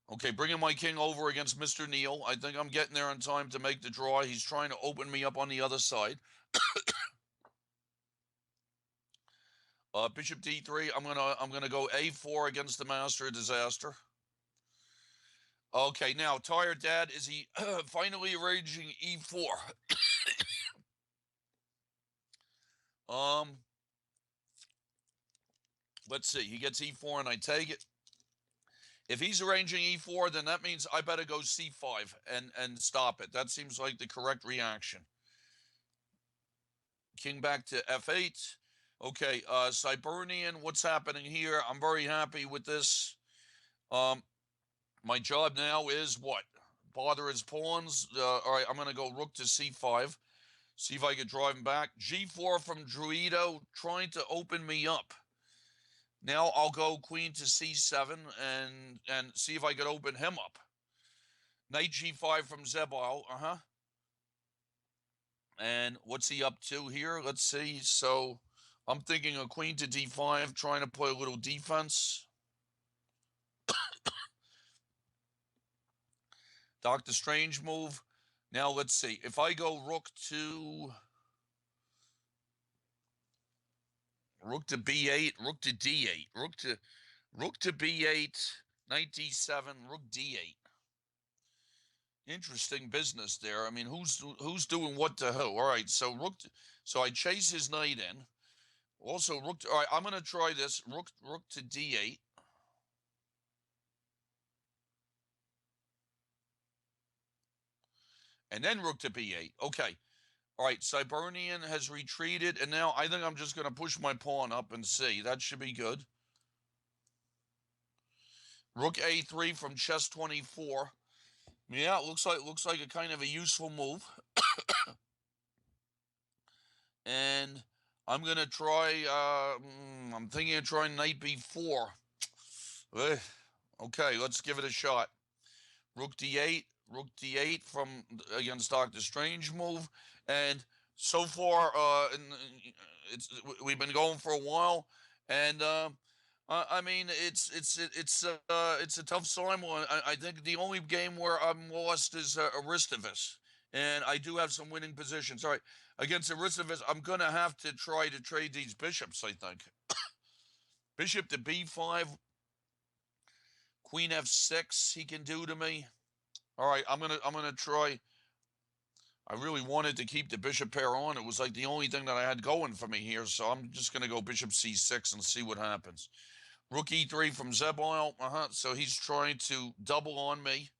Okay, bringing my king over against Mr. Neal. I think I'm getting there in time to make the draw. He's trying to open me up on the other side. Bishop d3. I'm gonna go a4 against the master. Disaster. Okay, now tired dad, is he finally arranging e4? Let's see. He gets e4 and I take it. If he's arranging e4, then that means I better go c5 and stop it. That seems like the correct reaction. King back to f8. Okay, Cybernian, what's happening here? I'm very happy with this. My job now is what? Bother his pawns. All right, I'm going to go rook to c5. See if I can drive him back. g4 from Druido, trying to open me up. Now I'll go queen to c7 and see if I could open him up. Knight g5 from Zebal. And what's he up to here? Let's see. So I'm thinking a queen to d5, trying to play a little defense. Dr. Strange move. Now let's see. If I go rook to b8, rook to d8, rook to b8, knight d7, rook d8. Interesting business there. I mean, who's doing what to who? All right, so so I chase his knight in. Also, all right, I'm going to try this. Rook to d8. And then rook to b8. Okay. All right, Cybernian has retreated, and now I think I'm just going to push my pawn up and see. That should be good. Rook a3 from chess 24. Yeah, it looks like a kind of a useful move. And I'm going to try, I'm thinking of trying knight b4. Okay, let's give it a shot. Rook d8 from against Dr. Strange move. And so far, we've been going for a while, and I mean it's a tough simul. I think the only game where I'm lost is Aristidis, and I do have some winning positions. All right, against Aristidis, I'm gonna have to try to trade these bishops. I think bishop to b5, queen f6. He can do to me. All right, I'm gonna try. I really wanted to keep the bishop pair on. It was like the only thing that I had going for me here. So I'm just going to go bishop c6 and see what happens. Rook e3 from Zebal. So he's trying to double on me.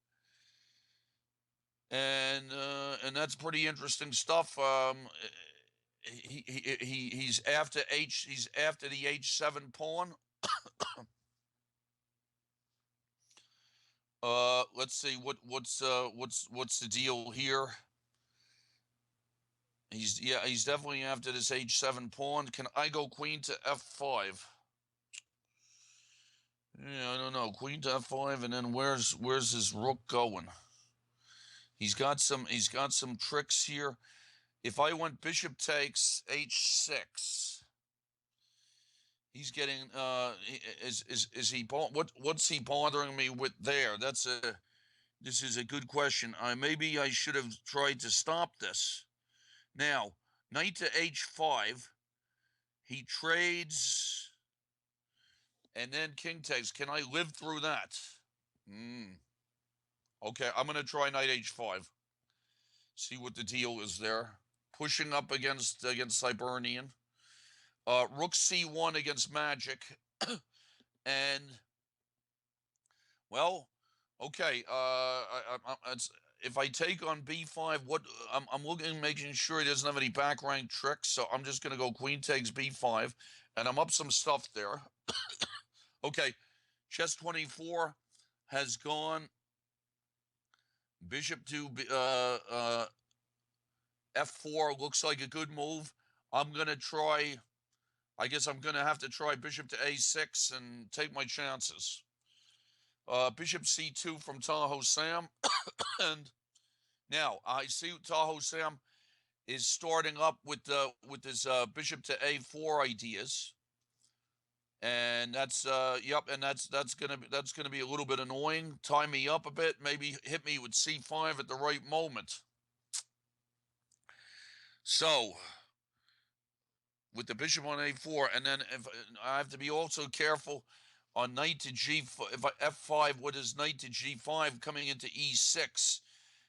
And that's pretty interesting stuff. He's after he's after the h7 pawn. Let's see what's the deal here. He's definitely after this h7 pawn. Can I go queen to f5? Yeah, I don't know. Queen to f5, and then where's his rook going? He's got some tricks here. If I went bishop takes h6, he's getting is he what's he bothering me with there? This is a good question. Maybe I should have tried to stop this. Now, knight to h5, he trades, and then king takes. Can I live through that? Okay, I'm going to try knight h5. See what the deal is there. Pushing up against Hibernian. Rook c1 against Magic. And, well, okay. If I take on b5, I'm looking, making sure he doesn't have any back rank tricks. So I'm just going to go queen takes b5, and I'm up some stuff there. Okay, chess 24 has gone. Bishop to f4 looks like a good move. I'm going to try, I guess I'm going to have to try bishop to a6 and take my chances. Bishop c2 from Tahoe Sam. And now I see Tahoe Sam is starting up with his bishop to a4 ideas. And that's and that's gonna be a little bit annoying. Tie me up a bit, maybe hit me with c5 at the right moment. So with the bishop on a4, and then if I have to be also careful on knight to g5. If f5, what is knight to g5 coming into e6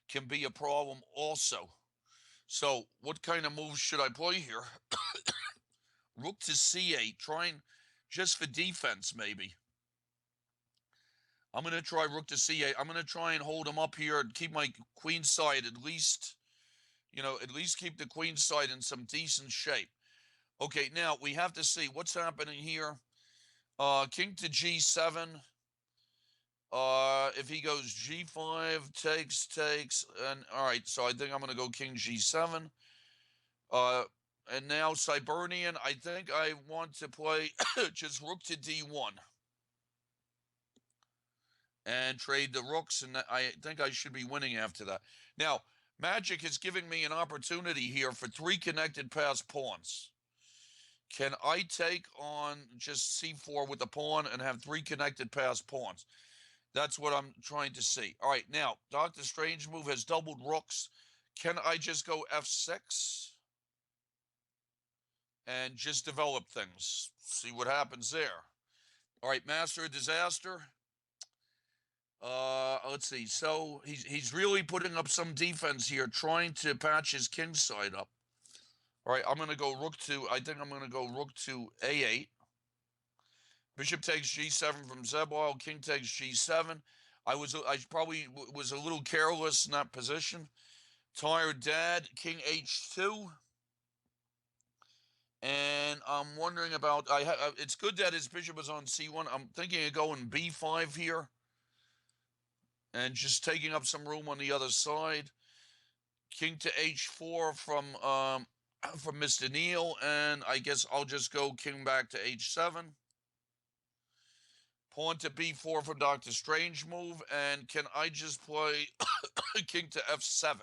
can be a problem also. So what kind of moves should I play here? Rook to c8, trying just for defense maybe. I'm going to try rook to c8. I'm going to try and hold him up here and keep my queen side at least, at least keep the queen side in some decent shape. Okay, now we have to see what's happening here. King to g7. If he goes g5, takes, and all right, so I think I'm going to go king g7. And now Hibernian, I think I want to play just rook to d1 and trade the rooks, and I think I should be winning after that. Now, Magic is giving me an opportunity here for 3 connected pass pawns. Can I take on just c4 with the pawn and have 3 connected pass pawns? That's what I'm trying to see. All right, now, Dr. Strange move has doubled rooks. Can I just go f6 and just develop things? See what happens there. All right, Master of Disaster. Let's see. So he's really putting up some defense here, trying to patch his king side up. All right, I'm going to go I think I'm going to go rook to a8. Bishop takes g7 from Zebal. King takes g7. I probably was a little careless in that position. Tired dad, king h2. And I'm wondering about, it's good that his bishop is on c1. I'm thinking of going b5 here and just taking up some room on the other side. King to h4 from Mr. Neal, and I guess I'll just go king back to h7. Pawn to b4 from Dr. Strange move, and can I just play king to f7?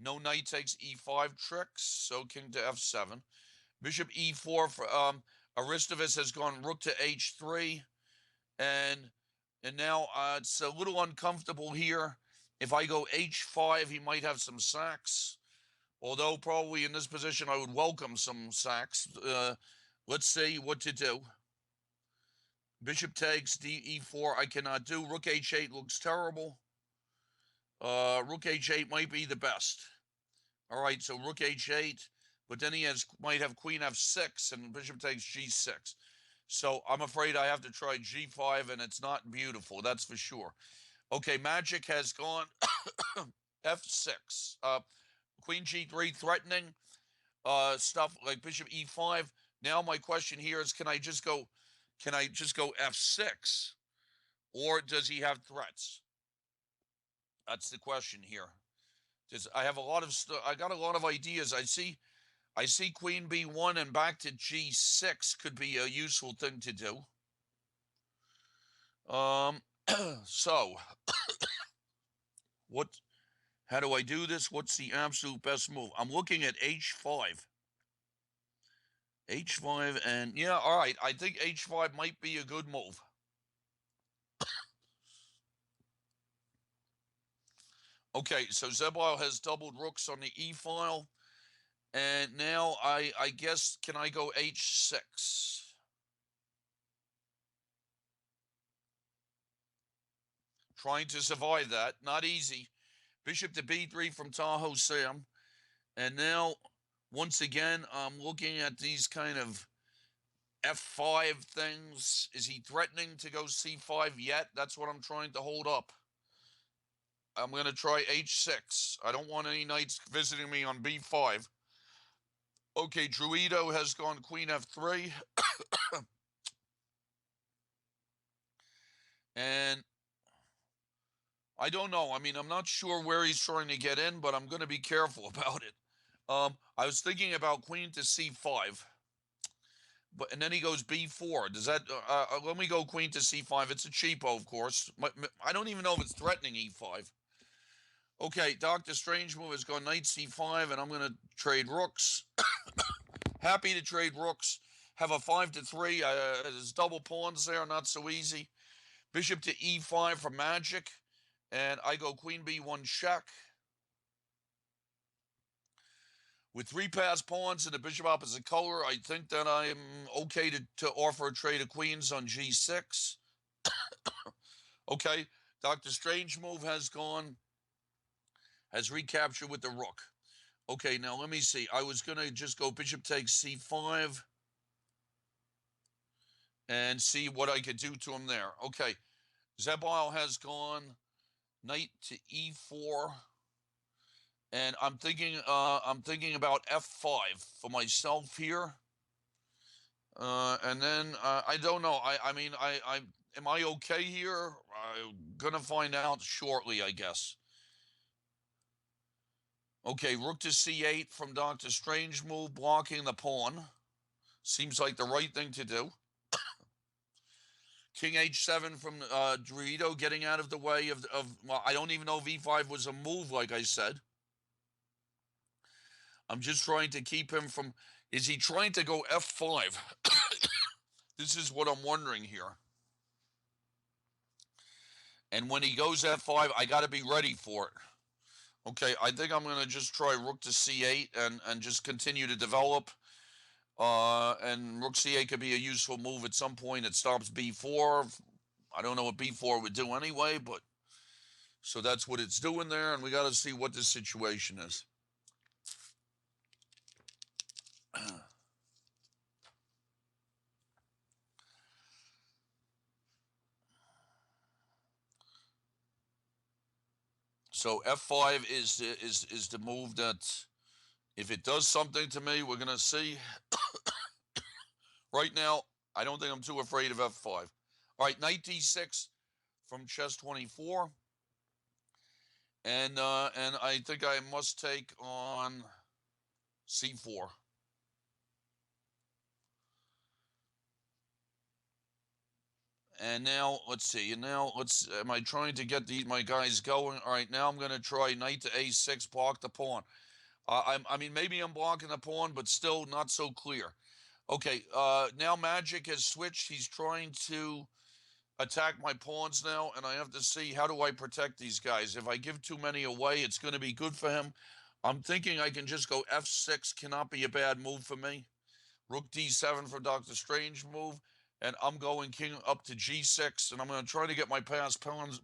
No knight takes e5 tricks, so king to f7. Bishop e4 for Aristovas has gone rook to h3, and now it's a little uncomfortable here. If I go h5, he might have some sacks. Although probably in this position I would welcome some sacks. Let's see what to do. Bishop takes e4. I cannot do. Rook h8 looks terrible. Rook h8 might be the best. All right, so rook h8, but then he might have queen f6 and bishop takes g6. So I'm afraid I have to try g5, and it's not beautiful, that's for sure. Okay, Magic has gone f6. Queen g3 threatening stuff like bishop e5. Now my question here is, can I just go f6, or does he have threats? That's the question here. I have a lot of I got a lot of ideas. I see Queen B1 and back to G6 could be a useful thing to do. So what? How do I do this? What's the absolute best move? I'm looking at H5. H5 and yeah, all right. I think H5 might be a good move. Okay, so Zebile has doubled rooks on the E file. And now I guess, can I go H6? Trying to survive that. Not easy. Bishop to B3 from Tahoe Sam. And now, once again, I'm looking at these kind of F5 things. Is he threatening to go C5 yet? That's what I'm trying to hold up. I'm going to try H6. I don't want any knights visiting me on B5. Okay, Druido has gone Queen F3. And I don't know. I mean, I'm not sure where he's trying to get in, but I'm going to be careful about it. I was thinking about Queen to C5. And then he goes B4. Does that, let me go Queen to C5. It's a cheapo, of course. I don't even know if it's threatening E5. Okay, Dr. Strange move has gone Knight C5, and I'm going to trade rooks. Happy to trade rooks. Have a 5 to 3. There's double pawns there, not so easy. Bishop to E5 for magic, and I go Queen B1 check. With 3 passed pawns and the bishop opposite color, I think that I'm okay to offer a trade of queens on G6. Okay, Dr. Strange move has gone, has recaptured with the rook. Okay, now let me see. I was going to just go bishop takes C5 and see what I could do to him there. Okay, Zebile has gone knight to E4. And I'm thinking about F5 for myself here. And then I don't know. I mean, I am I okay here? I'm gonna find out shortly, I guess. Okay, rook to C8 from Dr. Strange move, blocking the pawn. Seems like the right thing to do. King H7 from Druido, getting out of the way of well, I don't even know if E5 was a move, like I said. I'm just trying to keep him from, is he trying to go F5? This is what I'm wondering here. And when he goes F5, I got to be ready for it. Okay, I think I'm going to just try rook to C8 and just continue to develop. And rook C8 could be a useful move at some point. It stops B4. I don't know what B4 would do anyway, but so that's what it's doing there, and we got to see what the situation is. So F5 is the move that, if it does something to me, we're gonna see. Right now, I don't think I'm too afraid of F5. All right, knight D6 from chess 24, and I think I must take on C4. And now let's see. And now am I trying to get my guys going? All right, now I'm going to try knight to A6, block the pawn. I mean, maybe I'm blocking the pawn, but still not so clear. Okay, now Magic has switched. He's trying to attack my pawns now, and I have to see, how do I protect these guys? If I give too many away, it's going to be good for him. I'm thinking I can just go F6. Cannot be a bad move for me. Rook D7 for Dr. Strange move. And I'm going king up to G6, and I'm going to try to get my passed pounds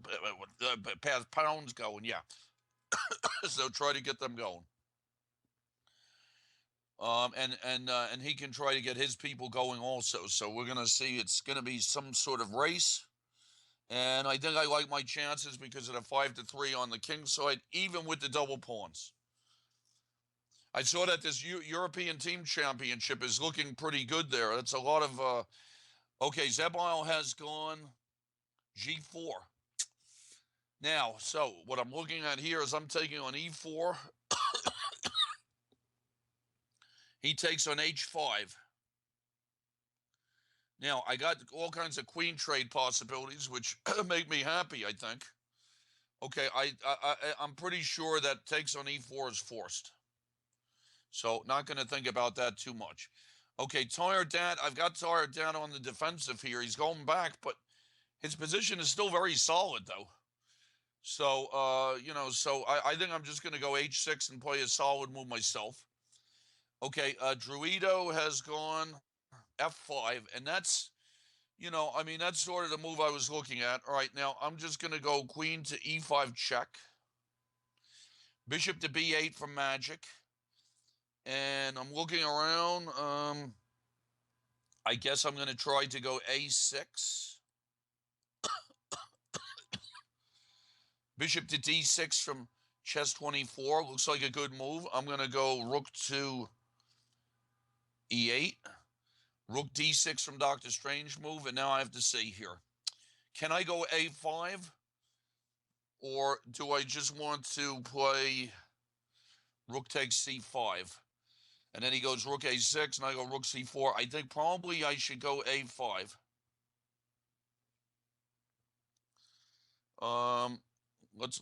going. Yeah. So try to get them going. And he can try to get his people going also. So we're going to see. It's going to be some sort of race. And I think I like my chances because of the 5 to 3 on the king side, even with the double pawns. I saw that this European Team Championship is looking pretty good there. That's a lot of. Okay, Zebile has gone G4. Now, so what I'm looking at here is I'm taking on e4. He takes on h5. Now, I got all kinds of queen trade possibilities, which make me happy, I think. Okay, I'm pretty sure that takes on e4 is forced. So not going to think about that too much. Okay, tired down. I've got tired down on the defensive here. He's going back, but his position is still very solid, though. So, so I think I'm just going to go h6 and play a solid move myself. Okay, Druido has gone f5, and that's, that's sort of the move I was looking at. All right, now I'm just going to go queen to e5 check, bishop to b8 from magic, and I'm looking around. I guess I'm going to try to go a6. Bishop to d6 from chess 24. Looks like a good move. I'm going to go rook to e8. Rook d6 from Doctor Strange move. And now I have to see here. Can I go a5? Or do I just want to play rook takes c5? And then he goes rook a6, and I go rook c4. I think probably I should go a5.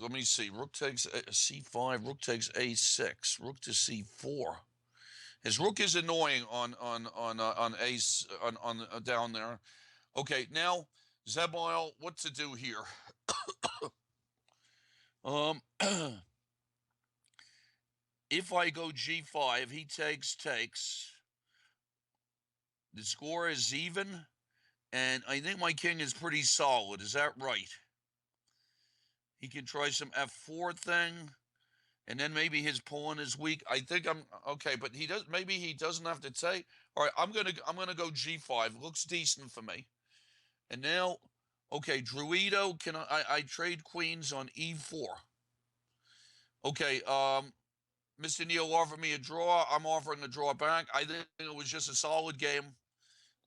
Let me see. Rook takes c5. Rook takes a6. Rook to c4. His rook is annoying on ace on down there. Okay, now Zebile, what to do here? If I go g5, he takes. The score is even, and I think my king is pretty solid. Is that right? He can try some f4 thing, and then maybe his pawn is weak. I think I'm okay, but maybe he doesn't have to take. All right, I'm gonna go g5. Looks decent for me. And now, okay, Druido, can I trade queens on e4? Okay, Mr. Neal offered me a draw. I'm offering a draw back. I think it was just a solid game.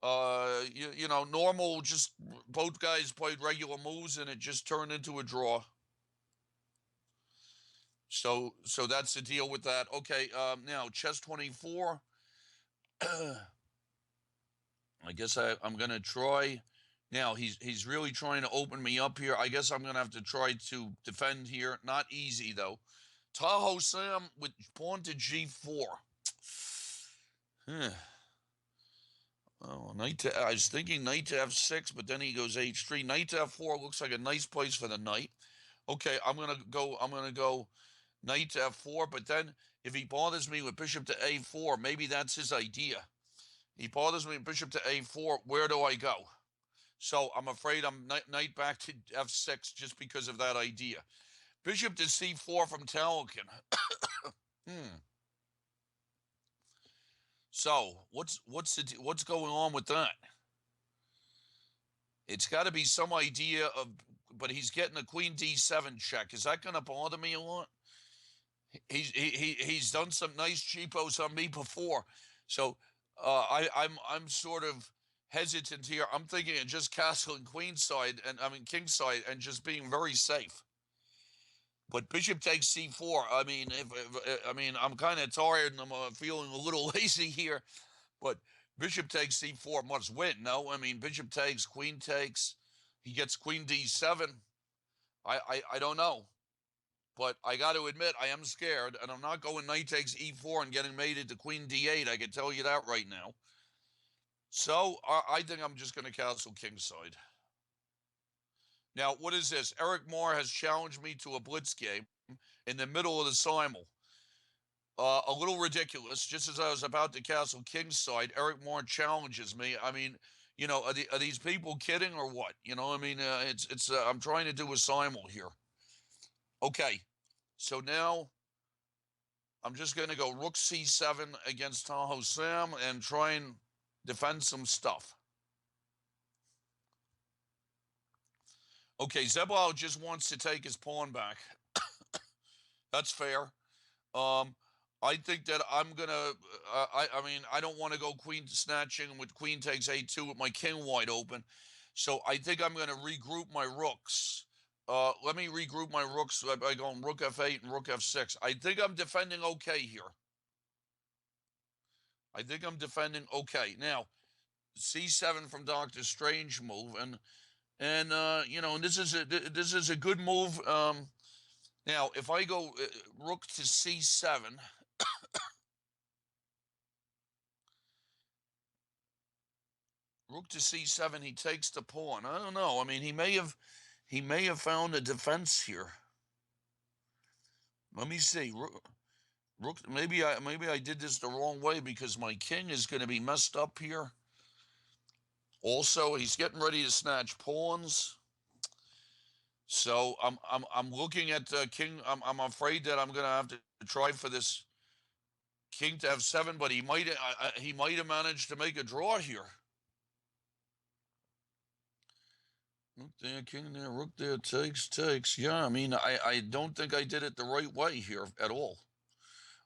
Normal, just both guys played regular moves, and it just turned into a draw. So that's the deal with that. Okay, now chess 24. I guess I'm gonna try. Now he's really trying to open me up here. I guess I'm gonna have to try to defend here. Not easy though. Tahoe Sam with pawn to g4. Oh, I was thinking knight to f6, but then he goes h3. Knight to f4 looks like a nice place for the knight. Okay, I'm gonna go knight to f4, but then if he bothers me with bishop to a4, maybe that's his idea. He bothers me with bishop to a4. Where do I go? So I'm afraid I'm knight back to f6 just because of that idea. Bishop to c4 from Talakin. So what's going on with that? It's got to be some idea of, but he's getting a queen d7 check. Is that going to bother me a lot? He's done some nice cheapos on me before, so I'm sort of hesitant here. I'm thinking of just castling queenside and kingside and just being very safe. But bishop takes c4. I mean, I'm kind of tired and I'm feeling a little lazy here. But bishop takes c4 must win. No, I mean bishop takes, queen takes. He gets queen d7. I don't know. But I got to admit, I am scared, and I'm not going knight takes e4 and getting mated to queen d8. I can tell you that right now. So I think I'm just going to castle kingside. Now, what is this? Eric Moore has challenged me to a blitz game in the middle of the simul. A little ridiculous. Just as I was about to castle kingside, Eric Moore challenges me. I mean, are these people kidding or what? I'm trying to do a simul here. Okay, so now I'm just going to go rook c7 against Tahoe Sam and try and defend some stuff. Okay, Zebal just wants to take his pawn back. That's fair. I think that I'm going to, I don't want to go queen snatching with queen takes a2 with my king wide open. So I think I'm going to regroup my rooks. Let me regroup my rooks by going rook f8 and rook f6. I think I'm defending okay here. I think I'm defending okay. Now, c7 from Dr. Strange move, and you know, and this is a good move. Now, if I go rook to c7, rook to c7, he takes the pawn. I don't know. I mean, he may have found a defense here. Let me see. Rook. Maybe I did this the wrong way because my king is going to be messed up here. Also, he's getting ready to snatch pawns. So I'm looking at king. I'm afraid that I'm going to have to try for this king to f7, but he might have managed to make a draw here. Rook there, king there, rook there, takes. Yeah, I mean, I don't think I did it the right way here at all.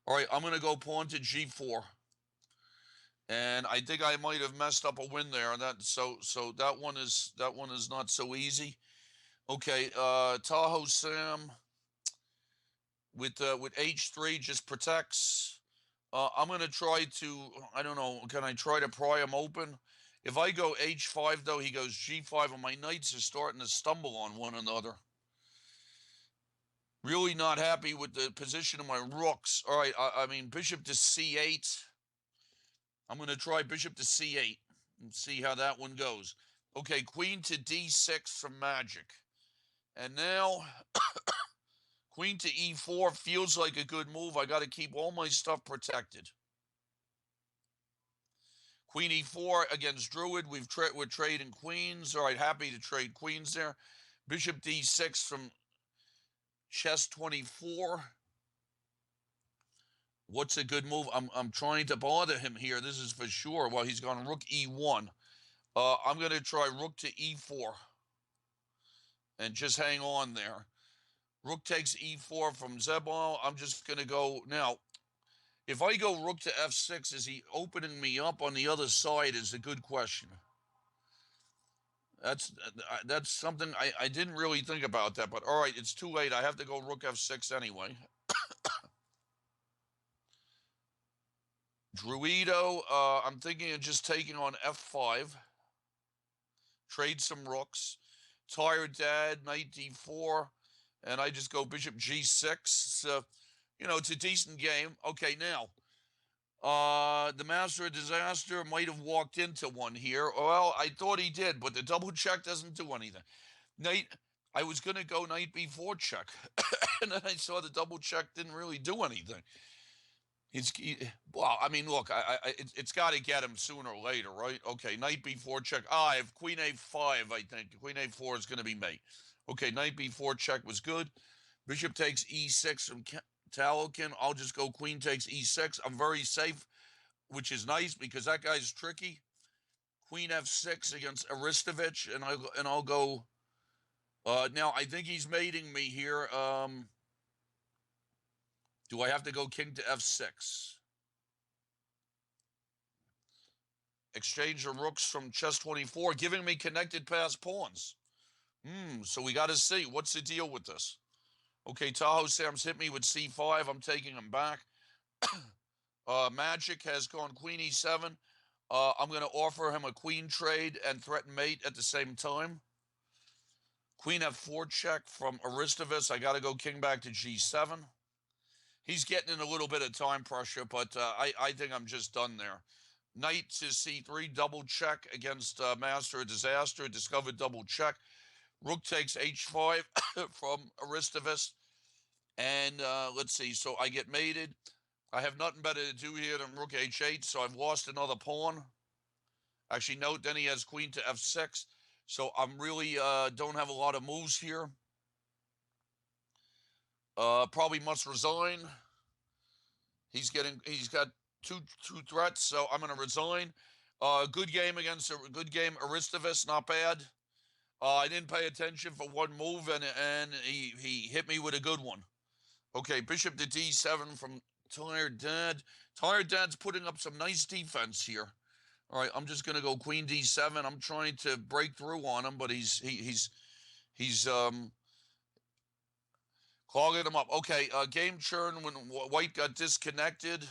All right, I'm going to go pawn to g4. And I think I might have messed up a win there. So that one is not so easy. Okay, Tahoe Sam with h3 just protects. I'm going to try to, I don't know, can I try to pry him open? If I go h5, though, he goes g5, and my knights are starting to stumble on one another. Really not happy with the position of my rooks. All right, I mean, bishop to c8. I'm going to try bishop to c8 and see how that one goes. Okay, queen to d6 from Magic. And now, queen to e4 feels like a good move. I got to keep all my stuff protected. Queen e4 against Druid. We're trading queens. All right, happy to trade queens there. Bishop d6 from chess 24. What's a good move? I'm trying to bother him here. This is for sure. Well, he's gone rook e1. I'm going to try rook to e4 and just hang on there. Rook takes e4 from Zebal. I'm just going to go now. If I go rook to f6, is he opening me up on the other side is a good question. That's something I didn't really think about that, but all right, it's too late. I have to go rook f6 anyway. Druido, I'm thinking of just taking on f5. Trade some rooks. Tired dad, knight d4, and I just go bishop g6. So, you know, it's a decent game. Okay, now, the Master of Disaster might have walked into one here. Well, I thought he did, but the double check doesn't do anything. I was going to go knight b4 check, and then I saw the double check didn't really do anything. Well, I mean, look, it's got to get him sooner or later, right? Okay, knight b4 check. I have queen a5, I think. Queen a4 is going to be mate. Okay, knight b4 check was good. Bishop takes e6 from Talokin. I'll just go queen takes e6. I'm very safe, which is nice because that guy's tricky. Queen f6 against Aristovich, and I'll go. Now I think he's mating me here. Do I have to go king to f6? Exchange of rooks from chess 24, giving me connected pass pawns. So we got to see. What's the deal with this? Okay, Tahoe Sam's hit me with c5. I'm taking him back. Magic has gone queen e7. I'm going to offer him a queen trade and threaten mate at the same time. Queen f4 check from Aristovich. I got to go king back to g7. He's getting in a little bit of time pressure, but I think I'm just done there. Knight to c3, double check against Master of Disaster, discovered double check. Rook takes h5 from Aristovich. And let's see, so I get mated. I have nothing better to do here than rook h8, so I've lost another pawn. Actually, note, then he has queen to f6. So I'm really don't have a lot of moves here. Probably must resign. He's got two threats, so I'm going to resign. Good game Aristovich, not bad. I didn't pay attention for one move, and he hit me with a good one. Okay, bishop to d7 from Tired Dad. Tired Dad's putting up some nice defense here. All right, I'm just going to go queen d7. I'm trying to break through on him, but he's Clogging him up. Okay, game churn when White got disconnected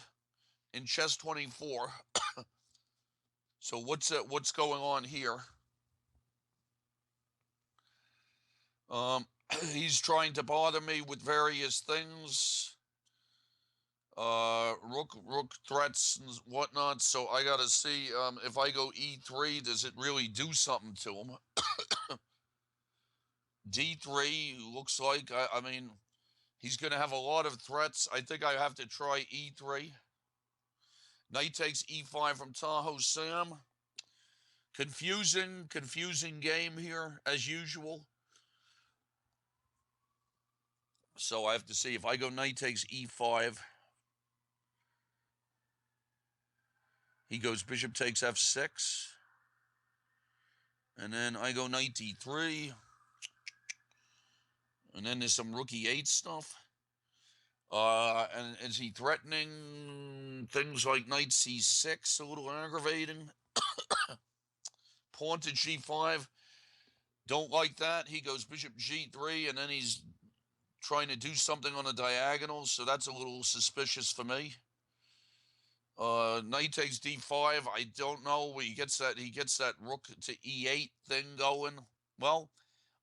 in chess 24. So what's going on here? He's trying to bother me with various things. Rook threats and whatnot. So I gotta see if I go E3, does it really do something to him? D3 looks like, I mean, he's gonna have a lot of threats. I think I have to try E3. Knight takes E5 from Tahoe Sam. Confusing game here as usual. So I have to see if I go knight takes E5. He goes bishop takes F6. And then I go knight D3. And then there's some rook E8 stuff. And is he threatening things like knight C6? A little aggravating. Pawn to G5. Don't like that. He goes bishop G3, and then he's trying to do something on the diagonal, so that's a little suspicious for me. Knight takes D5. I don't know. He gets that rook to E8 thing going. Well,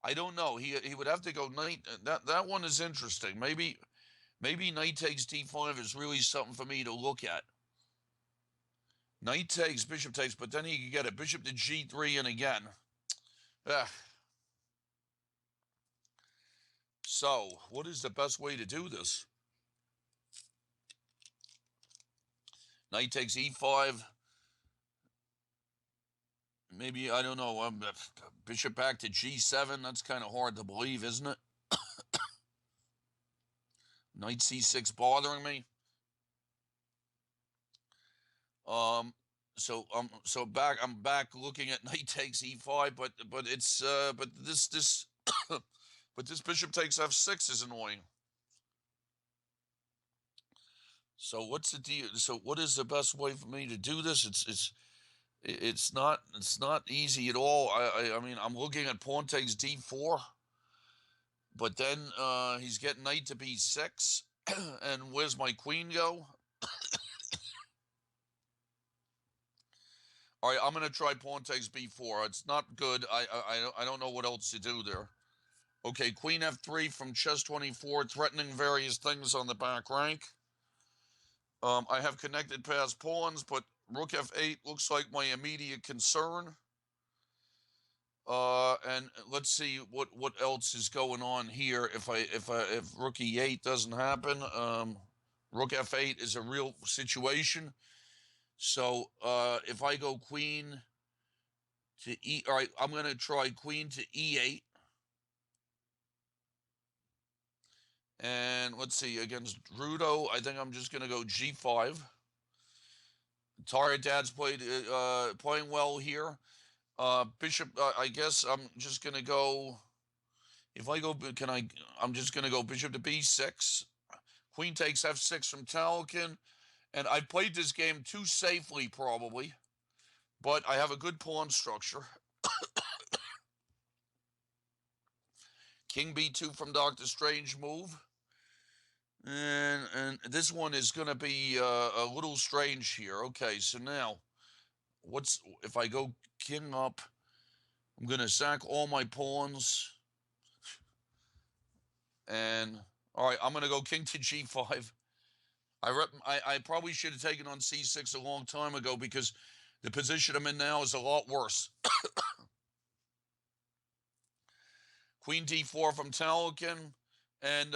I don't know. He would have to go knight. That one is interesting. Maybe knight takes D5 is really something for me to look at. Knight takes, bishop takes, but then he could get a bishop to G3 and again. So, what is the best way to do this? Knight takes E5. Maybe, I don't know, bishop back to G7. That's kind of hard to believe, isn't it? Knight C6 bothering me. So I'm back looking at knight takes E5, but this but this bishop takes F6 is annoying. So what's the deal? So what is the best way for me to do this? It's not easy at all. I mean, I'm looking at pawn takes D4, but then he's getting knight to B6, and where's my queen go? All right, I'm gonna try pawn takes B4. It's not good. I don't know what else to do there. Okay, queen F3 from chess 24, threatening various things on the back rank. I have connected past pawns, but rook F8 looks like my immediate concern. And let's see what else is going on here. If rook E8 doesn't happen, rook F8 is a real situation. So if I go queen to E, all right, I'm gonna try queen to E8. And let's see, against Rudo, I think I'm just gonna go G5. Tara Dad's playing well here. Bishop, I guess I'm just gonna go. If I go, I'm just gonna go bishop to B6. Queen takes F6 from Talcon, and I played this game too safely probably, but I have a good pawn structure. King B2 from Dr. Strange move. And this one is going to be a little strange here. Okay, so now, if I go king up, I'm going to sack all my pawns. And, all right, I'm going to go king to G5. I probably should have taken on C6 a long time ago because the position I'm in now is a lot worse. Queen D4 from Talcon. And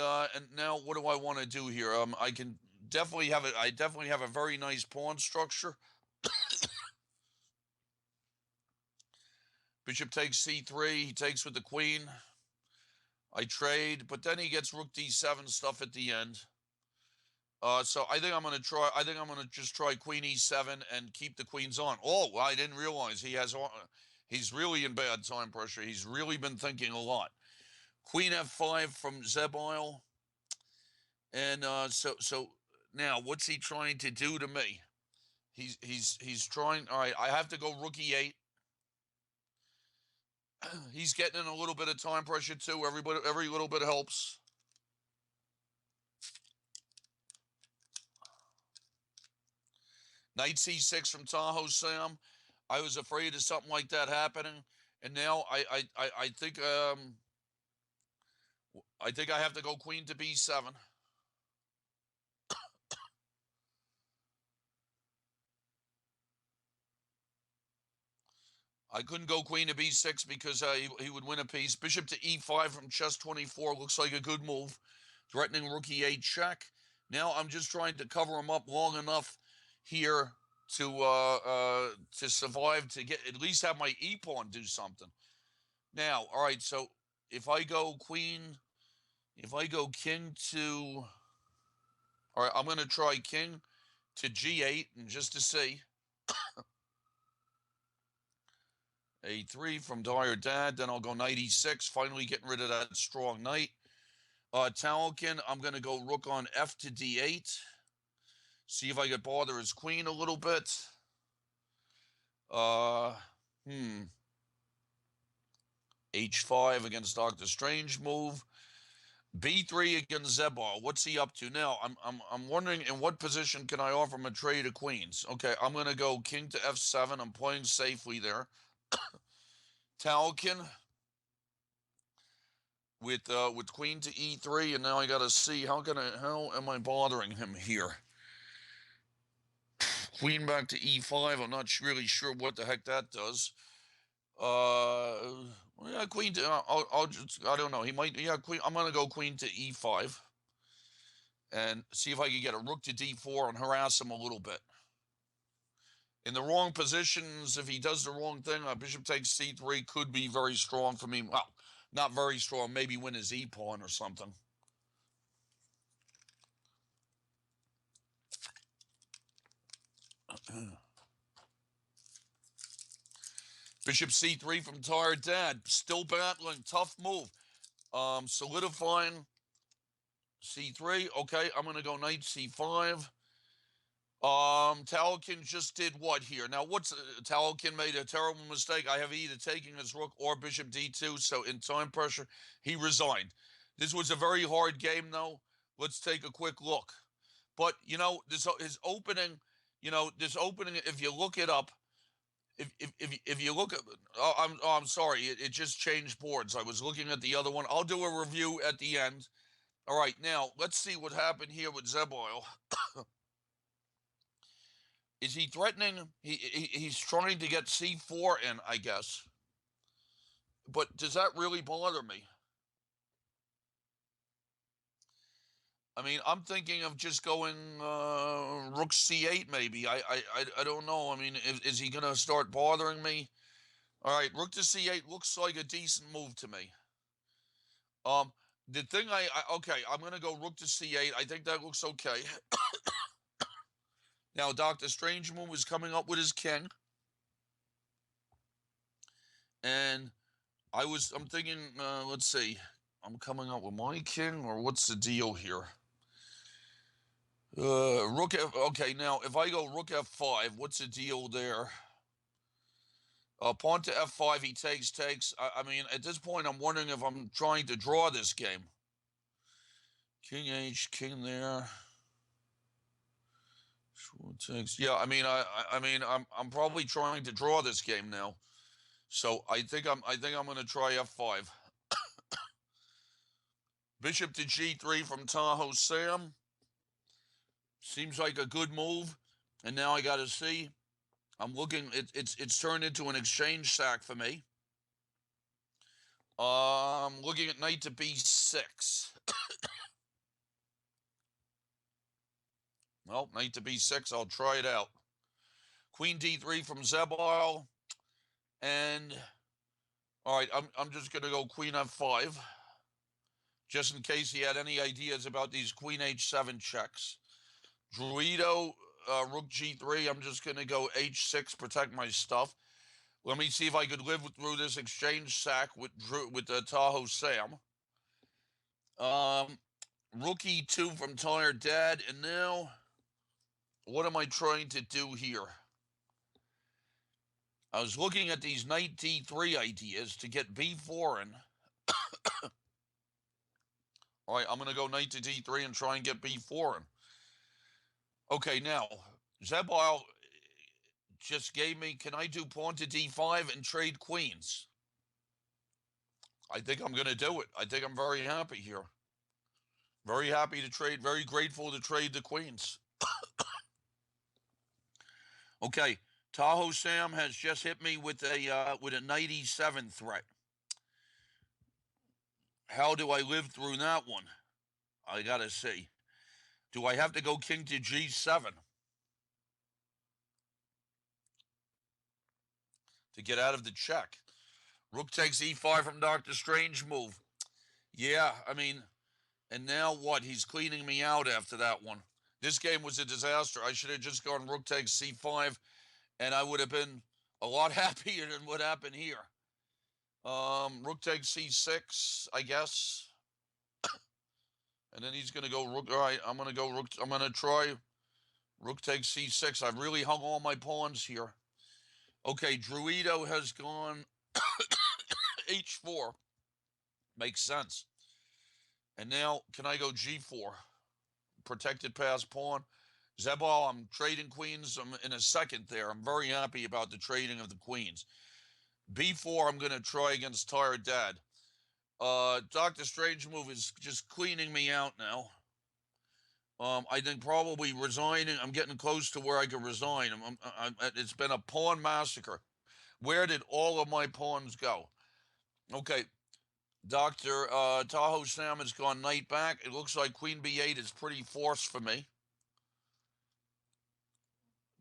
now what do I want to do here? I can definitely have it. I definitely have a very nice pawn structure. Bishop takes C3. He takes with the queen. I trade, but then he gets rook D7 stuff at the end. So I think I'm going to try. I think I'm going to just try queen E7 and keep the queens on. Oh, I didn't realize he's really in bad time pressure. He's really been thinking a lot. Queen F5 from Zebile. And so now what's he trying to do to me? He's trying. All right, I have to go rook E8. He's getting in a little bit of time pressure too. Every little bit helps. Knight c6 from Tahoe Sam. I was afraid of something like that happening, and now I think I have to go queen to b7. I couldn't go queen to b6 because he would win a piece. Bishop to e5 from chess 24 looks like a good move. Threatening rook e8 check. Now I'm just trying to cover him up long enough here to survive, to get at least have my e pawn do something. Now, all right. So if I go king to, all right, I'm going to try king to g8 and just to see. a3 from Dyer Dad. Then I'll go knight e6, finally getting rid of that strong knight. Talkin, I'm going to go rook on f to d8. See if I could bother his queen a little bit. H5 against Dr. Strange move. B3 against Zebar. What's he up to now? I'm wondering in what position can I offer him a trade of queens. Okay, I'm going to go king to f7. I'm playing safely there. Talkin with queen to e3, and now I got to see how am I bothering him here? Queen back to e5. I'm not really sure what the heck that does. Yeah, queen to, I don't know. He might, yeah, queen. I'm going to go queen to e5 and see if I can get a rook to d4 and harass him a little bit. In the wrong positions, if he does the wrong thing, bishop takes c3 could be very strong for me. Well, not very strong. Maybe win his e-pawn or something. Bishop c3 from Tired Dad. Still battling. Tough move. Solidifying c3. Okay, I'm going to go knight c5. Talkin just did what here? Now, Talkin made a terrible mistake. I have either taking his rook or bishop d2, so in time pressure, he resigned. This was a very hard game, though. Let's take a quick look. But, his opening, if you look it up, if you look at, I'm sorry, it just changed boards. I was looking at the other one. I'll do a review at the end. All right, now, let's see what happened here with Zeboil. Is he threatening? He's trying to get c4 in, I guess. But does that really bother me? I mean, I'm thinking of just going rook c8 maybe. I don't know. I mean, is he going to start bothering me? All right, rook to c8 looks like a decent move to me. The thing okay, I'm going to go rook to c8. I think that looks okay. Now, Dr. Strange move is coming up with his king. And I'm thinking, let's see. I'm coming up with my king, or what's the deal here? Rook F, okay, now, if I go rook F5, what's the deal there? Pawn to F5, he takes. I mean, at this point, I'm wondering if I'm trying to draw this game. King H, king there. Takes. Yeah, I mean, I'm probably trying to draw this game now. So I think I'm going to try F5. Bishop to G3 from Tahoe Sam. Seems like a good move. And now I got to see. I'm looking. It's turned into an exchange sack for me. I'm looking at knight to B6. Well, knight to B6. I'll try it out. Queen D3 from Zebile. And all right, I'm just going to go Queen F5. Just in case he had any ideas about these Queen H7 checks. Druido, Rook G3. I'm just going to go H6, protect my stuff. Let me see if I could live through this exchange sack with Tahoe Sam. Rook E2 from Tired Dad. And now, what am I trying to do here? I was looking at these knight D3 ideas to get B4 in. All right, I'm going to go knight to D3 and try and get B4 in. Okay, now, Zebile, just gave me, can I do pawn to d5 and trade queens? I think I'm going to do it. I think I'm very happy here. Very happy to trade, very grateful to trade the queens. Okay, Tahoe Sam has just hit me with a knight e7 threat. How do I live through that one? I gotta see. Do I have to go king to g7 to get out of the check? Rook takes e5 from Dr. Strange move. Yeah, I mean, and now what? He's cleaning me out after that one. This game was a disaster. I should have just gone rook takes c5, and I would have been a lot happier than what happened here. Rook takes c6, I guess. And then he's going to go rook. All right, I'm going to go rook. I'm going to try rook takes c6. I've really hung all my pawns here. Okay, Druido has gone h4. Makes sense. And now, can I go g4? Protected pass pawn. Zebal, I'm trading queens. I'm in a second there. I'm very happy about the trading of the queens. b4, I'm going to try against Tired Dad. Dr. Strange move is just cleaning me out now. I think probably resigning. I'm getting close to where I can resign. It's been a pawn massacre. Where did all of my pawns go? Okay, Dr. Tahoe Sam has gone knight back. It looks like queen b8 is pretty forced for me.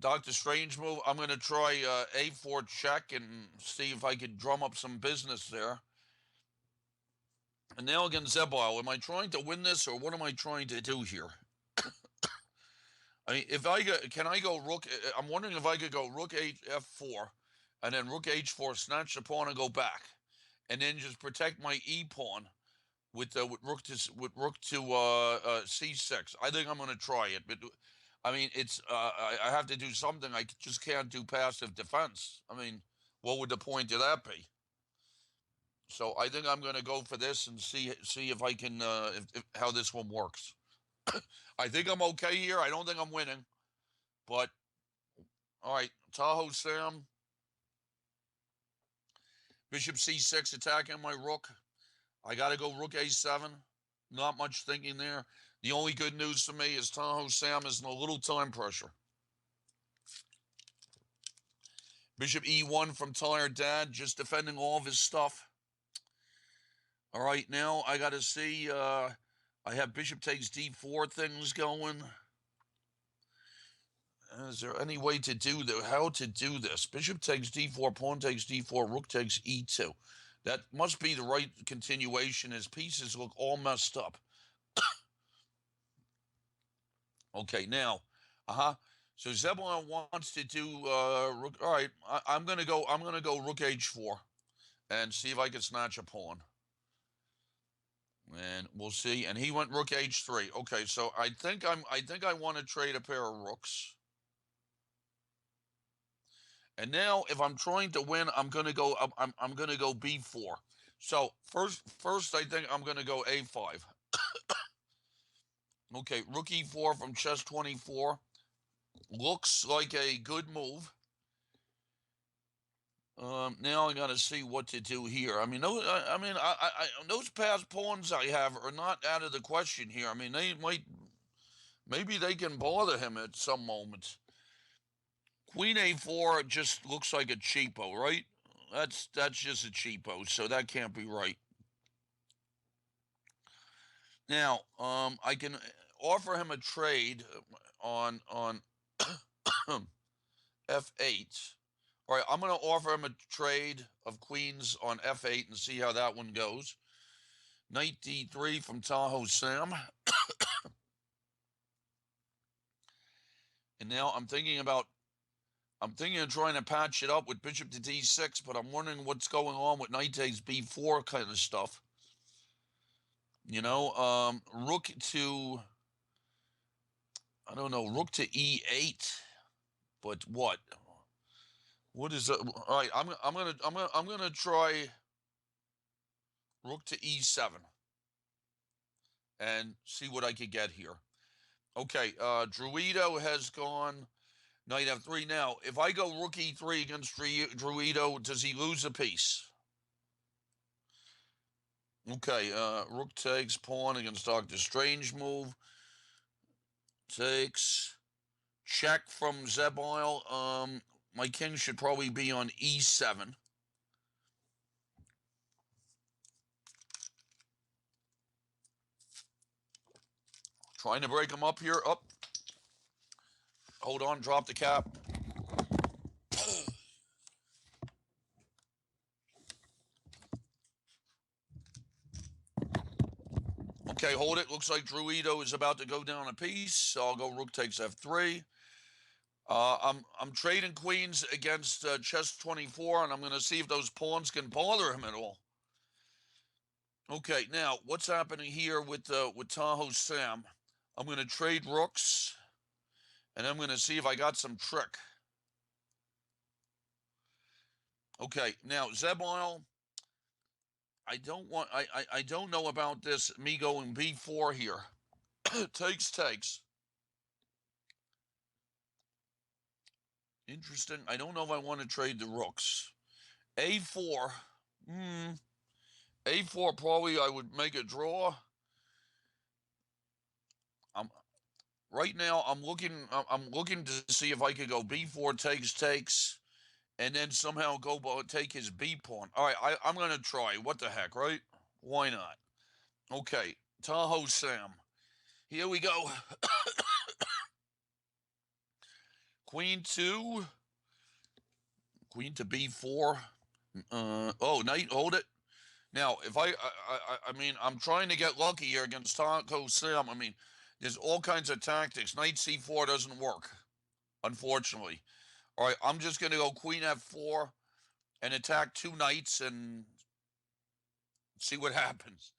Dr. Strange move. I'm going to try a4 check and see if I can drum up some business there. And now against Zebal. Am I trying to win this, or what am I trying to do here? I mean, if I go, can I go rook? I'm wondering if I could go rook f4, and then rook h4, snatch the pawn and go back, and then just protect my e pawn with rook to c6. I think I'm going to try it, but I mean, it's I have to do something. I just can't do passive defense. I mean, what would the point of that be? So I think I'm going to go for this and see if I can if how this one works. I think I'm okay here. I don't think I'm winning, but all right. Tahoe Sam, bishop c6 attacking my rook. I got to go rook a7. Not much thinking there. The only good news for me is Tahoe Sam is in a little time pressure. Bishop e1 from Tired Dad, just defending all of his stuff. All right, now I got to see. I have bishop takes d4 things going. Is there any way to do that? How to do this? Bishop takes d4, pawn takes d4, rook takes e2. That must be the right continuation. His pieces look all messed up. Okay, now, So Zebulon wants to do rook. All right, I'm gonna go rook h4, and see if I can snatch a pawn. And we'll see. And he went rook h3. Okay, so I think I want to trade a pair of rooks. And now, if I'm trying to win, I'm gonna go. I'm gonna go b4. So first, I think I'm gonna go a5. Okay, rook e4 from chess 24 looks like a good move. Now I gotta see what to do here. I mean, those past pawns I have are not out of the question here. I mean, maybe they can bother him at some moments. Queen a4 just looks like a cheapo, right? That's just a cheapo, so that can't be right. Now, I can offer him a trade on f8. All right, I'm going to offer him a trade of queens on f8 and see how that one goes. Knight d3 from Tahoe Sam. And now I'm thinking of trying to patch it up with bishop to d6, but I'm wondering what's going on with knight takes b4 kind of stuff. You know, rook to, I don't know, rook to e8, but what? What is it? All right, I'm gonna try rook to e7 and see what I could get here. Okay, Druido has gone Knight f3. Now, if I go rook e3 against Druido, does he lose a piece? Okay, rook takes, pawn against Doctor Strange move. Takes. Check from Zebile. My king should probably be on e7. Trying to break him up here. Up. Hold on, drop the cap. Okay, hold it. Looks like Druido is about to go down a piece. So I'll go rook takes f3. I'm trading queens against chess 24, and I'm going to see if those pawns can bother him at all. Okay, now what's happening here with Tahoe Sam? I'm going to trade rooks, and I'm going to see if I got some trick. Okay, now Zebile, I don't know about this. Me going b4 here. takes. Interesting. I don't know if I want to trade the rooks. A4. A4 probably I would make a draw. Right now I'm looking to see if I could go b4 takes, and then somehow go take his b pawn. All right, I'm gonna try. What the heck, right? Why not? Okay, Tahoe Sam. Here we go. Queen to b4. Knight, hold it. Now, if I mean, I'm trying to get lucky here against Tahoe Sam. I mean, there's all kinds of tactics. Knight c4 doesn't work, unfortunately. All right, I'm just going to go queen f4 and attack two knights and see what happens.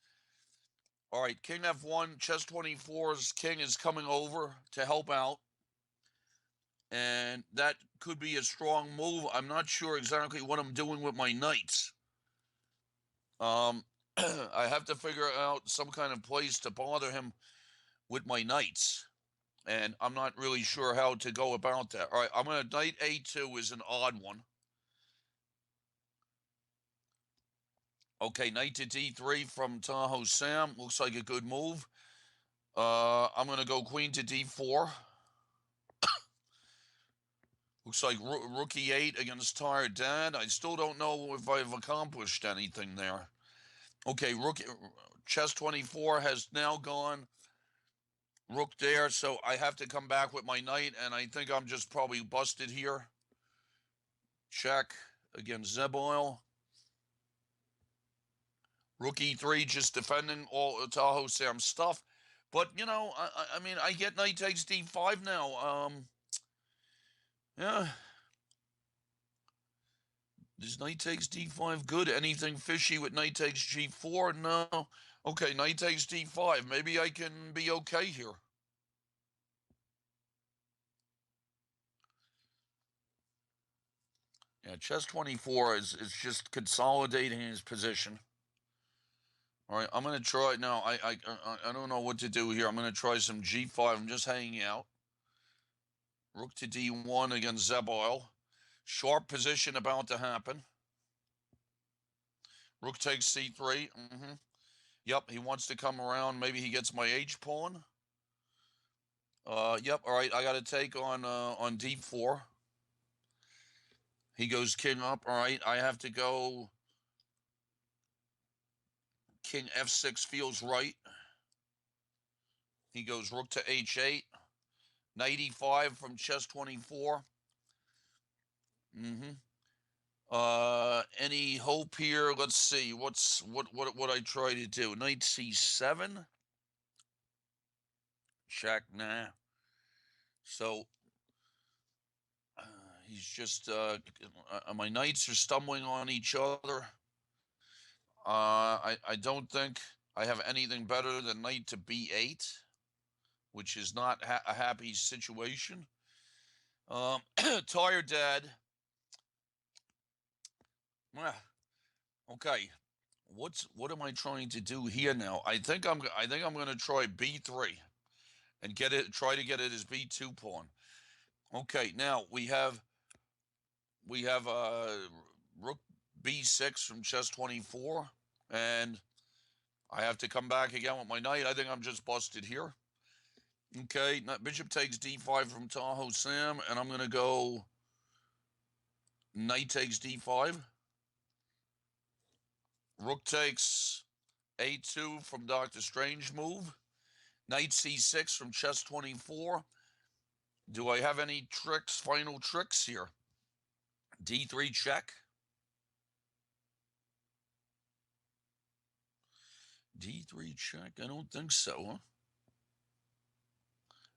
All right, king f1, chess 24's king is coming over to help out. And that could be a strong move. I'm not sure exactly what I'm doing with my knights. I have to figure out some kind of place to bother him with my knights. And I'm not really sure how to go about that. All right, I'm going to knight a2 is an odd one. Okay, knight to d3 from Tahoe Sam. Looks like a good move. I'm going to go queen to d4. Looks like rook e8 against Tired Dad. I still don't know if I've accomplished anything there. Okay, chess 24 has now gone rook there, so I have to come back with my knight, and I think I'm just probably busted here. Check against Zebile. Rook e3 just defending all Tahoe Sam's stuff. But, you know, I mean, I get knight takes d5 now. Yeah. Is knight takes d5 good? Anything fishy with knight takes g4? No. Okay, knight takes d5. Maybe I can be okay here. Yeah, chess 24 is just consolidating his position. All right, I'm going to try now. I don't know what to do here. I'm going to try some g5. I'm just hanging out. Rook to d1 against Zebile. Sharp position about to happen. Rook takes c3. Yep, he wants to come around. Maybe he gets my h-pawn. Yep, all right, I got to take on d4. He goes king up. All right, I have to go king f6 feels right. He goes rook to h8. Knight e5 from chess 24. Any hope here? Let's see. What I try to do? Knight c7. Check. Nah. So he's just my knights are stumbling on each other. I don't think I have anything better than knight to b8, which is not a happy situation. Tired Dad. Okay. What am I trying to do here now? I think I'm going to try b3 and try to get it as b2 pawn. Okay, now we have rook b6 from chess 24, and I have to come back again with my knight. I think I'm just busted here. Okay, bishop takes d5 from Tahoe Sam, and I'm going to go knight takes d5. Rook takes a2 from Dr. Strange move. Knight c6 from chess 24. Do I have any tricks, final tricks here? d3 check. d3 check? I don't think so, huh?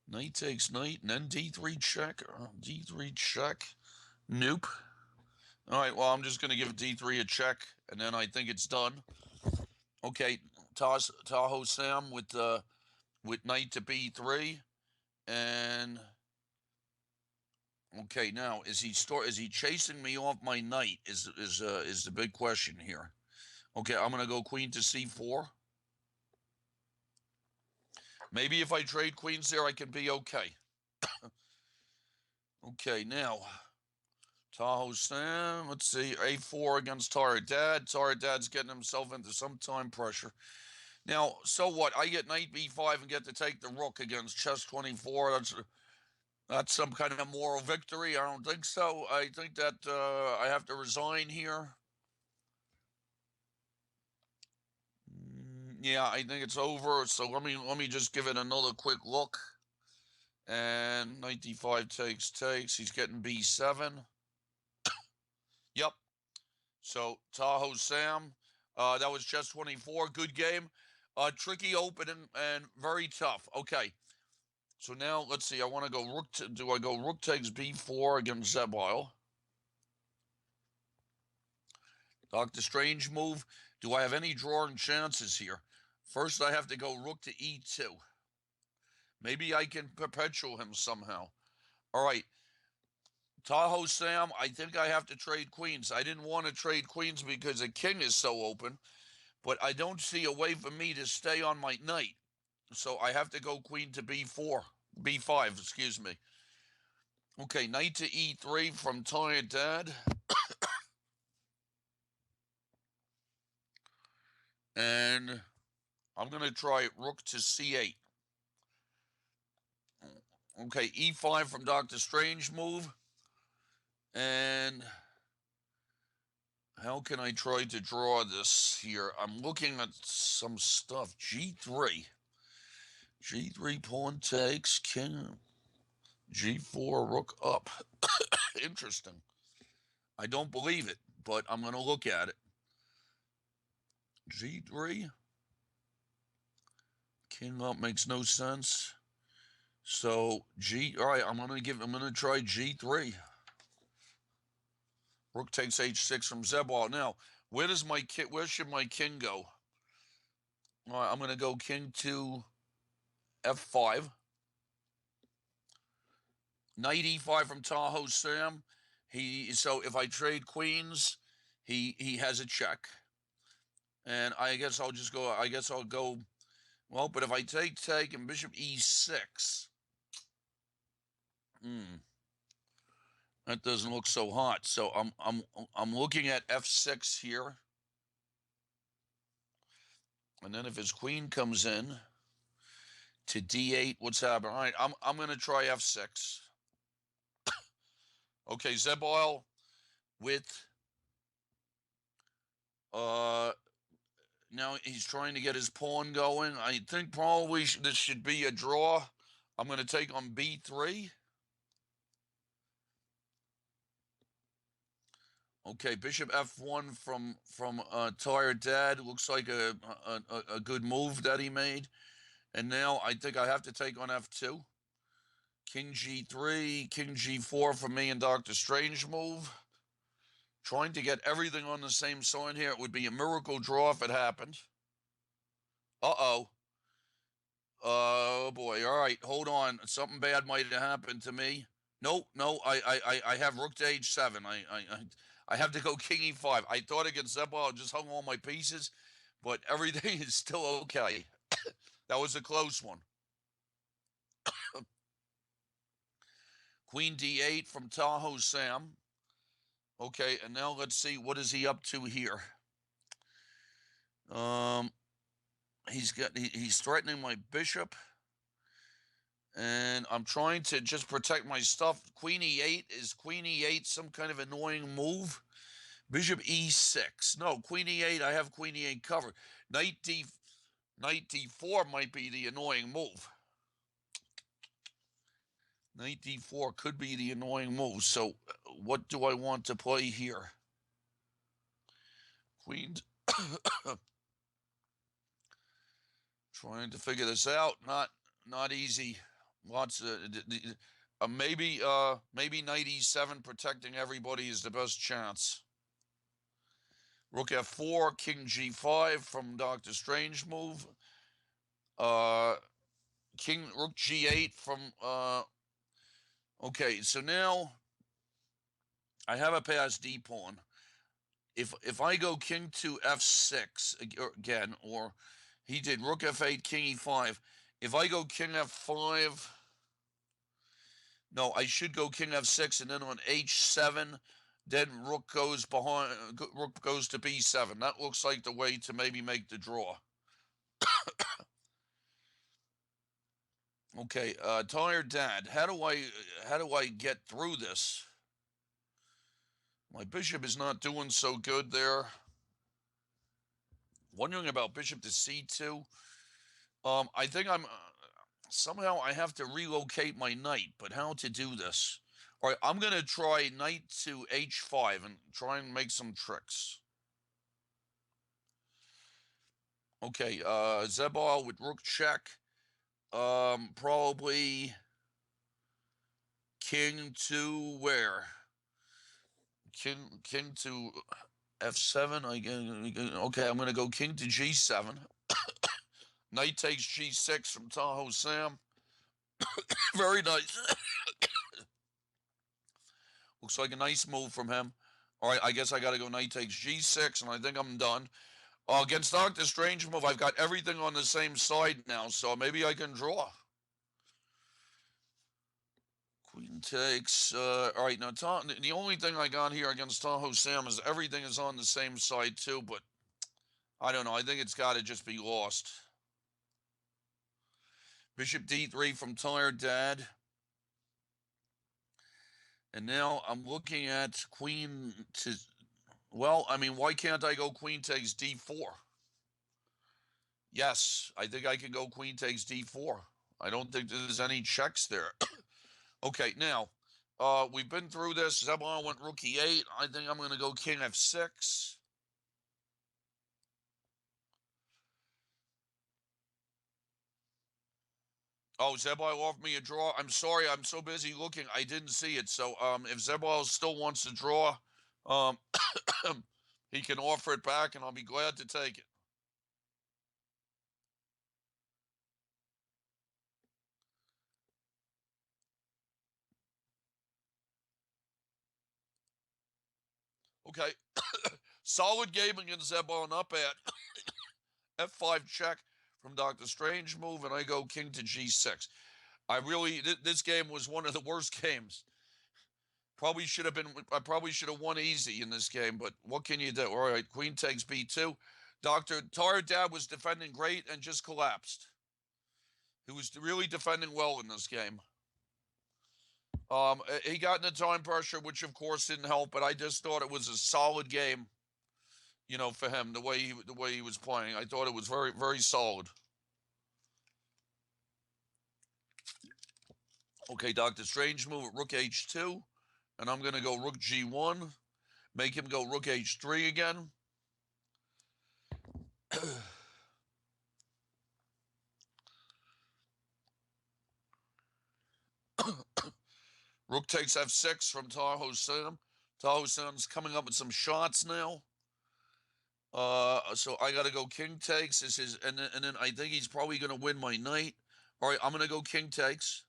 Knight takes knight, and then d3 check. D3 check. Nope. All right, well, I'm just going to give d3 a check, and then I think it's done. Okay, Tahoe Sam with knight to b3, and okay, now is he chasing me off my knight? Is the big question here. Okay, I'm going to go queen to c4. Maybe if I trade queens there, I can be okay. Okay, now Tahoe Sam, let's see, a4 against Tara Dad. Tara Dad's getting himself into some time pressure. Now, so what? I get knight b5 and get to take the rook against chess 24. That's some kind of moral victory. I don't think so. I think that I have to resign here. Yeah, I think it's over. So let me just give it another quick look. And knight d5 takes. He's getting b7. Yep. So Tahoe Sam, that was chess 24. Good game. Tricky opening and very tough. Okay. So now let's see. I want to go rook. Do I go rook takes b4 against Zebile? Dr. Strange move. Do I have any drawing chances here? First, I have to go rook to e2. Maybe I can perpetual him somehow. All right. Tahoe Sam, I think I have to trade queens. I didn't want to trade queens because the king is so open, but I don't see a way for me to stay on my knight. So I have to go queen to b5, excuse me. Okay, knight to e3 from Tired Dad. And I'm going to try rook to c8. Okay, e5 from Dr. Strange move. And how can I try to draw this here? I'm looking at some stuff. G3. G3 pawn takes, king. G4 rook up. Interesting. I don't believe it, but I'm going to look at it. G3. King up makes no sense. So all right, I'm going to try G3. Rook takes H6 from Zebal. Now, where should my king go? All right, I'm going to go king to F5. Knight E5 from Tahoe Sam. So if I trade queens, he has a check. And I guess I'll just go, well, but if I take and bishop E6, that doesn't look so hot. So I'm looking at F6 here. And then if his queen comes in to D8, what's happening? All right, I'm going to try F6. Okay, Zebile with now he's trying to get his pawn going. I think probably this should be a draw. I'm going to take on B3. Okay, bishop F1 from Tired Dad. Looks like a good move that he made. And now I think I have to take on F2. King G3, King G4 for me and Dr. Strange move. Trying to get everything on the same side here. It would be a miracle draw if it happened. Uh-oh. Oh, boy. All right, hold on. Something bad might have happened to me. No, I have rook to H7. I have to go King E5. I thought against Zebal, I just hung all my pieces, but everything is still okay. That was a close one. Queen D8 from Tahoe Sam. Okay, and now let's see, what is he up to here? He's threatening my bishop, and I'm trying to just protect my stuff. Queen E8, is Queen E8 some kind of annoying move? Bishop E6, no, Queen E8, I have Queen E8 covered. Knight D4 might be the annoying move. Knight D4 could be the annoying move. So what do I want to play here? Queen. Trying to figure this out. Not easy. Lots of maybe Knight E7 protecting everybody is the best chance. Rook F4, King G5 from Dr. Strange move. Rook G8 from okay, so now I have a pass D pawn. If I go King to F6 again, or he did Rook F8, King E5. If I go King F5, no, I should go King F6, and then on H7, then Rook goes to B7. That looks like the way to maybe make the draw. Okay, tired dad. How do I get through this? My bishop is not doing so good there. Wondering about bishop to C2. I think somehow I have to relocate my knight, but how to do this? All right, I'm going to try knight to H5 and try and make some tricks. Okay, Zebal with rook check. Probably king to where? King to F7. Okay, I'm going to go king to G7. Knight takes G6 from Tahoe Sam. Very nice. Looks like a nice move from him. All right, I guess I got to go knight takes G6, and I think I'm done. Against Dr. Strange move, I've got everything on the same side now, so maybe I can draw. Queen takes. All right, now the only thing I got here against Tahoe Sam is everything is on the same side too, but I don't know. I think it's got to just be lost. Bishop D3 from tired dad. And now I'm looking at queen to. Well, I mean, why can't I go queen takes D4? Yes, I think I can go queen takes D4. I don't think there's any checks there. Okay, now, we've been through this. Zebulon went rook E8. I think I'm going to go king F6. Oh, Zebul offered me a draw. I'm sorry, I'm so busy looking, I didn't see it. So, if Zebul still wants to draw, he can offer it back, and I'll be glad to take it. Okay, solid game against Zebulon up at F5 check from Dr. Strange move, and I go king to G6. This game was one of the worst games. I probably should have won easy in this game, but what can you do? All right, queen takes B2. Dr. Tired Dad was defending great and just collapsed. He was really defending well in this game. He got into time pressure, which of course didn't help, but I just thought it was a solid game, for him, the way he was playing. I thought it was very, very solid. Okay, Dr. Strange move at rook H2, and I'm going to go rook G1, make him go rook H3 again. Rook takes F6 from Tahoe Sam. Tahoe Sam's coming up with some shots now. So I got to go king takes. And then I think he's probably going to win my knight. All right, I'm going to go king takes.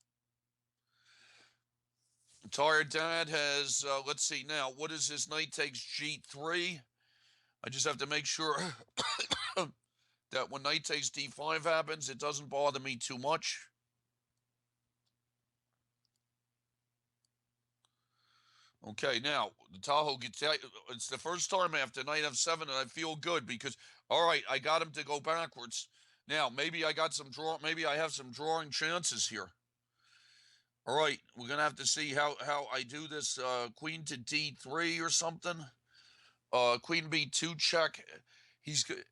Tired Dad has, let's see now, what is this? Knight takes G3. I just have to make sure that when knight takes D5 happens, it doesn't bother me too much. Okay, now the Tahoe gets. It's the first time after knight f7, and I feel good because all right, I got him to go backwards. Now maybe I got some draw. Maybe I have some drawing chances here. All right, we're gonna have to see how I do this. Queen to d3 or something. Queen b2 check.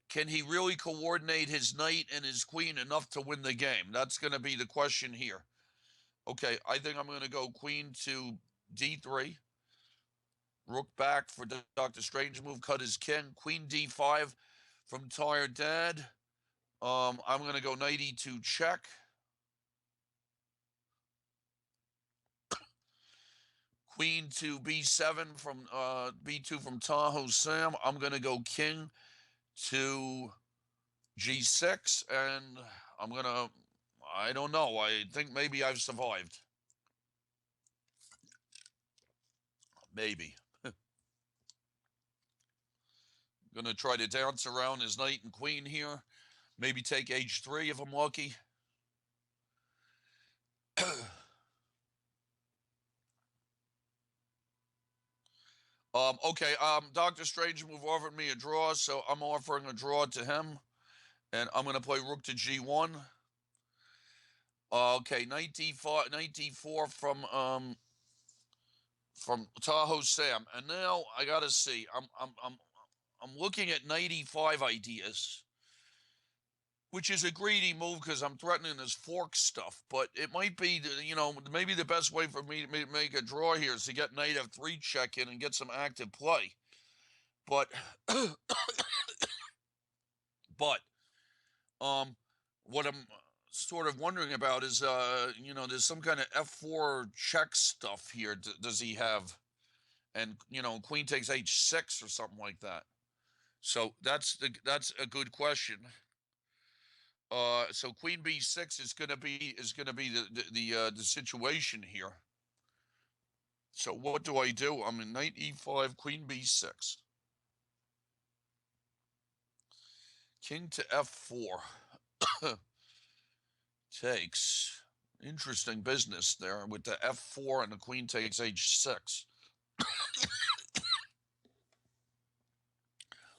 Can he really coordinate his knight and his queen enough to win the game? That's gonna be the question here. Okay, I think I'm gonna go queen to d3. Rook back for Dr. Strange move, cut his king. Queen d5 from Tired Dad. I'm going to go knight e2 check. Queen to b7 from b2 from Tahoe Sam. I'm going to go king to g6, and I'm going to, I don't know, I think maybe I've survived. Maybe. Going to try to dance around his knight and queen here. Maybe take h3 if I'm lucky. Okay, Dr. Strange move offered me a draw, so I'm offering a draw to him. And I'm going to play rook to g1. Okay, knight d5, knight d4 from Tahoe Sam. And now I got to see. I'm looking at knight e5 ideas, which is a greedy move because I'm threatening this fork stuff. But it might be, maybe the best way for me to make a draw here is to get knight f3 check in and get some active play. But but what I'm sort of wondering about is, there's some kind of f4 check stuff here. Does he have? And queen takes h6 or something like that. So that's a good question. So queen b6 is gonna be the situation here. So what do I do? I'm in knight e5, queen b6, king to f4. Takes. Interesting business there with the f4 and the queen takes h6.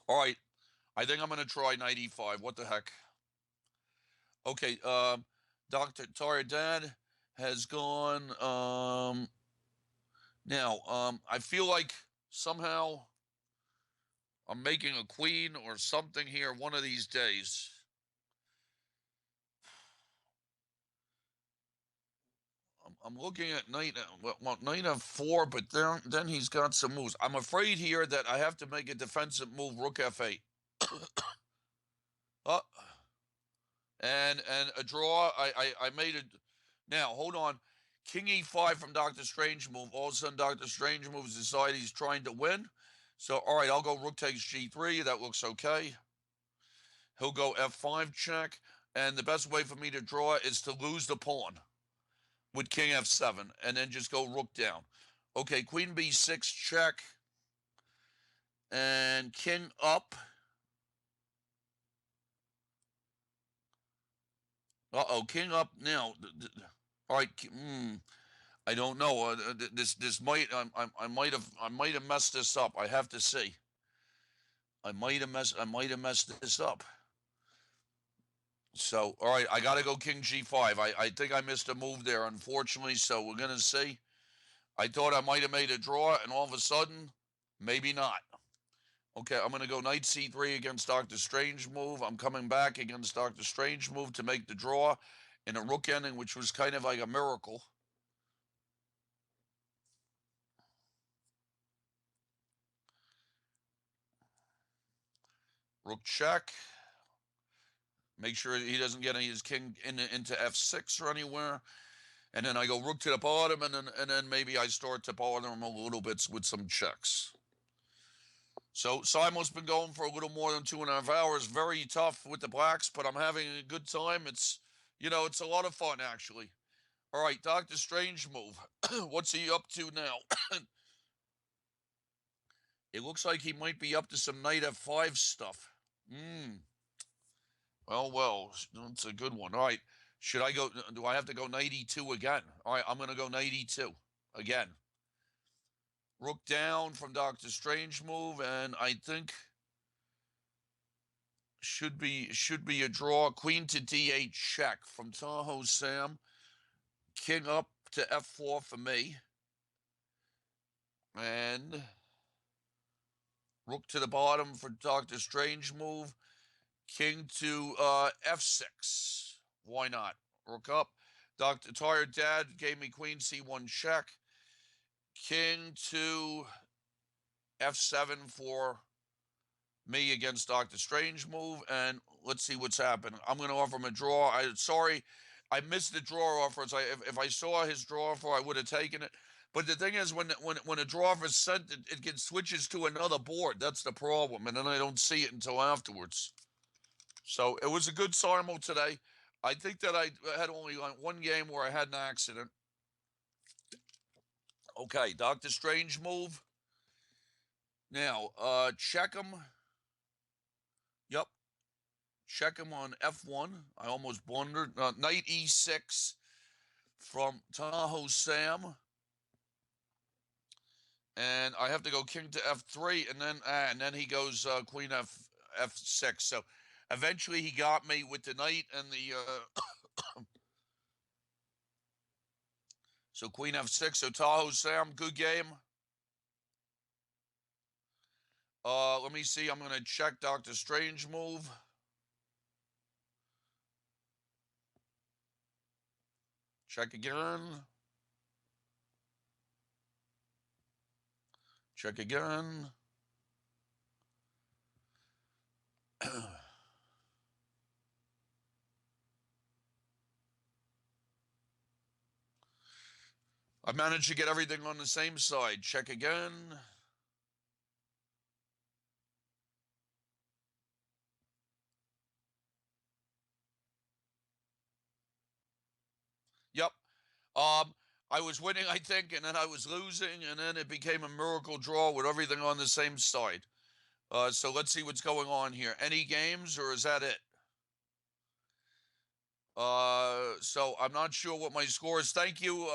All right, I think I'm going to try knight e5. What the heck? Okay, Dr. Taradad has gone. Now, I feel like somehow I'm making a queen or something here one of these days. I'm looking at knight f4, but then he's got some moves. I'm afraid here that I have to make a defensive move, rook f8. And a draw. I made it. Now hold on. King e5 from Dr. Strange move. All of a sudden, Dr. Strange moves decide he's trying to win. So all right, I'll go rook takes g3. That looks okay. He'll go f5 check, and the best way for me to draw is to lose the pawn with king f7 and then just go rook down. Okay, queen b6 check and king up. King up now. All right, I don't know. This might I might have messed this up. I have to see. I might have messed this up. So, all right, I got to go king g5. I think I missed a move there, unfortunately. So we're gonna see. I thought I might have made a draw, and all of a sudden, maybe not. Okay, I'm gonna go knight c3 against Dr. Strange move. I'm coming back against Dr. Strange move to make the draw in a rook ending, which was kind of like a miracle. Rook check. Make sure he doesn't get his king into f6 or anywhere. And then I go rook to the bottom, and then maybe I start to bother him a little bit with some checks. So Simon's been going for a little more than 2.5 hours. Very tough with the blacks, but I'm having a good time. It's a lot of fun actually. All right, Dr. Strange move. What's he up to now? It looks like he might be up to some knight f5 stuff. Well, that's a good one. All right. Should I go? Do I have to go knight e2 again? All right, I'm going to go knight e2 again. Rook down from Dr. Strange move, and I think should be a draw. Queen to D8 check from Tahoe Sam. King up to F4 for me. And rook to the bottom for Dr. Strange move. King to F6. Why not? Rook up. Dr. Tired Dad gave me Queen C1 check. King to F7 for me against Dr. Strange move. And let's see what's happening. I'm going to offer him a draw. Sorry, I missed the draw offer. If I saw his draw offer, I would have taken it. But the thing is, when a draw offer is sent, it switches to another board. That's the problem. And then I don't see it until afterwards. So it was a good simul today. I think that I had only one game where I had an accident. Okay, Dr. Strange move. Now, check him. Yep. Check him on F1. I almost blundered. Knight E6 from Tahoe Sam. And I have to go king to F3, and then he goes queen F6. So eventually he got me with the knight and the so queen F6. So Tahoe Sam, good game. Let me see. I'm going to check Dr. Strange move. Check again. Check again. I managed to get everything on the same side. Check again. Yep. I was winning, I think, and then I was losing, and then it became a miracle draw with everything on the same side. So let's see what's going on here. Any games, or is that it? So I'm not sure what my score is. Thank you,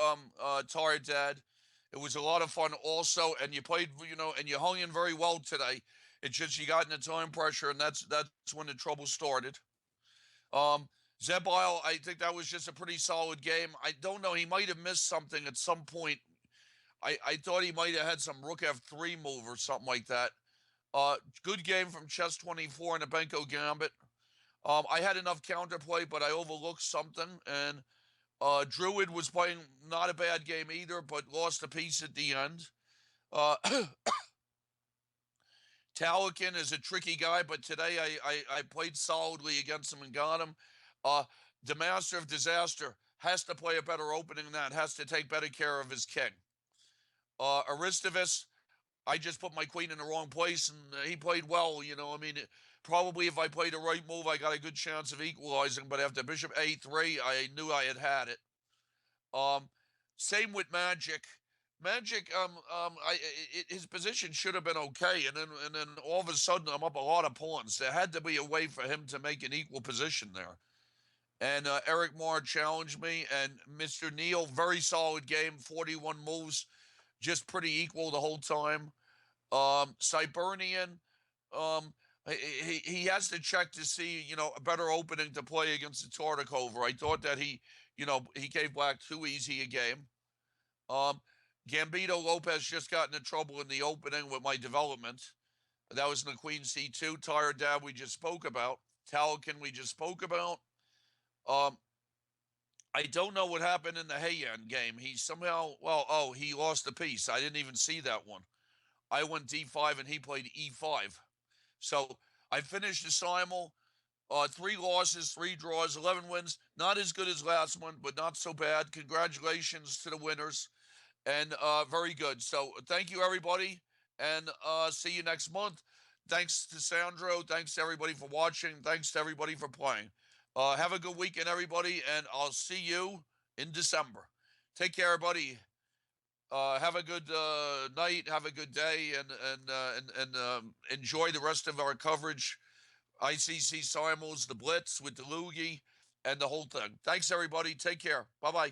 Tired Dad. It was a lot of fun also, and you played, and you hung in very well today. It's just you got into time pressure, and that's when the trouble started. Zebile, I think that was just a pretty solid game. I don't know. He might have missed something at some point. I thought he might have had some rook F3 move or something like that. Good game from Chess 24 and the Benko Gambit. I had enough counterplay, but I overlooked something. And Druid was playing not a bad game either, but lost a piece at the end. Talakin is a tricky guy, but today I played solidly against him and got him. The Master of Disaster has to play a better opening than that, has to take better care of his king. Aristovus, I just put my queen in the wrong place, and he played well. Probably if I played the right move, I got a good chance of equalizing. But after Bishop A3, I knew I had it. Same with Magic. Magic, his position should have been okay, and then all of a sudden I'm up a lot of pawns. There had to be a way for him to make an equal position there. And Eric Moore challenged me, and Mr. Neal, very solid game, 41 moves, just pretty equal the whole time. Cybernian, he has to check to see, a better opening to play against the Tartakover. I thought that he gave black too easy a game. Gambito Lopez just got into trouble in the opening with my development. That was in the Queen C2. Tired Dad we just spoke about. Talakin we just spoke about. I don't know what happened in the Heian game. He somehow, he lost a piece. I didn't even see that one. I went D5 and he played E5. So I finished the simul. 3 losses, 3 draws, 11 wins. Not as good as last one, but not so bad. Congratulations to the winners. And very good. So thank you, everybody. And see you next month. Thanks to Sandro. Thanks to everybody for watching. Thanks to everybody for playing. Have a good weekend, everybody. And I'll see you in December. Take care, everybody. Have a good night. Have a good day. And enjoy the rest of our coverage. ICC Simul's, the Blitz with the Loogie, and the whole thing. Thanks, everybody. Take care. Bye-bye.